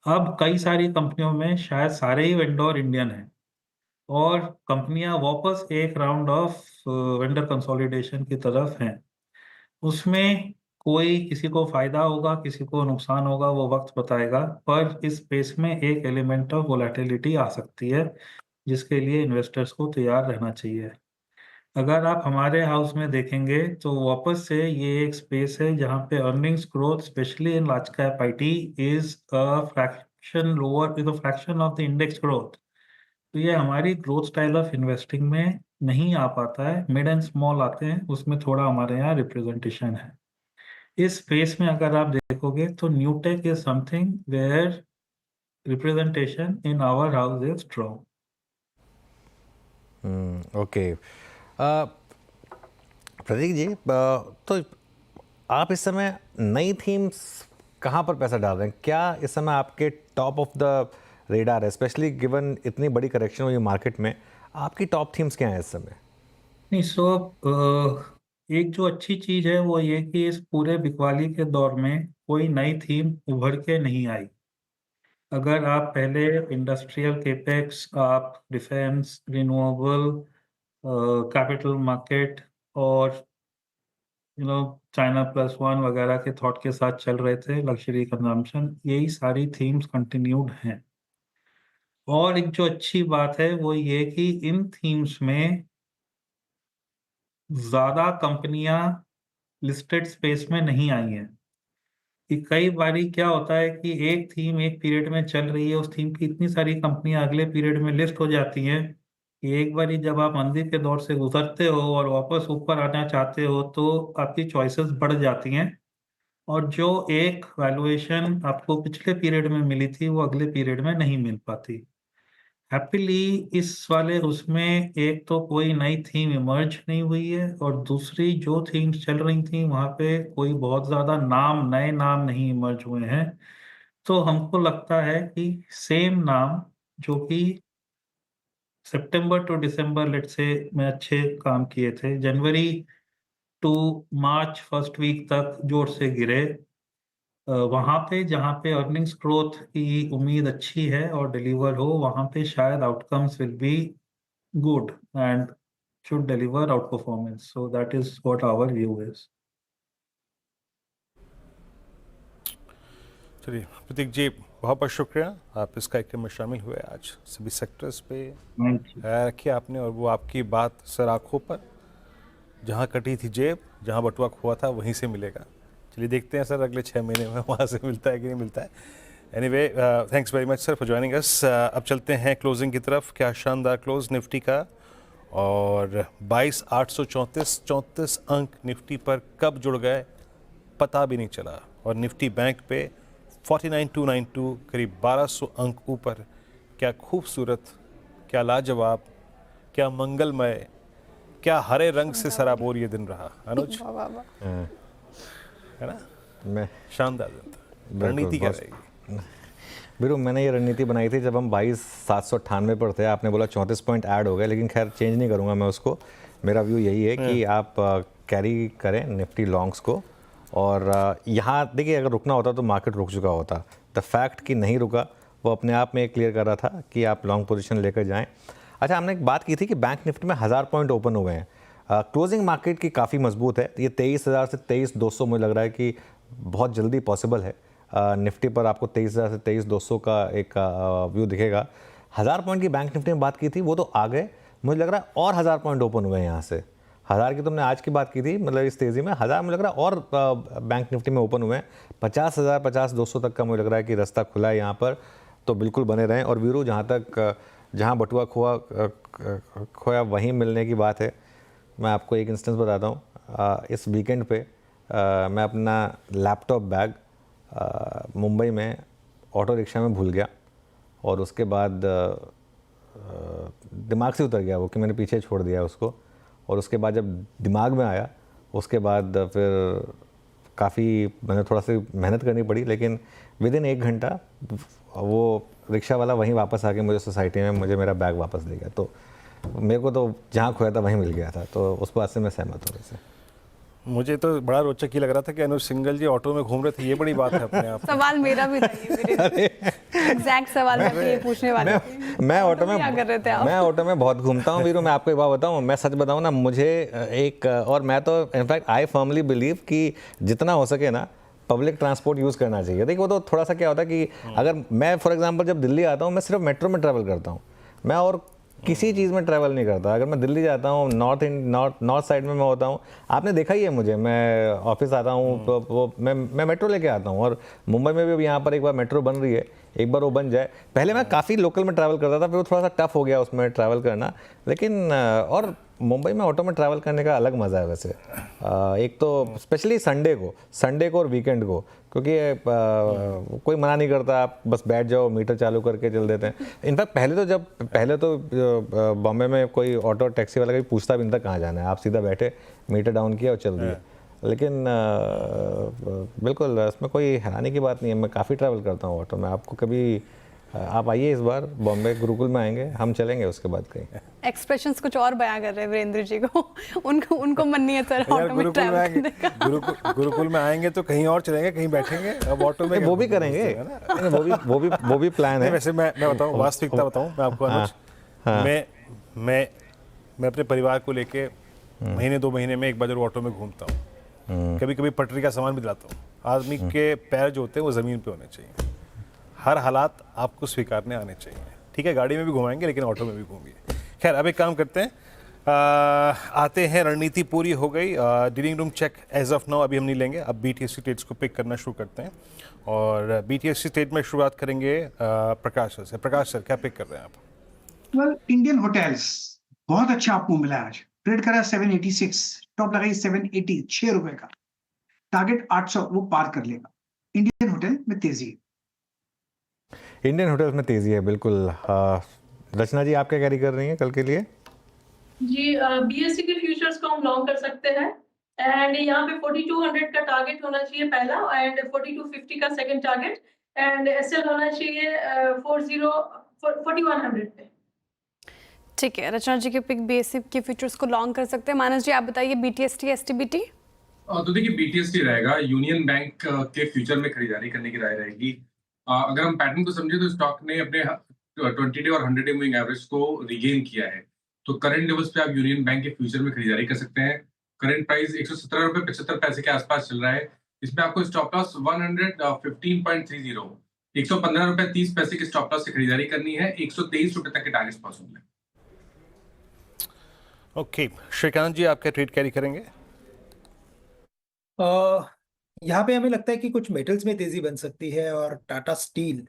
अब कई सारी कंपनियों में शायद सारे ही वेंडर इंडियन हैं और कंपनियां वापस एक राउंड ऑफ वेंडर कंसोलिडेशन की तरफ हैं। उसमें कोई किसी को फायदा होगा, किसी को नुकसान होगा, वो वक्त बताएगा, पर इस स्पेस में एक एलिमेंट ऑफ वोलेटिलिटी आ सकती है जिसके लिए इन्वेस्टर्स को तैयार रहना चाहिए। अगर आप हमारे हाउस में देखेंगे तो वापस से ये एक स्पेस है जहाँ पे earnings growth specially in large cap IT is a fraction lower, is a fraction of the index growth. तो ये हमारी ग्रोथ स्टाइल ऑफ इन्वेस्टिंग में नहीं आ पाता है। मिड एंड स्मॉल आते हैं, उसमें थोड़ा हमारे यहाँ रिप्रेजेंटेशन है। इस स्पेस में अगर आप देखोगे तो Newtech is something where representation in our house is strong. Okay Prateek ji, तो आप इस समय नई थीम्स कहाँ पर पैसा डाल रहे हैं? क्या इस समय आपके टॉप ऑफ द रेडार है, स्पेशली गिवन इतनी बड़ी करेक्शन हुई मार्केट में? आपकी टॉप थीम्स क्या हैं इस समय? नहीं, एक जो अच्छी चीज है वो ये कि इस पूरे बिकवाली के दौर में कोई नई थीम उभर के नहीं आई। अगर आप पहले इंडस्ट्रियल केपेक्स, आप डिफेंस, रिन्यूएबल, कैपिटल मार्केट और चाइना प्लस वन वगैरह के थॉट के साथ चल रहे थे, लग्जरी कंजम्पशन, यही सारी थीम्स कंटिन्यूड हैं। और एक जो अच्छी बात है वो ये कि इन थीम्स में ज्यादा कंपनियां लिस्टेड स्पेस में नहीं आई हैं। कि कई बारी क्या होता है कि एक थीम एक पीरियड में चल रही है, उस थीम की इतनी सारी कंपनियां अगले पीरियड में लिस्ट हो जाती हैं कि एक बारी जब आप मंदी के दौर से गुजरते हो और वापस ऊपर आना चाहते हो तो आपकी चॉइसेस बढ़ जाती हैं, और जो एक वैल्यूएशन आपको पिछले पीरियड में मिली थी वो अगले पीरियड में नहीं मिल पाती। हैप्पीली इस वाले उसमें एक तो कोई नई थीम इमर्ज नहीं हुई है, और दूसरी जो थीम्स चल रही थी वहाँ पे कोई बहुत ज़्यादा नए नाम नहीं इमर्ज हुए हैं। तो हमको लगता है कि सेम नाम जो कि सितंबर टू दिसंबर लेट से में अच्छे काम किए थे, जनवरी टू मार्च फर्स्ट वीक तक जोर से गिरे, वहाँ पे जहाँ पे अर्निंग्स ग्रोथ की उम्मीद अच्छी है और डिलीवर हो, वहाँ पे शायद outcomes will be good and should deliver outperformance. So that is what our view is. चलिए प्रतीक जी, बहुत बहुत शुक्रिया, आप इस कार्यक्रम में शामिल हुए आज। सभी सेक्टर्स पे रखी आपने, और वो आपकी बात सर आँखों पर, जहाँ कटी थी जेब, जहाँ बटुआ खोआ था वहीं से मिलेगा। चलिए देखते हैं सर अगले 6 महीने में वहाँ से मिलता है कि नहीं मिलता है। Anyway, thanks very much sir for joining us. अब चलते हैं क्लोजिंग की तरफ। क्या शानदार क्लोज निफ्टी का, और 22,834 अंक निफ्टी पर कब जुड़ गए पता भी नहीं चला, और निफ्टी बैंक पे 49,292 करीब 1200 अंक ऊपर। क्या खूबसूरत, क्या लाजवाब, क्या मंगलमय, क्या हरे रंग से सराबोर ये दिन रहा अनुज, है ना? मैं शानदार दिन था। रणनीति क्या रहेगी? बीरू, मैंने ये रणनीति बनाई थी जब हम 22,798 पर थे। आपने बोला 34 पॉइंट ऐड हो गए, लेकिन खैर चेंज नहीं करूंगा मैं उसको। मेरा व्यू यही है कि आप कैरी करें निफ्टी लॉन्ग्स को, और यहाँ देखिए अगर रुकना होता तो मार्केट रुक चुका होता। द फैक्ट कि नहीं रुका वो अपने आप में क्लियर कर रहा था कि आप लॉन्ग पोजीशन लेकर जाएं। अच्छा, हमने एक बात की थी कि बैंक निफ्टी में 1000 पॉइंट ओपन हुए हैं। क्लोजिंग मार्केट की काफ़ी मजबूत है। ये 23,000 से 23,200 मुझे लग रहा है कि बहुत जल्दी पॉसिबल है। निफ्टी पर आपको 23,000 से 23,200 का एक व्यू दिखेगा। 1000 पॉइंट की बैंक निफ्टी में बात की थी, वो तो आ गए। मुझे लग रहा है और 1000 पॉइंट ओपन हुए हैं यहाँ से। 1000 की तुमने आज की बात की थी, मतलब इस तेज़ी में 1000 मुझे लग रहा है और बैंक निफ्टी में ओपन हुए हैं। 50,000 50,200 तक का मुझे लग रहा है कि रास्ता खुला है यहाँ पर, तो बिल्कुल बने रहें। और वीरू, जहाँ बटुआ खोया वहीं मिलने की बात है। मैं आपको एक इंस्टेंस बताता हूँ। इस वीकेंड पे मैं अपना लैपटॉप बैग मुंबई में ऑटो रिक्शा में भूल गया, और उसके बाद दिमाग से उतर गया वो कि मैंने पीछे छोड़ दिया उसको। और उसके बाद जब दिमाग में आया, उसके बाद फिर काफ़ी मैंने थोड़ा सी मेहनत करनी पड़ी, लेकिन विदिन 1 घंटा वो रिक्शा वाला वहीं वापस आके मुझे सोसाइटी में मुझे मेरा बैग वापस दे गया। तो मेरे को तो जहाँ खोया था वहीं मिल गया था, तो उस बात से मैं सहमत हूँ वैसे। मुझे तो बड़ा रोचक ही लग रहा था कि अनुज सिंगल जी ऑटो में घूम रहे थे। ये बड़ी बात है अपने आप। सवाल मेरा भी था ये, एग्जैक्ट सवाल मैं ये पूछने वाली थी। मैं ऑटो में क्या कर रहे थे आप? मैं ऑटो में बहुत घूमता हूँ वीरू। मैं आपको एक बात बताऊँ, मैं सच बताऊँ ना, मुझे एक, और मैं तो इनफैक्ट आई फर्मली बिलीव कि जितना हो सके ना पब्लिक ट्रांसपोर्ट यूज़ करना चाहिए। देखिए वो तो थोड़ा सा क्या होता है कि अगर मैं फॉर एग्जांपल जब दिल्ली आता हूँ, मैं सिर्फ मेट्रो में ट्रैवल करता हूँ, मैं और किसी चीज़ में ट्रैवल नहीं करता। अगर मैं दिल्ली जाता हूँ, नॉर्थ साइड में मैं होता हूँ, आपने देखा ही है मुझे, मैं ऑफिस आता हूँ तो वो मैं मेट्रो लेके आता हूँ। और मुंबई में भी अब यहाँ पर एक बार मेट्रो बन रही है, एक बार वो बन जाए। पहले मैं काफ़ी लोकल में ट्रैवल करता था, फिर वो थोड़ा सा टफ हो गया उसमें ट्रैवल करना, लेकिन और मुंबई में ऑटो में ट्रैवल करने का अलग मज़ा है वैसे। एक तो स्पेशली संडे को और वीकेंड को, क्योंकि कोई मना नहीं करता, आप बस बैठ जाओ, मीटर चालू करके चल देते हैं। इनफैक्ट पहले तो बॉम्बे में कोई ऑटो टैक्सी वाला कभी पूछता भी नहीं था कहाँ जाना है, आप सीधा बैठे मीटर डाउन किया और चल दिए। लेकिन बिल्कुल इसमें कोई हैरानी की बात नहीं है। मैं काफ़ी ट्रैवल करता हूँ ऑटो में। आपको कभी आप आइए इस बार बॉम्बे, गुरुकुल में आएंगे, हम चलेंगे उसके बाद कहीं। एक्सप्रेशंस कुछ और बयां कर रहे हैं वीरेंद्र जी को। उनको मन नहीं है सर ऑटो में ट्रैवल करने का। गुरुकुल में आएंगे तो कहीं और चलेंगे, कहीं बैठेंगे। अब ऑटो में वो भी करेंगे, वो भी प्लान है। वैसे मैं बताऊँ, वास्तविकता बताऊँ मैं आपको अनुज, मैं अपने परिवार को लेके महीने 2 महीने में एक बार जरूर ऑटो में घूमता हूँ। कभी कभी पटरी का सामान भी दिलाता हूँ। आदमी के पैर जो होते हैं वो ज़मीन पे होने चाहिए। हर हालात आपको स्वीकारने आने चाहिए। ठीक है, गाड़ी में भी घुमाएंगे लेकिन ऑटो में भी घूमिए। खैर, अब एक काम करते हैं, आते हैं, रणनीति पूरी हो गई। Dealing room check as of now अभी हम नहीं लेंगे। अब BTSC ट्रेड्स को पिक करना शुरू करते हैं, और BTSC ट्रेड में शुरुआत करेंगे प्रकाश सर से। प्रकाश सर, क्या पिक कर रहे हैं आप? वेल, इंडियन होटल्स बहुत अच्छा आपको मिला आज। ट्रेड करा 786, टॉप लगाई 780, 6 रुपए का टारगेट 800 वो पार कर लेगा। इंडियन होटल में तेजी है। इंडियन होटल्स में तेजी है, बिल्कुल। रचना जी, आप क्या कैरी कर रही हैं कल के लिए? जी, BSE के फ्यूचर्स को हम लॉन्ग कर सकते हैं, एंड यहाँ पे 4200 का टारगेट होना चाहिए पहला, एंड 4250 का सेकंड टारगेट, एंड SL होना चाहिए 4100 पे। ठीक है, रचना जी के पिक BSE के फ्यूचर्स को लॉन्ग कर सकते हैं। मानस जी, आप बताइए BTST STBT। तो देखिए BTST रहेगा, यूनियन बैंक के फ्यूचर में खरीदारी करने की राय रहेगी। अगर हम पैटर्न को समझे तो स्टॉक ने अपने 20 डे और 100 डे मूविंग एवरेज को रिगेन किया है। तो करंट लेवल्स पे आप यूनियन बैंक के फ्यूचर में खरीदारी कर सकते हैं। करंट प्राइस 117 रुपए 75 पैसे के आसपास चल रहा है। इसमें आपको स्टॉप लॉस 115.30 115 रुपए 30 पैसे के स्टॉप लॉस से खरीदारी करनी है। 123 रुपए तक के टारगेट्स पॉसिबल है। ओके, श्रीकांत जी आपका ट्रेड कैरी करेंगे? यहाँ पे हमें लगता है कि कुछ मेटल्स में तेजी बन सकती है और टाटा स्टील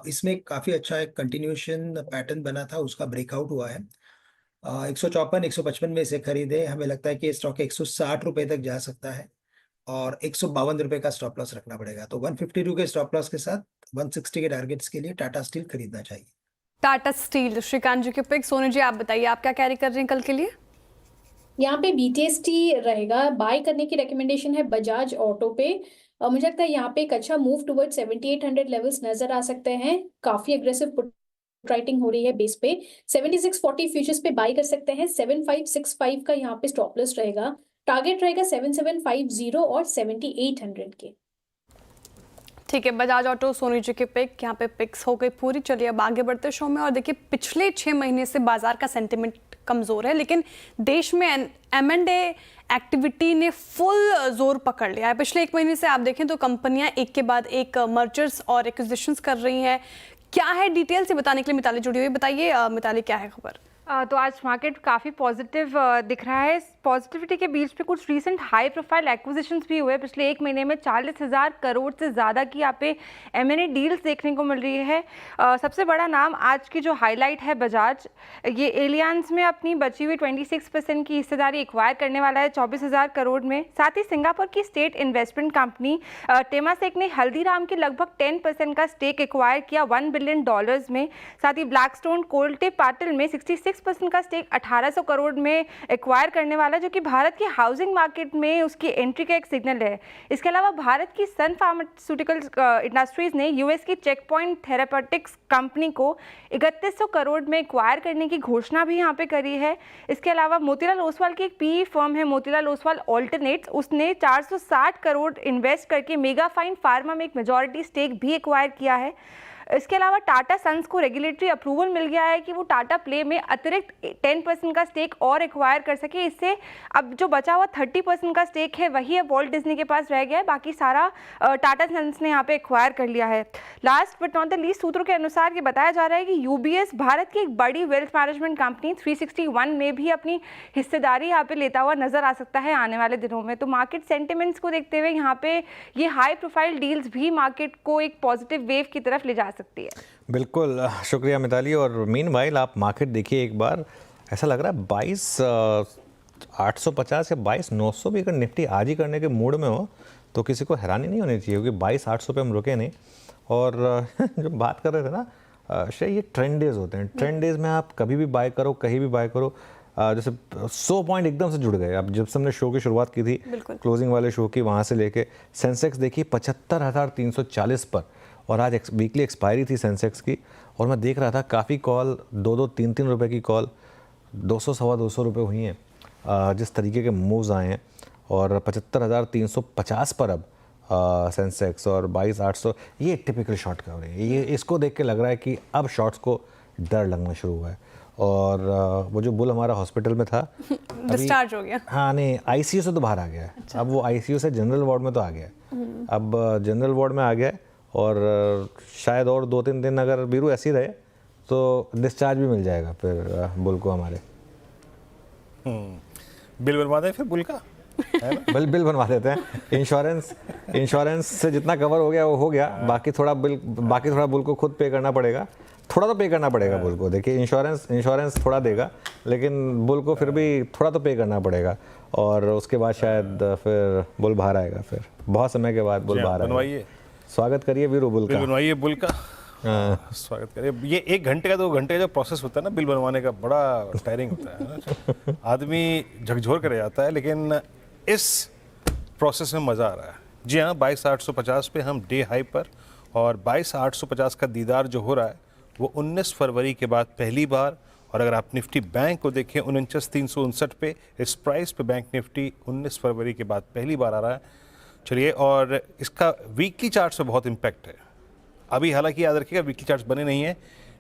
इसमें काफी अच्छा एक कंटिन्यूएशन पैटर्न बना था, उसका ब्रेकआउट हुआ है। 154 155 में इसे खरीदे, हमें लगता है कि स्टॉक 160 रुपए तक जा सकता है और 152 रुपए का स्टॉप लॉस रखना पड़ेगा। तो 152 के स्टॉप लॉस के साथ 160 के टारगेट्स के लिए टाटा स्टील खरीदना चाहिए। टाटा स्टील, श्रीकांत जी के पिक। सोनू जी आप बताइए, आप क्या कैरी कर रहे हैं कल के लिए? यहाँ पे BTST रहेगा। बाय करने की रिकमेंडेशन है बजाज ऑटो पे। मुझे लगता है यहाँ पे एक अच्छा मूव टुवर्ड 7800 लेवल्स नजर आ सकते हैं। काफी एग्रेसिव पुट राइटिंग हो रही है बेस पे। 7640 फ्यूचर्स पे बाय कर सकते हैं। 7565 का यहाँ पे स्टॉप लॉस रहेगा। टारगेट रहेगा 7750 और 7800 के। ठीक है, बजाज ऑटो, सोनू जी के पिक। यहाँ पे पिक्स हो गई पूरी। चलिए अब आगे बढ़ते शो में। और देखिए पिछले 6 महीने से बाजार का सेंटिमेंट कमज़ोर है, लेकिन देश में M&A एक्टिविटी ने फुल जोर पकड़ लिया है। पिछले 1 महीने से आप देखें तो कंपनियां एक के बाद एक मर्जर्स और एक्विजिशंस कर रही हैं। क्या है डिटेल से बताने के लिए मिताली जुड़ी हुई। बताइए मिताली, क्या है खबर? तो आज मार्केट काफ़ी पॉजिटिव दिख रहा है। पॉजिटिविटी के बीच पे कुछ रीसेंट हाई प्रोफाइल एक्विजिशंस भी हुए। पिछले 1 महीने में 40,000 करोड़ से ज़्यादा की यहाँ पे M&A डील्स देखने को मिल रही है। सबसे बड़ा नाम आज की जो हाईलाइट है बजाज, ये एलियांस में अपनी बची हुई 26% की हिस्सेदारी एक्वायर करने वाला है 24,000 करोड़ में। साथ ही सिंगापुर की स्टेट इन्वेस्टमेंट कंपनी टेमासेक ने हल्दीराम के लगभग 10% का स्टेक एक्वायर किया $1 बिलियन में। साथ ही ब्लैकस्टोन कोल्टे पाटिल में 66% का स्टेक 1800 करोड़ में एक्वायर करने वाला, जो कि भारत की हाउसिंग मार्केट में उसकी एंट्री का एक सिग्नल है। इसके अलावा भारत की सन फार्मास्यूटिकल इंडस्ट्रीज ने यूएस की चेक पॉइंट थेरापेटिक्स कंपनी को 3100 करोड़ में एक्वायर करने की घोषणा भी यहाँ पे करी है। इसके अलावा मोतीलाल ओसवाल की एक PE फर्म है मोतीलाल ओसवाल ऑल्टरनेट्स, उसने 460 करोड़ इन्वेस्ट करके मेगा फाइन फार्मा में एक मेजॉरिटी स्टेक भी एक्वायर किया है। इसके अलावा टाटा सन्स को रेगुलेटरी अप्रूवल मिल गया है कि वो टाटा प्ले में अतिरिक्त 10% का स्टेक और एक्वायर कर सके। इससे अब जो बचा हुआ 30% का स्टेक है वही अब वॉल्ट डिज्नी के पास रह गया है, बाकी सारा टाटा सन्स ने यहाँ पे एक्वायर कर लिया है। Last but not the least, सूत्रों के अनुसार ये बताया जा रहा है कि UBS भारत की एक बड़ी वेल्थ मैनेजमेंट कंपनी 361 में भी अपनी हिस्सेदारी यहाँ पे लेता हुआ नजर आ सकता है आने वाले दिनों में। तो मार्केट सेंटिमेंट्स को देखते हुए यहाँ पे ये हाई प्रोफाइल डील्स भी मार्केट को एक पॉजिटिव वेव की तरफ ले जा सकती है। बिल्कुल, शुक्रिया मिताली। और मीनवाइल आप मार्केट देखिए एक बार, ऐसा लग रहा है 22,850 या 22,900 भी अगर निफ्टी आज ही करने के मूड में हो तो किसी को हैरानी नहीं होनी चाहिए, क्योंकि 22,800 पे हम रुके नहीं। और जब बात कर रहे थे ना ये ट्रेंड डेज होते हैं। ट्रेंड डेज में आप कभी भी बाय करो, कहीं भी बाय करो। जैसे 100 पॉइंट एकदम से जुड़ गए। अब जब से हमने शो की शुरुआत की थी, क्लोजिंग वाले शो की, वहाँ से लेके सेंसेक्स देखिए 75,340 पर, और आज वीकली एक्सपायरी थी सेंसेक्स की, और मैं देख रहा था काफ़ी कॉल 2-2, 3-3 रुपए की कॉल 200 सवा 200 रुपये हुई हैं जिस तरीके के मूव्स आए हैं। और 75,350 पर अब सेंसेक्स और 22,800, ये टिपिकल शॉर्ट कवरिंग है। ये इसको देख के लग रहा है कि अब शॉर्ट्स को डर लगना शुरू हुआ है। और वो जो बुल हमारा हॉस्पिटल में था डिस्चार्ज हो गया। हाँ नहीं, ICU से तो बाहर आ गया है। अच्छा। अब वो ICU से जनरल वार्ड में तो आ गया है। अब जनरल वार्ड में आ गया है, और शायद और 2-3 दिन अगर बीरू ऐसी रहे तो डिस्चार्ज भी मिल जाएगा फिर बुल को हमारे। बिल बनवा दें फिर बुल का। बिल बनवा देते हैं। इंश्योरेंस से जितना कवर हो गया वो हो गया, बाकी थोड़ा बुल को खुद पे करना पड़ेगा। थोड़ा तो पे करना पड़ेगा बुल को। देखिए इंश्योरेंस थोड़ा देगा, लेकिन बुल को फिर भी थोड़ा तो पे करना पड़ेगा। और उसके बाद शायद फिर बुल बाहर आएगा, फिर बहुत समय के बाद बुल बाहर आएगा। स्वागत करिए वीरू बुल का। बिल बनवाइए बुल का। स्वागत करिए। ये 1 घंटे का 2 घंटे का जो प्रोसेस होता है ना बिल बनवाने का, बड़ा टायरिंग होता है ना। आदमी झकझोर कर जाता है, लेकिन इस प्रोसेस में मज़ा आ रहा है। जी हाँ, 22,850 पे हम डे हाई पर, और 22,850 का दीदार जो हो रहा है वो 19 फरवरी के बाद पहली बार, और अगर आप निफ्टी बैंक को देखें 49,359 पे, इस प्राइस पे बैंक निफ्टी 19 फरवरी के बाद पहली बार आ रहा है। चलिए, और इसका वीकली चार्ट से बहुत इम्पैक्ट है अभी, हालांकि याद रखिएगा वीकली चार्ट्स बने नहीं है।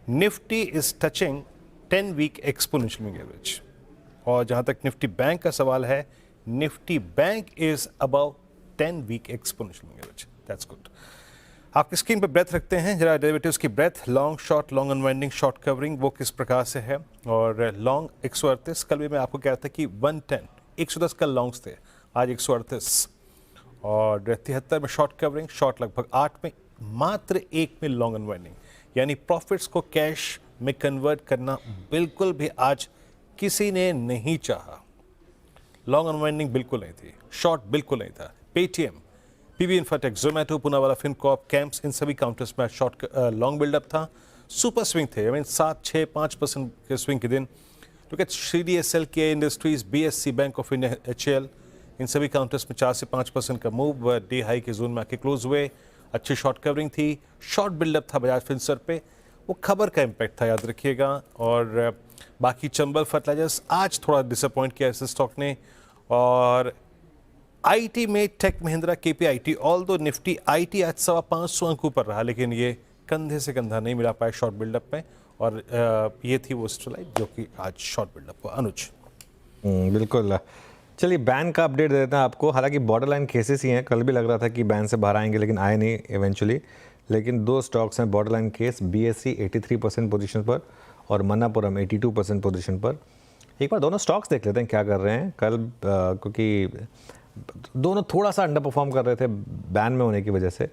Nifty is touching 10 week exponential moving average, और जहां तक निफ्टी बैंक का सवाल है, Nifty bank is above 10 week exponential moving average. That's good. आपकी स्क्रीन पर ब्रेथ रखते हैं जरा, डेरिवेटिव्स की breath, long short, long unwinding, short covering, वो किस प्रकार से है। और लॉन्ग 138, कल भी मैं आपको कह रहा था कि 110, 110 कल लॉन्ग्स थे, आज 138, और 73 में शॉर्ट कवरिंग, शॉर्ट लगभग 8 में, मात्र 1 में लॉन्ग अनवाइंडिंग, यानी प्रॉफिट्स को कैश में कन्वर्ट करना बिल्कुल भी आज किसी ने नहीं चाहा। लॉन्ग अनवाइंडिंग बिल्कुल नहीं थी, शॉर्ट बिल्कुल नहीं था। Paytm, PV Infotech, Zomato, Poonawalla Fincorp, CAMS, इन सभी काउंटर्स में शॉर्ट लॉन्ग बिल्डअप था। सुपर स्विंग थे, 7, 6, 5% के स्विंग के दिन। लुक एट CDSL, के industries, BSC, bank of India, HAL, इन सभी काउंटर्स में 4 से 5% का मूव डे हाई के जोन में आके क्लोज हुए। अच्छी शॉर्ट कवरिंग थी, शॉर्ट बिल्डअप था बजाज फिनसर्व पे, वो खबर का इम्पैक्ट था, याद रखिएगा। और बाकी चंबल फर्टिलाइजर्स आज थोड़ा डिसअपॉइंट किया इस स्टॉक ने। और IT में टेक महिंद्रा, KPIT, ऑल दो निफ्टी IT आज 525 अंकों पर रहा, लेकिन ये कंधे से कंधा नहीं मिला पाए शॉर्ट बिल्डअप में, और ये थी वो स्ट्राइक जो कि आज शॉर्ट बिल्डअप हुआ। अनुज बिल्कुल। चलिए, बैन का अपडेट दे देते हैं आपको। हालांकि बॉर्डर लाइन केसेस ही हैं, कल भी लग रहा था कि बैन से बाहर आएंगे, लेकिन आए नहीं इवेंचुअली। लेकिन 2 स्टॉक्स हैं border line case, BSE 83% position पर और मन्नापुरम 82% पोजीशन पर। एक बार दोनों स्टॉक्स देख लेते हैं क्या कर रहे हैं कल, क्योंकि दोनों थोड़ा सा अंडर परफॉर्म कर रहे थे बैन में होने की वजह से।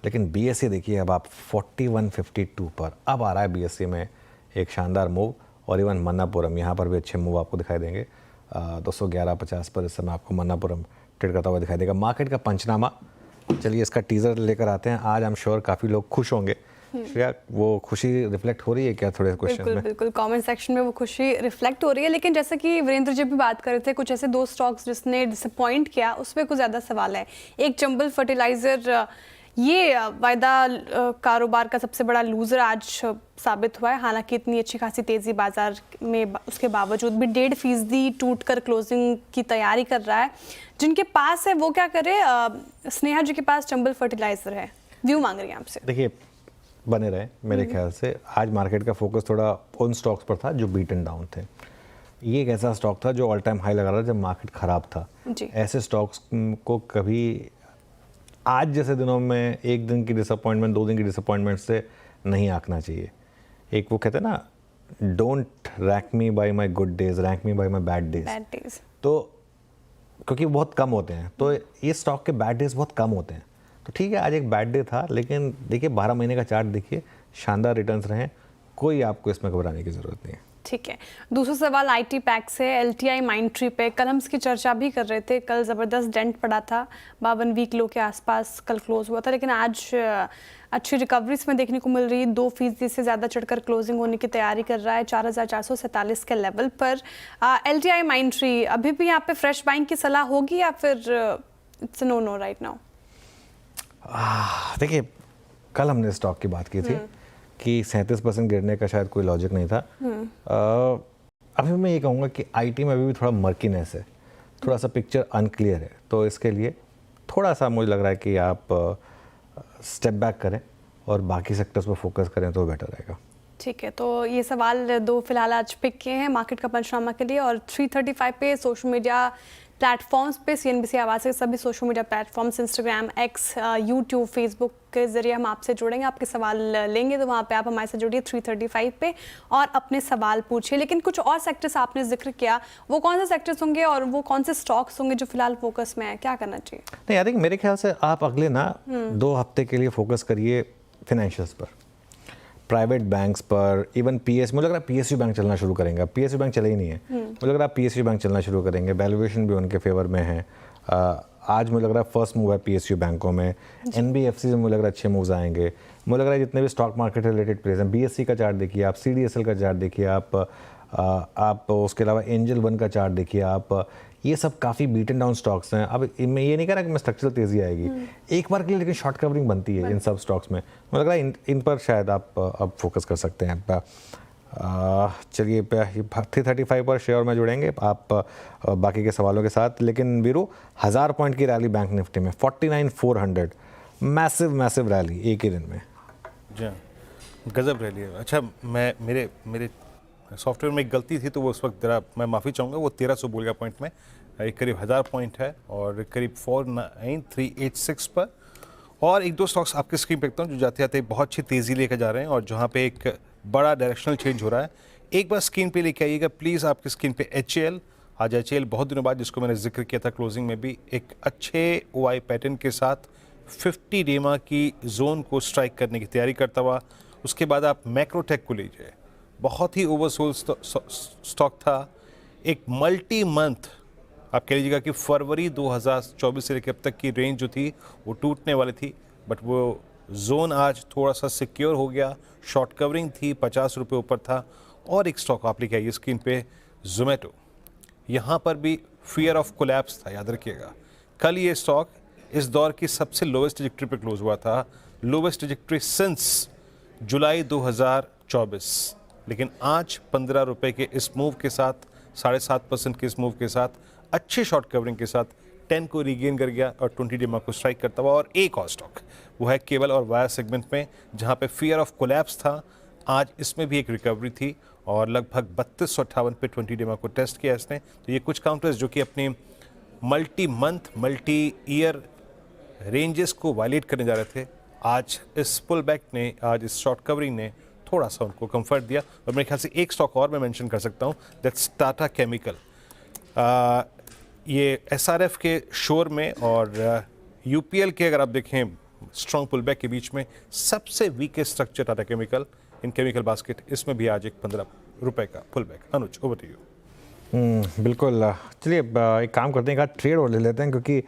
लेकिन BSE देखिए, अब आप 4152 पर अब आ रहा है BSE में एक शानदार मूव, और इवन मन्नापुरम यहाँ पर भी अच्छे मूव आपको दिखाई देंगे। 211.50 पर इस समय आपको मन्नापुरम ट्रेड करता हुआ दिखाई देगा। मार्केट का पंचनामा, चलिए इसका टीजर लेकर आते हैं। आज आई एम श्योर काफ़ी लोग खुश होंगे। श्रेया, वो खुशी रिफ्लेक्ट हो रही है क्या थोड़े क्वेश्चन में? बिल्कुल, कमेंट सेक्शन में वो खुशी रिफ्लेक्ट हो रही है। लेकिन जैसे कि वीरेंद्र जी भी बात कर रहे थे, कुछ ऐसे 2 स्टॉक्स जिसने डिसअपॉइंट किया, उस पर कुछ ज़्यादा सवाल है। एक चंबल फर्टिलाइजर, ये वायदा कारोबार का सबसे बड़ा लूजर आज साबित हुआ है। हालांकि इतनी अच्छी खासी तेज़ी बाजार में उसके बावजूद भी 1.5% टूटकर क्लोजिंग की तैयारी कर रहा है। जिनके पास है वो क्या करे, स्नेहा जी के पास चंबल फर्टिलाइजर है, व्यू मांग रही है आपसे। देखिए, बने रहे मेरे ख्याल से। आज मार्केट का फोकस थोड़ा उन स्टॉक्स पर था जो बीटन डाउन थे। ये एक ऐसा स्टॉक था जो ऑल टाइम हाई लगा रहा था जब मार्केट ख़राब था। ऐसे स्टॉक्स को कभी आज जैसे दिनों में 1 दिन की डिसअपॉइंटमेंट, 2 दिन की डिसअपॉइंटमेंट से नहीं आंकना चाहिए। एक वो कहते हैं ना, don't rank me by my good days, rank me by my bad days. तो क्योंकि बहुत कम होते हैं, तो ये स्टॉक के बैड डेज बहुत कम होते हैं। तो ठीक है, आज एक बैड डे था, लेकिन देखिए 12 महीने का चार्ट देखिए, शानदार रिटर्न्स रहे, कोई आपको इसमें घबराने की ज़रूरत नहीं है। ठीक है, दूसरा सवाल IT पैक्स है, LTI माइंडट्री पे। कल हम इसकी चर्चा भी कर रहे थे, कल ज़बरदस्त डेंट पड़ा था, 52 वीक लो के आसपास कल क्लोज हुआ था, लेकिन आज अच्छी रिकवरी इसमें देखने को मिल रही है। 2% से ज़्यादा चढ़कर क्लोजिंग होने की तैयारी कर रहा है 4447 के लेवल पर। LTI माइंडट्री, अभी भी यहाँ पे फ्रेश बाइंग की सलाह होगी या फिर इट्स नो राइट नाउ? देखिए, कल हमने स्टॉक की बात की थी कि 37% गिरने का शायद कोई लॉजिक नहीं था। अभी मैं ये कहूँगा कि IT में अभी भी थोड़ा मर्कीनेस है, थोड़ा सा पिक्चर अनक्लियर है। तो इसके लिए थोड़ा सा मुझे लग रहा है कि आप स्टेप बैक करें और बाकी सेक्टर्स पर फोकस करें तो बेटर रहेगा। ठीक है, तो ये सवाल 2 फिलहाल आज पिक किए हैं मार्केट का पंचनामा के लिए। और 3:35 पे सोशल मीडिया प्लेटफॉर्म्स पे CNBC आवाज़ के सभी social media platforms, Instagram, X, YouTube, Facebook के ज़रिए हम आपसे जुड़ेंगे, आपके सवाल लेंगे, तो वहाँ पे आप हमारे से जुड़िए 3:35 पे और अपने सवाल पूछिए। लेकिन कुछ और सेक्टर्स आपने जिक्र किया, वो कौन से सेक्टर्स होंगे और वो कौन से स्टॉक्स होंगे जो फिलहाल फोकस में है, क्या करना चाहिए? नहीं, आई थिंक मेरे ख्याल से आप अगले 2 हफ्ते के लिए फोकस करिए फाइनेंशियल्स पर, प्राइवेट बैंक्स पर, इवन मुझे लग रहा है PSU बैंक चलना शुरू करेंगे। PSU बैंक चले ही नहीं है, मुझे लग रहा है PSU बैंक चलना शुरू करेंगे। वैल्यूएशन भी उनके फेवर में है। आज मुझे लग रहा है फर्स्ट मूव है PSU बैंकों में। NBFC से मुझे लग रहा है अच्छे मूव्स आएंगे। मुझे लग रहा है जितने भी स्टॉक मार्केट रिलेटेड प्लेस हैं, BSE का चार्ट देखिए आप, CDSL का चार्ट देखिए आप उसके अलावा एंजल 1 का चार्ट देखिए आप, ये सब काफ़ी बीटन डाउन स्टॉक्स हैं। अब मैं ये नहीं कह रहा कि मैं स्ट्रक्चरल तेज़ी आएगी एक बार के लिए, लेकिन शॉर्ट कवरिंग बनती है इन सब स्टॉक्स में। मुझे लग रहा है इन पर शायद आप अब फोकस कर सकते हैं। चलिए 335 पर शेयर में जुड़ेंगे आप बाकी के सवालों के साथ। लेकिन वीरू 1000 पॉइंट की रैली बैंक निफ्टी में 49,400, मैसिव रैली एक ही दिन में। जी गजब रैली है। अच्छा मेरे सॉफ्टवेयर में एक गलती थी तो वो उस वक्त जरा मैं माफ़ी चाहूँगा, वो 1300 बोल गया पॉइंट में, एक करीब 1000 पॉइंट है और करीब 49386 पर। और एक दो स्टॉक्स आपके स्क्रीन पे देखता हूँ जो जाते जाते बहुत अच्छी तेज़ी लेकर जा रहे हैं और जहाँ पे एक बड़ा डायरेक्शनल चेंज हो रहा है। एक बार स्क्रीन पे लेके आइएगा प्लीज़ आपकी स्क्रीन पे HAL। आज HAL बहुत दिनों बाद, जिसको मैंने जिक्र किया था क्लोजिंग में भी, एक अच्छे OI पैटर्न के साथ 50 डेमा की जोन को स्ट्राइक करने की तैयारी करता हुआ। उसके बाद आप मैक्रोटेक को लीजिए, बहुत ही ओवरसोल्ड स्टॉक था। एक मल्टी मंथ आप कह लीजिएगा कि फरवरी 2024 से लेकर अब तक की रेंज जो थी वो टूटने वाली थी, बट वो जोन आज थोड़ा सा सिक्योर हो गया। शॉर्ट कवरिंग थी, 50 रुपये ऊपर था। और एक स्टॉक आप लेके आइए स्क्रीन पे, जोमेटो। यहाँ पर भी फियर ऑफ कोलैप्स था, याद रखिएगा। कल ये स्टॉक इस दौर की सबसे लोवेस्ट ट्रैजेक्टरी पे क्लोज हुआ था, लोवेस्ट ट्रैजेक्टरी सिंस जुलाई 2024। लेकिन आज 15 रुपये के इस मूव के साथ, 7.5% के इस मूव के साथ, अच्छे शॉर्ट कवरिंग के साथ 10 को रीगेन कर गया और 20 डेमा को स्ट्राइक करता हुआ। और एक और स्टॉक वो है केबल और वायर सेगमेंट में, जहाँ पे फियर ऑफ कोलैप्स था। आज इसमें भी एक रिकवरी थी और लगभग 3258 पे 20 डेमा को टेस्ट किया इसने। तो ये कुछ काउंटर्स जो कि अपनी multi month multi year ranges को वायलेट करने जा रहे थे, आज इस पुल बैक ने, आज इस शॉर्ट कवरिंग ने थोड़ा सा उनको कंफर्ट दिया। और मेरे ख्याल से एक स्टॉक और मैं मेंशन कर सकता हूँ, दैट्स टाटा केमिकल। ये SRF के शोर में और UPL के अगर आप देखें स्ट्रॉन्ग पुल बैक के बीच में सबसे weakest structure Tata chemical in chemical basket. इसमें भी आज एक 15 रुपये का pull back. Anuj, over to you. बिल्कुल। चलिए एक काम करते हैं, एक आध ट्रेड और ले लेते हैं, क्योंकि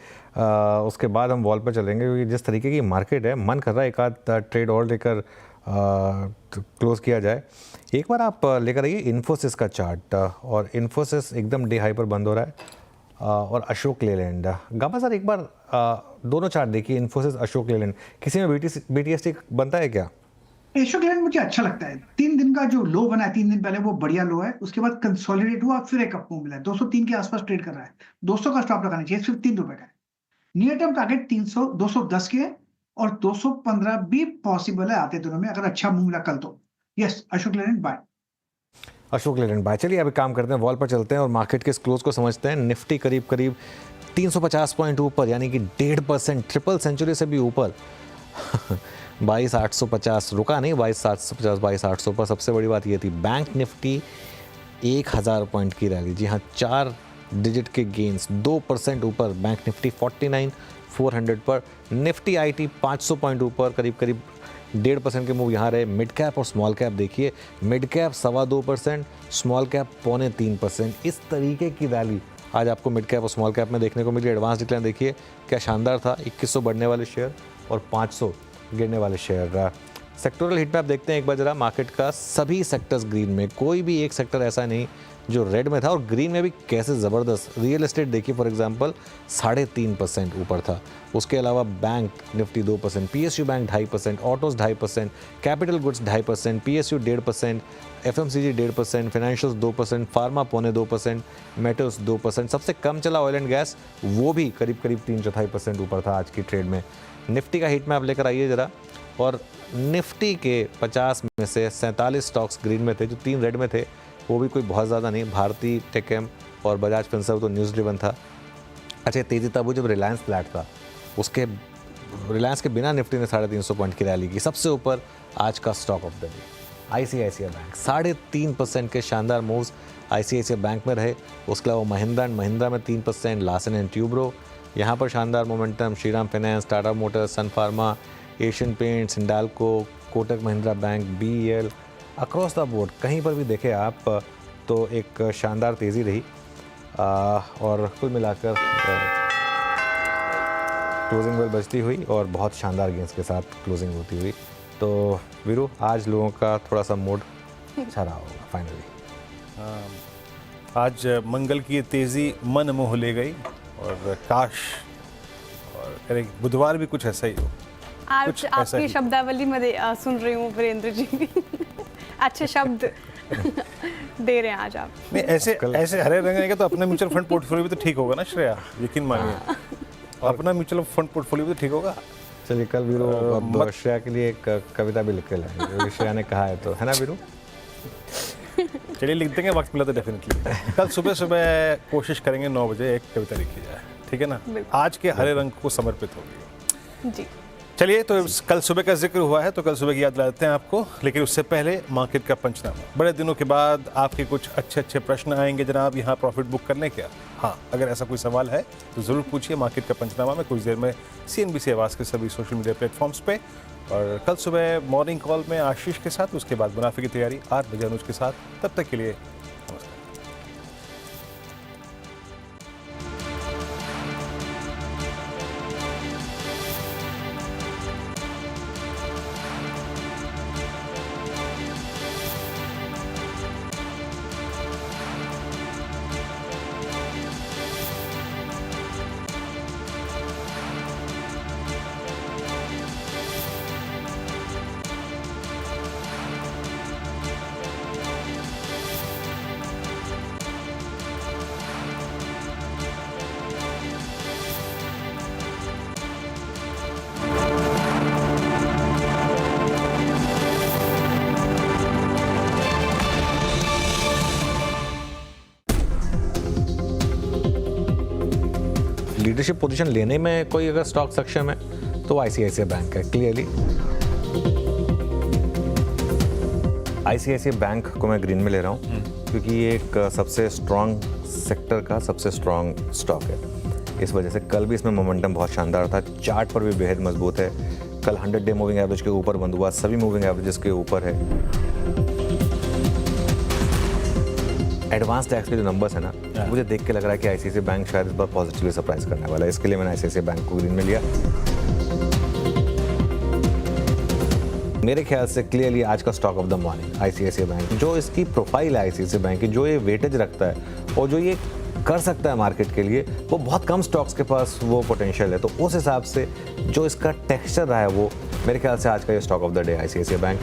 उसके बाद हम वॉल पर चलेंगे। क्योंकि जिस तरीके की मार्केट है, मन कर रहा है एक आध ट्रेड और लेकर क्लोज किया जाए। एक बार आप लेकर आइए इन्फोसिस का चार्ट, और इन्फोसिस एकदम डे हाई पर बंद हो रहा है। और अशोक लेलैंड, गामा सर एक बार दोनों चार्ट देखिए, इन्फोसिस, अशोक लेलैंड। किसी में BTST बनता है क्या? अशोक लेलैंड मुझे अच्छा लगता है। 3 दिन का जो लो बना है 3 दिन पहले, वो बढ़िया लो है। उसके बाद कंसोलिडेट हुआ, फिर एक अप मूव मिला है, 203 के आसपास ट्रेड कर रहा है। 200 का स्टॉप लगाना चाहिए, सिर्फ 3 रुपए का है। नियर टर्म टारगेट 210 के है और 215 भी पॉसिबल है आते दिनों में, अगर अच्छा मूव मिला कल तो। Yes, Ashok Leyland buy. Ashok Leyland buy. चलिए अभी काम करते हैं, वॉल पर चलते हैं और मार्केट के क्लोज को समझते हैं। निफ्टी करीब 350 पॉइंट ऊपर, यानी कि 1.5%, ट्रिपल सेंचुरी से भी ऊपर। 22,850 रुका नहीं, 22,750, 22,800 पर। सबसे बड़ी बात ये थी, बैंक निफ्टी 1000 पॉइंट की रैली। जी हाँ, 4 डिजिट के गेंस, 2% ऊपर बैंक निफ्टी 49,400 पर। निफ्टी IT 500 पॉइंट ऊपर, करीब 1.5% के मूव यहाँ रहे। मिड कैप और स्मॉल कैप देखिए, मिड कैप 2.25%, स्मॉल कैप 2.25%। इस तरीके की रैली आज आपको मिड कैप और स्मॉल कैप में देखने को मिली। एडवांस डिक्लाइन देखिए क्या शानदार था, 2100 बढ़ने वाले शेयर और 500 गिरने वाले शेयर। सेक्टोरल हिट मैप देखते हैं एक बार जरा मार्केट का। सभी सेक्टर्स ग्रीन में, कोई भी एक सेक्टर ऐसा नहीं जो रेड में था, और ग्रीन में भी कैसे ज़बरदस्त। रियल एस्टेट देखिए फॉर एग्जांपल 3.5% ऊपर था। उसके अलावा bank Nifty 2%, PSU bank 2.5%, autos 2.5%, capital goods 2.5%, PSU 1.5%, FMCG 1.5%, financials 2%, pharma 2.25%, metals 2%। सबसे कम चला ऑयल एंड गैस, वो भी करीब 3-4% ऊपर था आज की ट्रेड में। निफ्टी का हीट मैप लेकर आइए ज़रा, और निफ्टी के 50 में से 47 स्टॉक्स ग्रीन में थे, जो 3 रेड में थे वो भी कोई बहुत ज़्यादा नहीं। भारती टेकएम और बजाज फिनसर्व तो न्यूज़ ड्रिवन था। अच्छा, तेज़ी तब वो जब रिलायंस फ्लैट था, उसके रिलायंस के बिना निफ्टी ने 350 पॉइंट की रैली की। सबसे ऊपर आज का stock of the day ICICI bank, 3.5% के शानदार मूव्स ICICI बैंक में रहे। उसके अलावा महिंद्रा एंड महिंद्रा में 3%, लार्सन एंड ट्यूब्रो यहाँ पर शानदार momentum, Shriram finance, Tata Motors, Sun Pharma, Asian Paints, Hindalco, Kotak Mahindra Bank, BEL, across the board कहीं पर भी देखें आप तो एक शानदार तेज़ी रही। और कुल मिलाकर क्लोजिंग बेल बजती हुई और बहुत शानदार गेंस के साथ क्लोजिंग होती हुई। तो वीरू, आज लोगों का थोड़ा सा मूड अच्छा रहा होगा फाइनली। आज मंगल की ये तेज़ी मन मोह ले गई, और काश और बुधवार भी कुछ ऐसा ही हो। आज आपकी शब्दावली में सुन रही हूँ वीरेंद्र जी। अच्छे शब्द दे रहे हैं आज आप। नहीं, ऐसे हरे रंग रहेगा तो अपना म्यूचुअल फंड पोर्टफोलियो भी तो ठीक होगा ना श्रेया, यकीन मानिए। अपना म्यूचुअल फंड पोर्टफोलियो भी तो ठीक होगा। चलिए कल वीरू श्रेया के लिए एक कविता भी लिख के लाएंगे, श्रेया ने कहा है तो, है ना वीरू? चलिए लिख देंगे, वक्त मिला तो डेफिनेटली। कल सुबह सुबह कोशिश करेंगे 9 बजे एक कविता लिखी जाए, ठीक है ना? आज के हरे रंग को समर्पित होगी जी। चलिए, तो कल सुबह का जिक्र हुआ है तो कल सुबह की याद दिलाते हैं आपको, लेकिन उससे पहले मार्केट का पंचनामा। बड़े दिनों के बाद आपके कुछ अच्छे प्रश्न आएंगे जनाब यहाँ प्रॉफिट बुक करने के। हाँ, अगर ऐसा कोई सवाल है तो ज़रूर पूछिए मार्केट का पंचनामा में कुछ देर में CNBC आवाज़ के सभी सोशल मीडिया प्लेटफॉर्म्स पे। और कल सुबह मॉर्निंग कॉल में आशीष के साथ, उसके बाद मुनाफे की तैयारी 8 बजे अनुज के साथ। तब तक के लिए नमस्कार। लीडरशिप पोजीशन लेने में कोई अगर स्टॉक सक्षम है तो ICICI बैंक है क्लियरली। ICICI बैंक को मैं ग्रीन में ले रहा हूँ क्योंकि ये एक सबसे स्ट्रॉन्ग सेक्टर का सबसे स्ट्रॉन्ग स्टॉक है। इस वजह से कल भी इसमें मोमेंटम बहुत शानदार था, चार्ट पर भी बेहद मजबूत है। कल 100 डे मूविंग एवरेज के ऊपर बंद हुआ, सभी मूविंग एवरेजेस के ऊपर है। एडवांस टैक्स के जो नंबर्स है ना, मुझे देख के लग रहा है कि ICICI बैंक शायद इस बार पॉजिटिवली सरप्राइज करने वाला है। इसके लिए मैंने ICICI बैंक को ग्रीन में लिया। मेरे ख्याल से क्लियरली आज का stock of the morning ICICI bank, जो इसकी प्रोफाइल है ICICI बैंक की, जो ये वेटेज रखता है और जो ये कर सकता है मार्केट के लिए, वो बहुत कम स्टॉक्स के पास वो पोटेंशियल है। तो उस हिसाब से जो इसका टेक्सचर रहा है, वो मेरे ख्याल से आज का ये stock of the day ICICI bank.